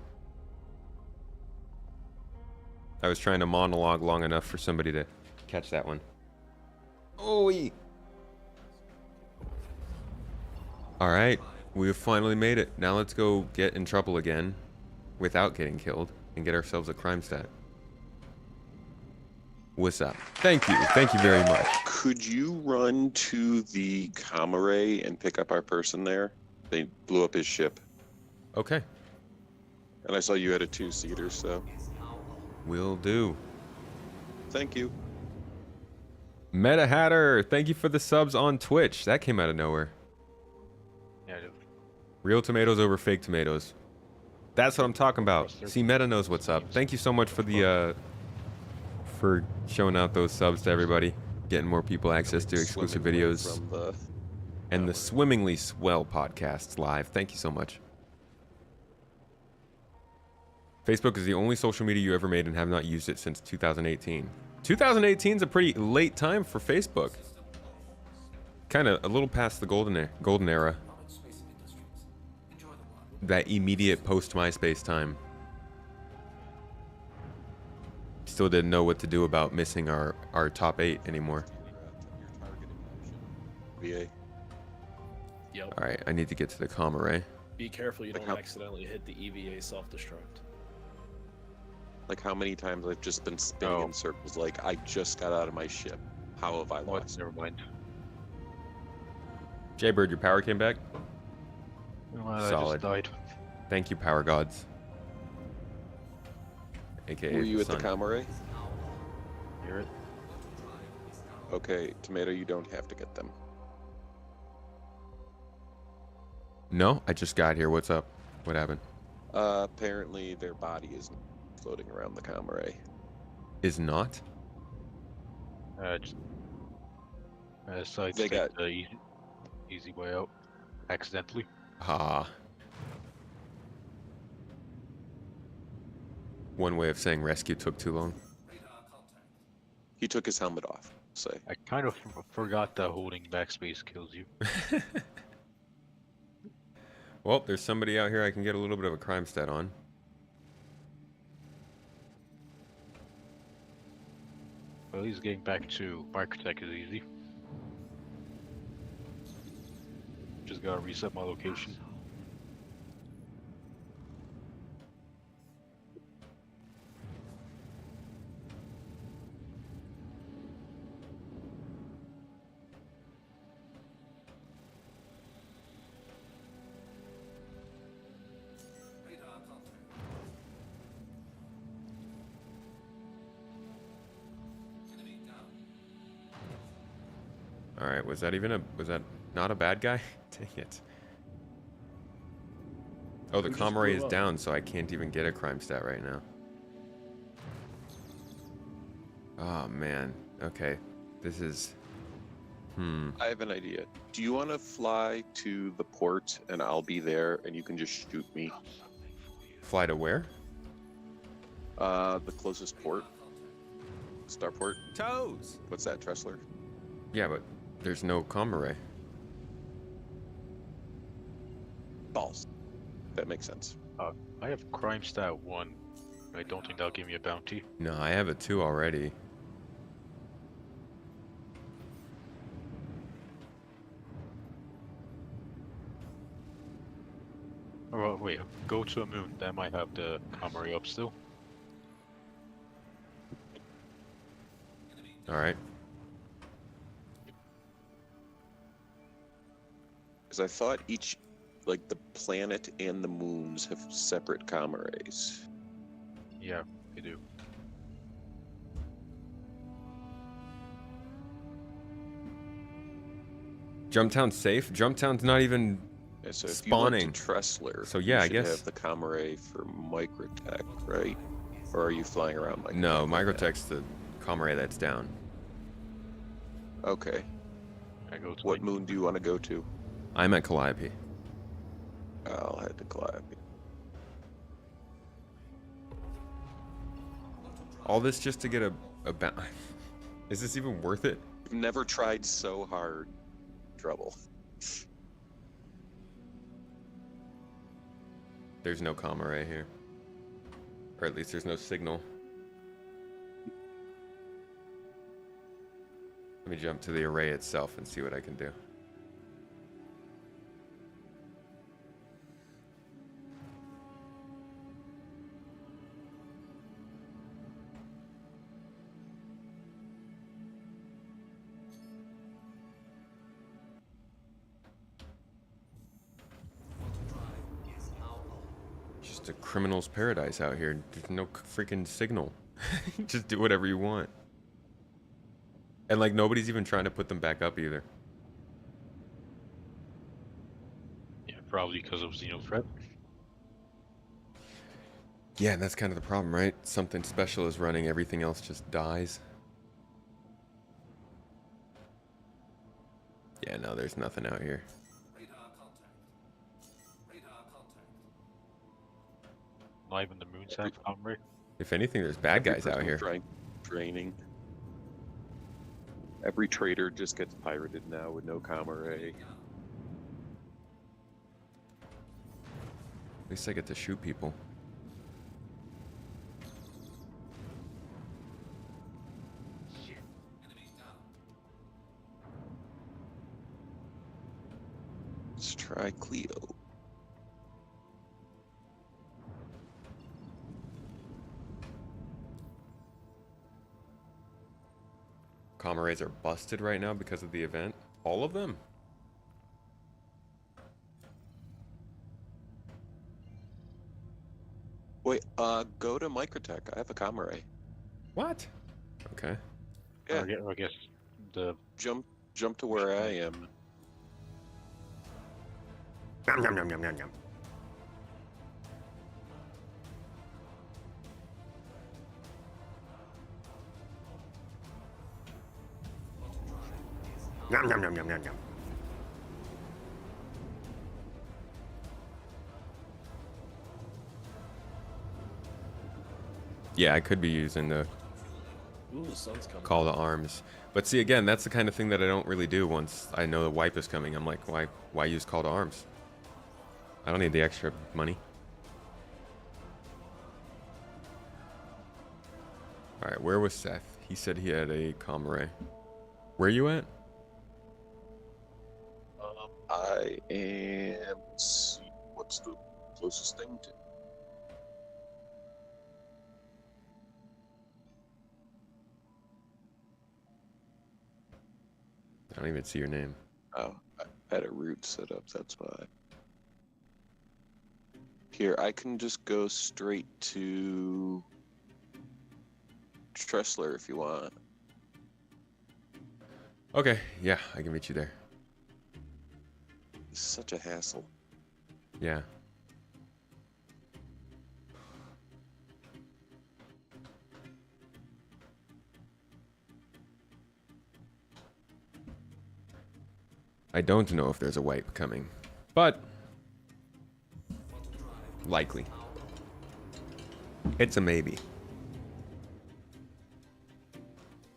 I was trying to monologue long enough for somebody to catch that one. Oi! Alright, we've finally made it. Now let's go get in trouble again without getting killed and get ourselves a crime stat. What's up? Thank you very much. Could you run to the comm array and pick up our person there? They blew up his ship. Okay. And I saw you had a 2-seater, so. Will do. Thank you. Meta Hatter, thank you for the subs on Twitch. That came out of nowhere. Yeah, dude. Real tomatoes over fake tomatoes. That's what I'm talking about. See, Meta knows what's up. Thank you so much for the for showing out those subs to everybody, getting more people access to exclusive videos, and the Swimmingly Swell podcasts live. Thank you so much. Facebook is the only social media you ever made and have not used it since 2018. 2018 is a pretty late time for Facebook. Kind of a little past the golden era. That immediate post MySpace time. Still didn't know what to do about missing our top 8 anymore. VA. Yep. All right, I need to get to the comm array. Be careful you don't accidentally hit the EVA self-destruct. Like how many times I've just been spinning in circles like I just got out of my ship. How have I lost? Never mind. Jaybird, your power came back? Well, Solid. I just died. Thank you, power gods. AKA Were you at the sun. comm array? Hear it? Okay, Tomato, you don't have to get them. No, I just got here. What's up? What happened? Apparently their body is floating around the comm array. Is not? So I They got the easy way out. Accidentally. Ah. One way of saying rescue took too long. He took his helmet off, say. I kind of forgot that holding backspace kills you. Well, there's somebody out here I can get a little bit of a crime stat on. Well, at least getting back to Microtech is easy. Just gotta reset my location. Alright, was that not a bad guy? Dang it. Oh, the Who just comm array blew is up? down, so I can't even get a crime stat right now. Oh man. Okay. This is. I have an idea. Do you want to fly to the port and I'll be there and you can just shoot me? Fly to where? The closest port. Starport. Toes. What's that, Tressler? Yeah, but there's no comm array. Balls. That makes sense. I have crime stat 1. I don't think that'll give me a bounty. No, I have a 2 already. Oh, wait, go to a moon. That might have the camera up still. Alright. Because I thought each, like the planet and the moons have separate comm arrays. Yeah, they do. Jumptown's safe? Jumptown's not even Yeah, so if spawning. you went to Tressler, So yeah, you I should guess. have the comm array for Microtech, right? Or are you flying around Microtech? No, like that? Microtech's the comm array that's down. Okay. I go to What moon do you want to go to? I'm at Calliope. I'll head to Calliope. All this just to get a Is this even worth it? You've never tried so hard. Trouble. There's no comm array here. Or at least there's no signal. Let me jump to the array itself and see what I can do. Just a criminal's paradise out here. There's no freaking signal. Just do whatever you want. And like nobody's even trying to put them back up either. Yeah, probably because of Xenothreat. Yeah, that's kind of the problem, right? Something special is running, everything else just dies. Yeah, no, there's nothing out here. Not even the moon's have camera. If anything, there's bad guys out here. Draining. Every trader just gets pirated now with no comm array. At least I get to shoot people. Let's try Cleo. Comm arrays are busted right now because of the event. All of them? Wait, go to Microtech. I have a comm array. What? Okay. Yeah. I guess the jump to where I am. Yum, yum, yum, yum, yum, yum. Yum, yum, yum, yum, yum, yum. Yeah, I could be using the Ooh, the sun's coming. call to arms. But see, again, that's the kind of thing that I don't really do once I know the wipe is coming. I'm like, why use call to arms? I don't need the extra money. Alright, where was Seth? He said he had a comm array. Where are you at? I am. Let's see, what's the closest thing to? I don't even see your name. Oh, I had a route set up. That's why. Here, I can just go straight to Tressler if you want. Okay, yeah, I can meet you there. It's such a hassle. Yeah. I don't know if there's a wipe coming, but likely. It's a maybe.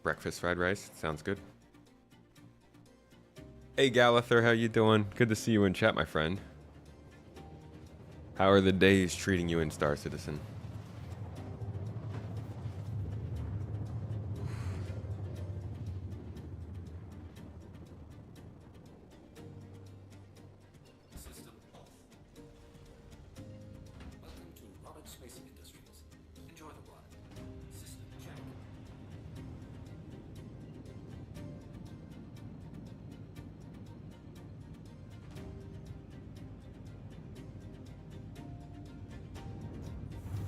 Breakfast fried rice, sounds good. Hey Galather, how you doing? Good to see you in chat, my friend. How are the days treating you in Star Citizen? System off. Welcome to Robert Space Industries. Enjoy the ride. System check.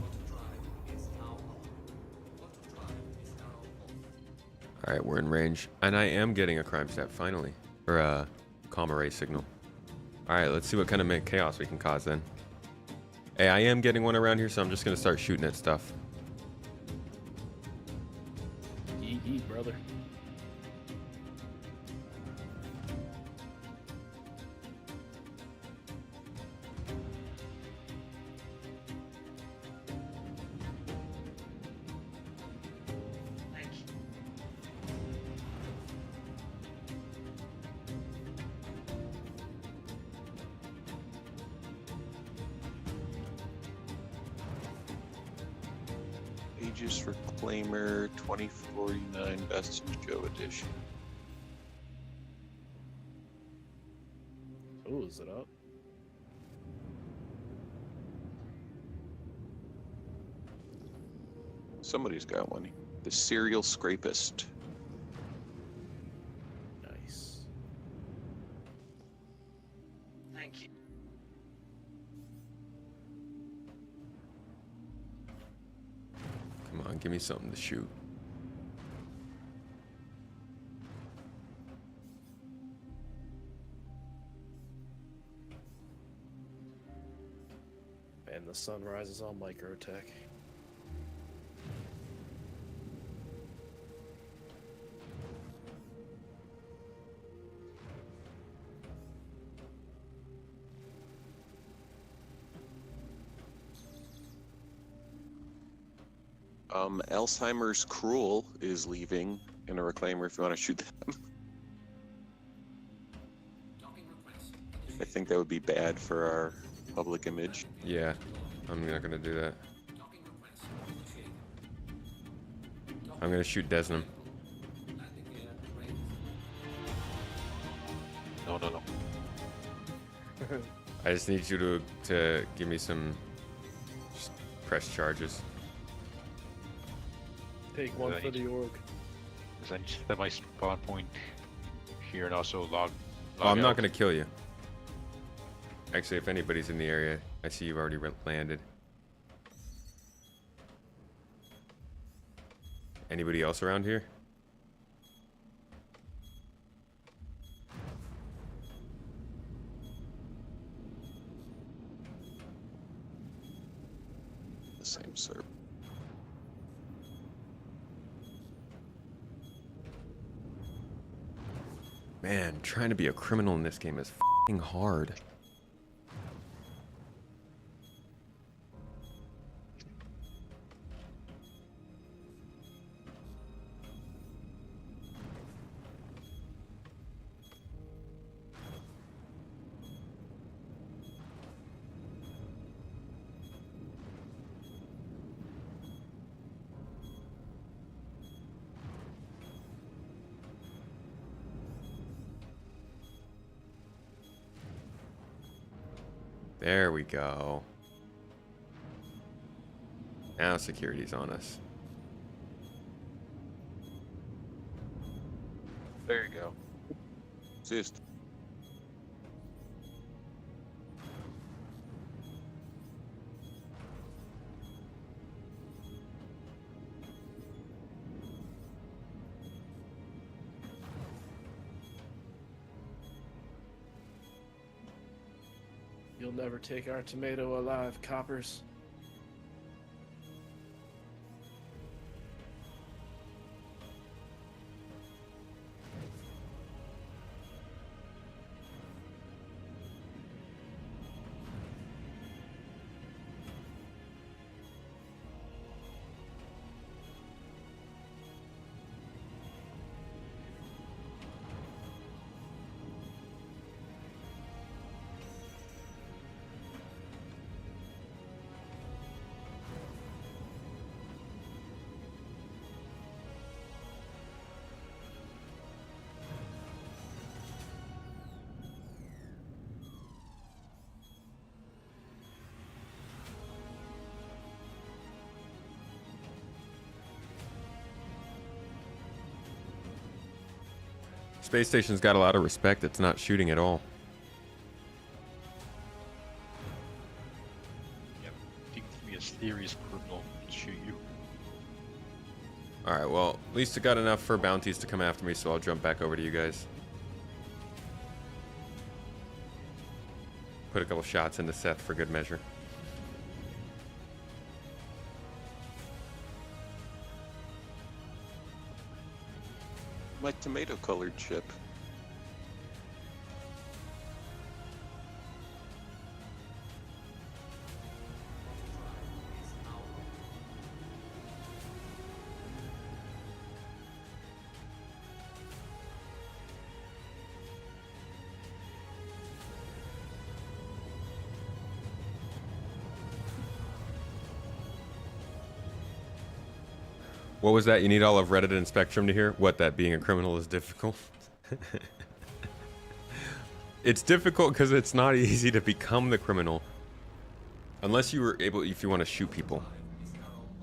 Auto drive is now on. Auto drive is now off. Alright, we're in range. And I am getting a crime stat, finally. Or a comma ray signal. Alright, let's see what kind of chaos we can cause then. Hey, I am getting one around here, so I'm just going to start shooting at stuff. Eat, brother. Aegis Reclaimer 2049 Best in Show Edition. Oh, is it up? Somebody's got one. The Serial Scrapist. Nice. Thank you. Come on, give me something to shoot. And the sun rises on Microtech. Alzheimer's Cruel is leaving in a reclaimer if you want to shoot them. I think that would be bad for our public image. Yeah, I'm not going to do that. I'm going to shoot Desnam. No, no, no. I just need you to give me some just press charges. Take one for the org. Because I just set my spawn point here and also log Oh, I'm not out. going to kill you. Actually, if anybody's in the area, I see you've already landed. Anybody else around here? The same server. Man, trying to be a criminal in this game is f***ing hard. There we go. Now security's on us. There you go. Assist. You'll never take our tomato alive, coppers. Space station's got a lot of respect. It's not shooting at all. Yep. If you can be a serious criminal, I'll shoot you. Alright, well, at least it got enough for bounties to come after me, so I'll jump back over to you guys. Put a couple shots into Seth for good measure. My tomato-colored ship. What was that? You need all of Reddit and Spectrum to hear? What, that being a criminal is difficult? It's difficult because it's not easy to become the criminal. Unless you were able, if you want to shoot people.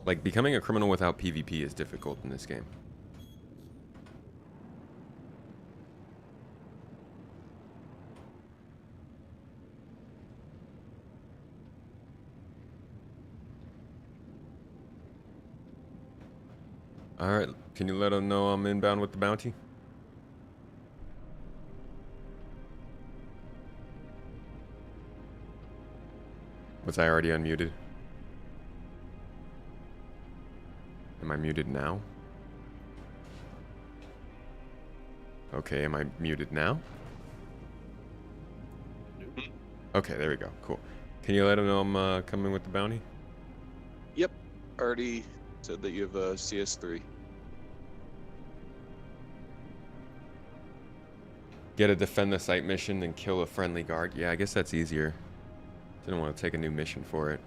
Like, becoming a criminal without PvP is difficult in this game. Alright, can you let them know I'm inbound with the bounty? Was I already unmuted? Am I muted now? Okay, am I muted now? Okay, there we go. Cool. Can you let them know I'm coming with the bounty? Yep, already said that you have a CS3. Get a defend the site mission and kill a friendly guard. Yeah, I guess that's easier. Didn't want to take a new mission for it.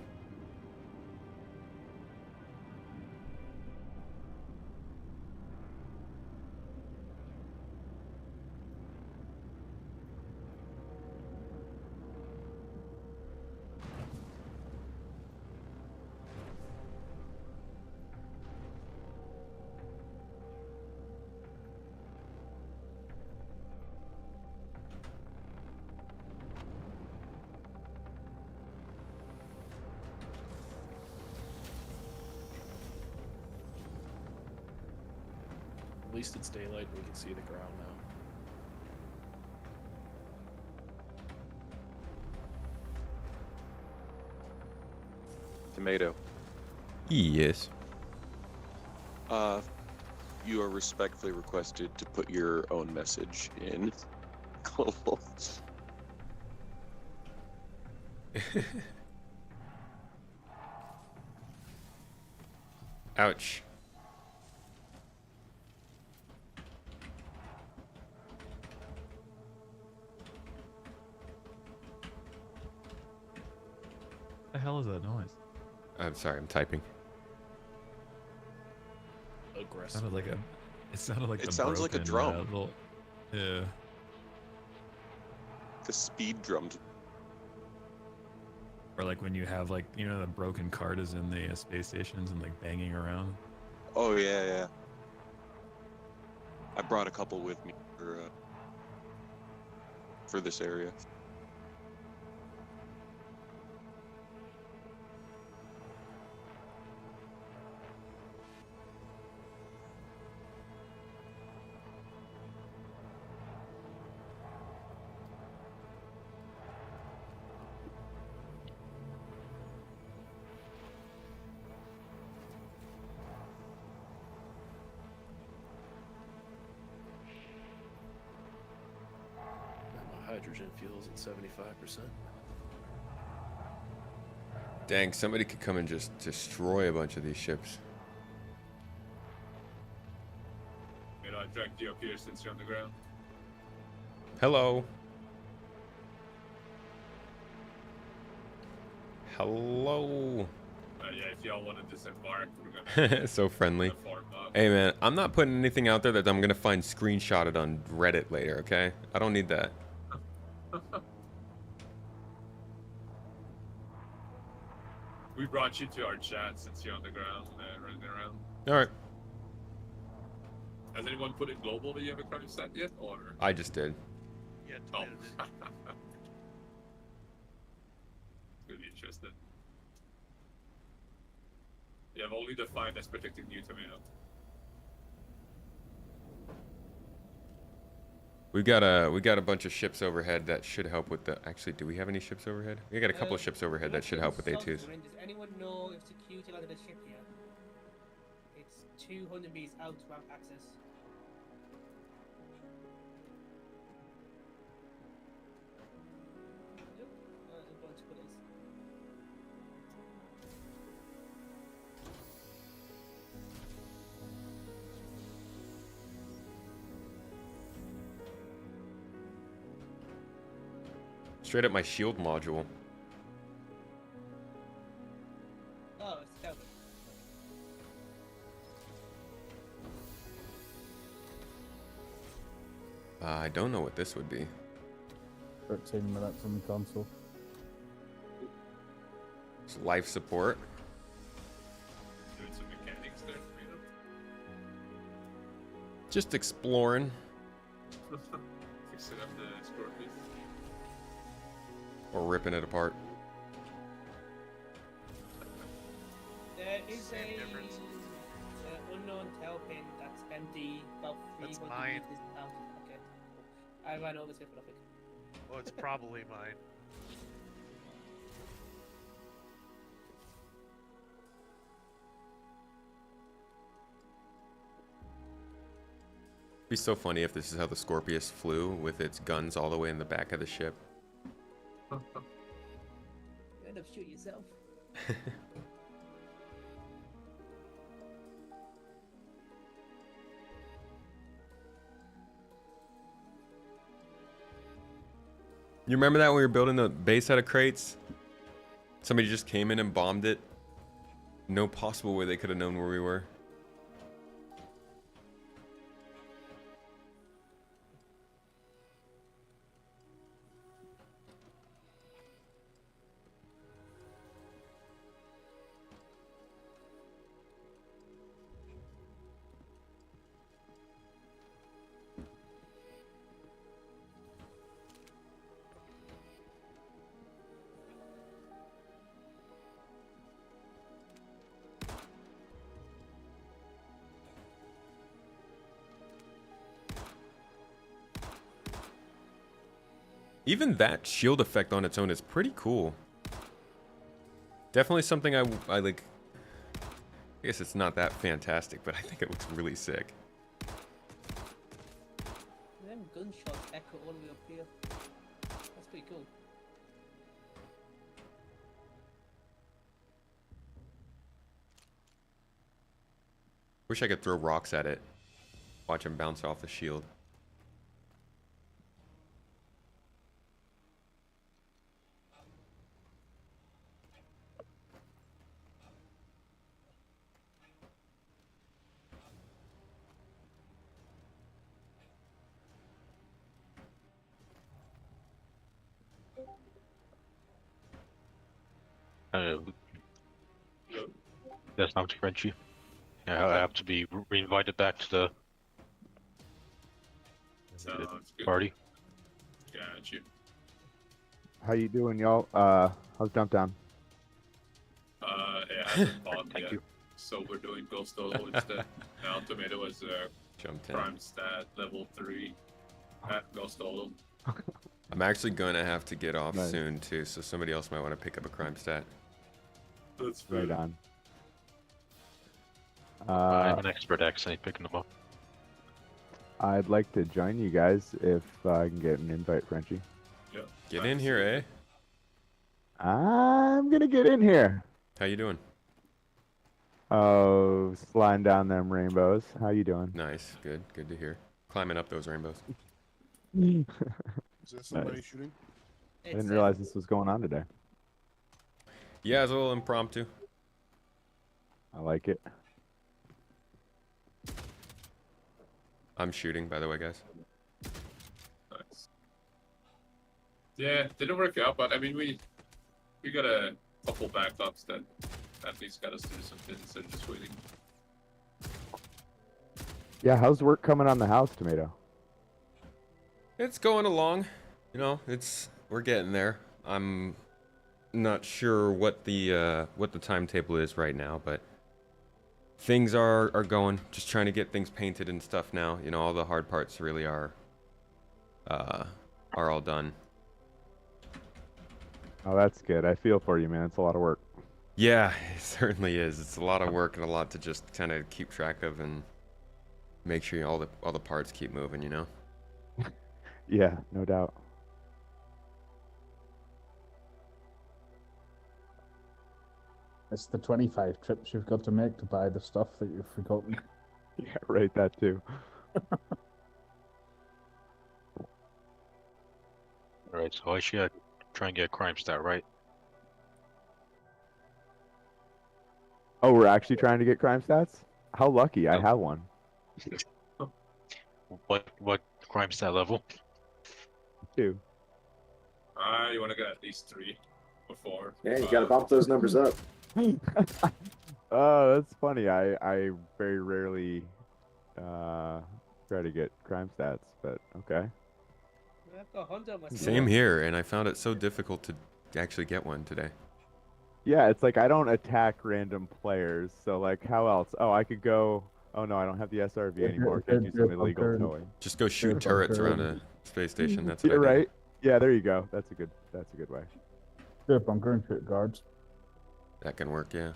At least it's daylight and we can see the ground now. Tomato. Yes. You are respectfully requested to put your own message in global. Ouch. What the hell is that noise? I'm sorry, I'm typing. Aggressive. It sounded like It the sounds like a broken, drum. yeah. The speed drum. Or like when you have like, you know, the broken cartas in the space stations and like banging around. Oh yeah, yeah. I brought a couple with me for this area. Hydrogen fuel's at 75%. Dang, somebody could come and just destroy a bunch of these ships. You know, I dragged you up here since you're on the ground. Hello. Hello. Yeah, if y'all want to disembark, we're gonna. So friendly. gonna farm up. Hey man, I'm not putting anything out there that I'm gonna find screenshotted on Reddit later, okay? I don't need that. We brought you to our chat since you're on the ground, running around. Alright. Has anyone put in global that you have a crime stat yet, or? I just did. Yeah. Oh. It's gonna be interesting. You have only defined as protecting new tomato. We got a bunch of ships overhead that should help with the. Actually, do we have any ships overhead? We got a couple of ships overhead that should help with A2s. Does anyone know if security landed a ship here? It's 200 meters out ramp access. Yep, a bunch of police. Straight up my shield module. Oh, it's scouting. I don't know what this would be. 13 minutes on the console. It's life support. Doing some mechanics there, you know? Just exploring. Fixing up the Scorpion. Or ripping it apart. There is a unknown tail pin that's empty, about 300 mine. meters out. Okay. I ran over this traffic. Well, it's probably mine. It'd be so funny if this is how the Scorpius flew with its guns all the way in the back of the ship. You end up shooting yourself. You remember that when we were building the base out of crates? Somebody just came in and bombed it. No possible way they could have known where we were. Even that shield effect on its own is pretty cool. Definitely something I like. I guess it's not that fantastic, but I think it looks really sick. Them gunshots echo all the way up here. That's pretty cool. Wish I could throw rocks at it. Watch them bounce off the shield. That's not Frenchie. Yeah, I have to be re-invited back to the Sounds good. party. Got you. How you doing, y'all? How's Jumptown? It hasn't bought yet. So we're doing Ghost Solo instead. Now Tomato is Jumptown. prime stat level 3 at Ghost Solo. I'm actually gonna have to get off Nice. soon too, so somebody else might want to pick up a crime stat. That's Right on. I'm an expert X, I ain't picking them up. I'd like to join you guys if I can get an invite, Frenchie. Yeah. Get in here, eh? I'm gonna get in here. How you doing? Oh, sliding down them rainbows. How you doing? Nice, good to hear. Climbing up those rainbows. Is there somebody Nice. shooting? I didn't realize this was going on today. Yeah, it's a little impromptu. I like it. I'm shooting, by the way, guys. Nice. Yeah, didn't work out, but I mean we got a couple backups that at least got us through some things instead of just waiting. Yeah, how's work coming on the house, Tomato? It's going along. We're getting there. I'm not sure what the timetable is right now, but things are going. Just trying to get things painted and stuff now. All the hard parts really are all done. Oh, that's good. I feel for you, man. It's a lot of work. Yeah, it certainly is. It's a lot of work and a lot to just kind of keep track of and make sure all the parts keep moving. Yeah, no doubt. It's the 25 trips you've got to make to buy the stuff that you've forgotten. Yeah, right. That too. Alright, so I should try and get a crime stat, right? Oh, we're actually trying to get crime stats? How lucky. I have one. What crime stat level? 2. You want to get at least 3 before. Yeah, you gotta bump those numbers up. Oh, that's funny. I very rarely try to get crime stats, but okay. I've got 100 on my Same here, and I found it so difficult to actually get one today. Yeah, it's like I don't attack random players, so like how else? Oh, I could go. Oh no, I don't have the SRV anymore. Can't do some illegal towing. Just go shoot turrets around a space station. That's what You're I do. right. Yeah, there you go. That's a good way. Do a bunker and shoot guards. That can work, yeah.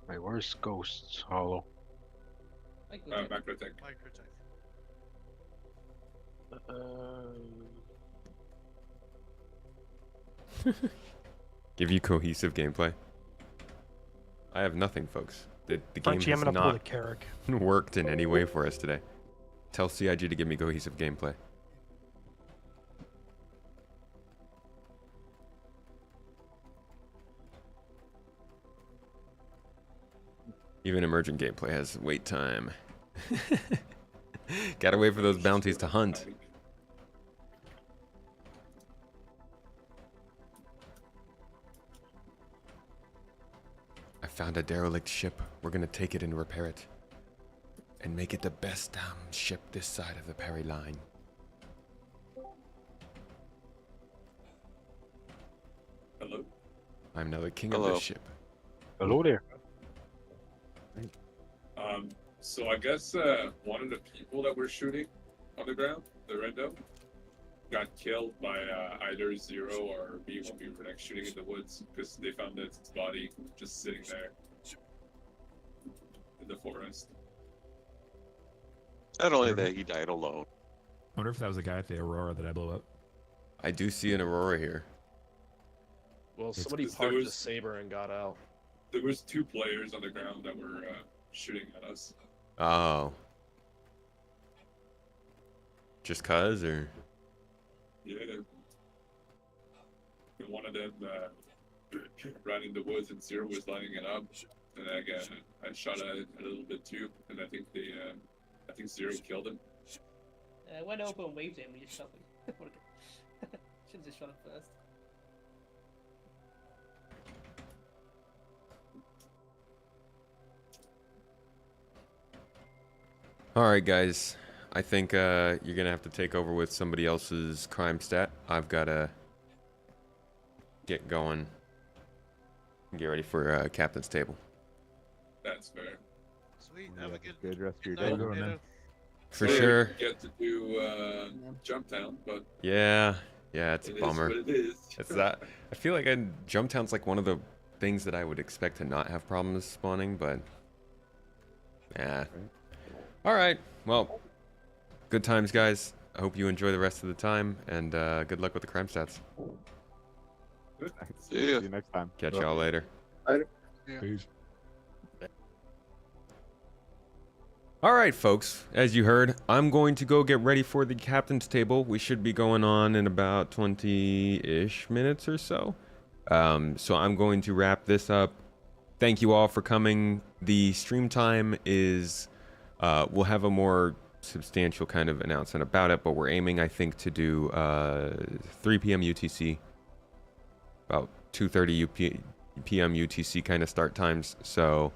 Wait, where's Ghosts Hollow? Macrotech. Give you cohesive gameplay. I have nothing, folks. The game Frenchie, I'm has gonna pull the not Carrick. worked in any way for us today. Tell CIG to give me cohesive gameplay. Even emergent gameplay has wait time. Gotta wait for those bounties to hunt. I found a derelict ship. We're gonna take it and repair it. And make it the best ship this side of the Perry line. Hello? I'm now the king of Hello. this ship. Hello there. So I guess one of the people that were shooting on the ground, the rando, got killed by either Zero or me when we were like shooting in the woods because they found its body just sitting there in the forest. Not only that, he died alone. I wonder if that was the guy at the Aurora that I blew up. I do see an Aurora here. Well, somebody There parked the was- Saber and got out. There was 2 players on the ground that were shooting at us. Oh. Just cuz, or? Yeah. And one of them ran in the woods and Zero was lining it up. And again, I shot at it a little bit too, and I think Zero killed him. Went over and waved at him, we just shot him. Should've just shot him first. Alright, guys. I think you're gonna have to take over with somebody else's crime stat. I've gotta get going. Get ready for captain's table. That's fair. Sweet, have a good rest of your day. Have a good one, man. For Sorry sure. we Get to do Jumptown, but Yeah, it's a it is bummer. what it is. It's that. I feel like Jumptown's like one of the things that I would expect to not have problems spawning, but yeah. All right. Well, good times, guys. I hope you enjoy the rest of the time, and good luck with the crime stats. See ya. See you next time. Catch y'all later. Peace. All right, folks. As you heard, I'm going to go get ready for the captain's table. We should be going on in about 20-ish minutes or so. So I'm going to wrap this up. Thank you all for coming. The stream time is, we'll have a more substantial kind of announcement about it, but we're aiming, I think, to do 3 p.m. UTC, about 2:30 p.m. UTC kind of start times. So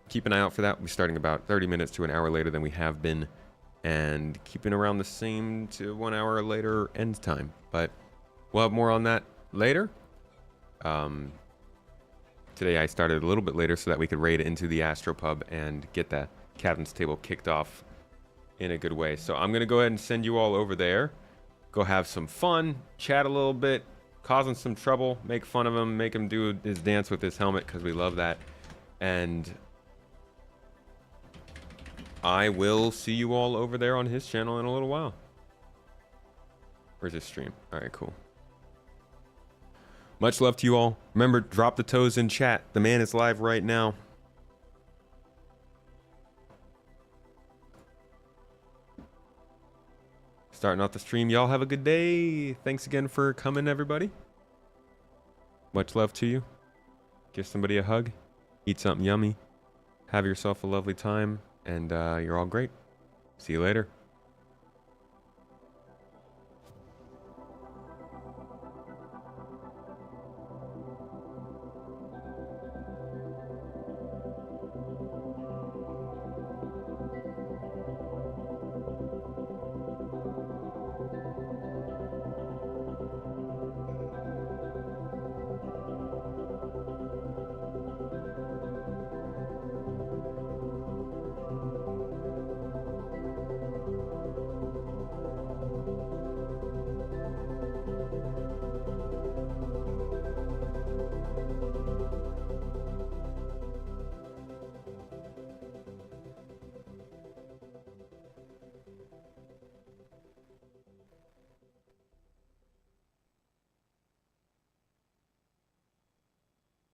keep an eye out for that. We're starting about 30 minutes to an hour later than we have been, and keeping around the same to 1 hour later end time. But we'll have more on that later. Today I started a little bit later so that we could raid into the Astropub and get that captain's table kicked off in a good way. So I'm gonna go ahead and send you all over there. Go have some fun, chat a little bit, causing some trouble, make fun of him, make him do his dance with his helmet because we love that. And I will see you all over there on his channel in a little while. Where's his stream? All right, cool. Much love to you all. Remember, drop the toes in chat. The man is live right now. Starting off the stream. Y'all have a good day. Thanks again for coming, everybody. Much love to you. Give somebody a hug. Eat something yummy. Have yourself a lovely time. And you're all great. See you later.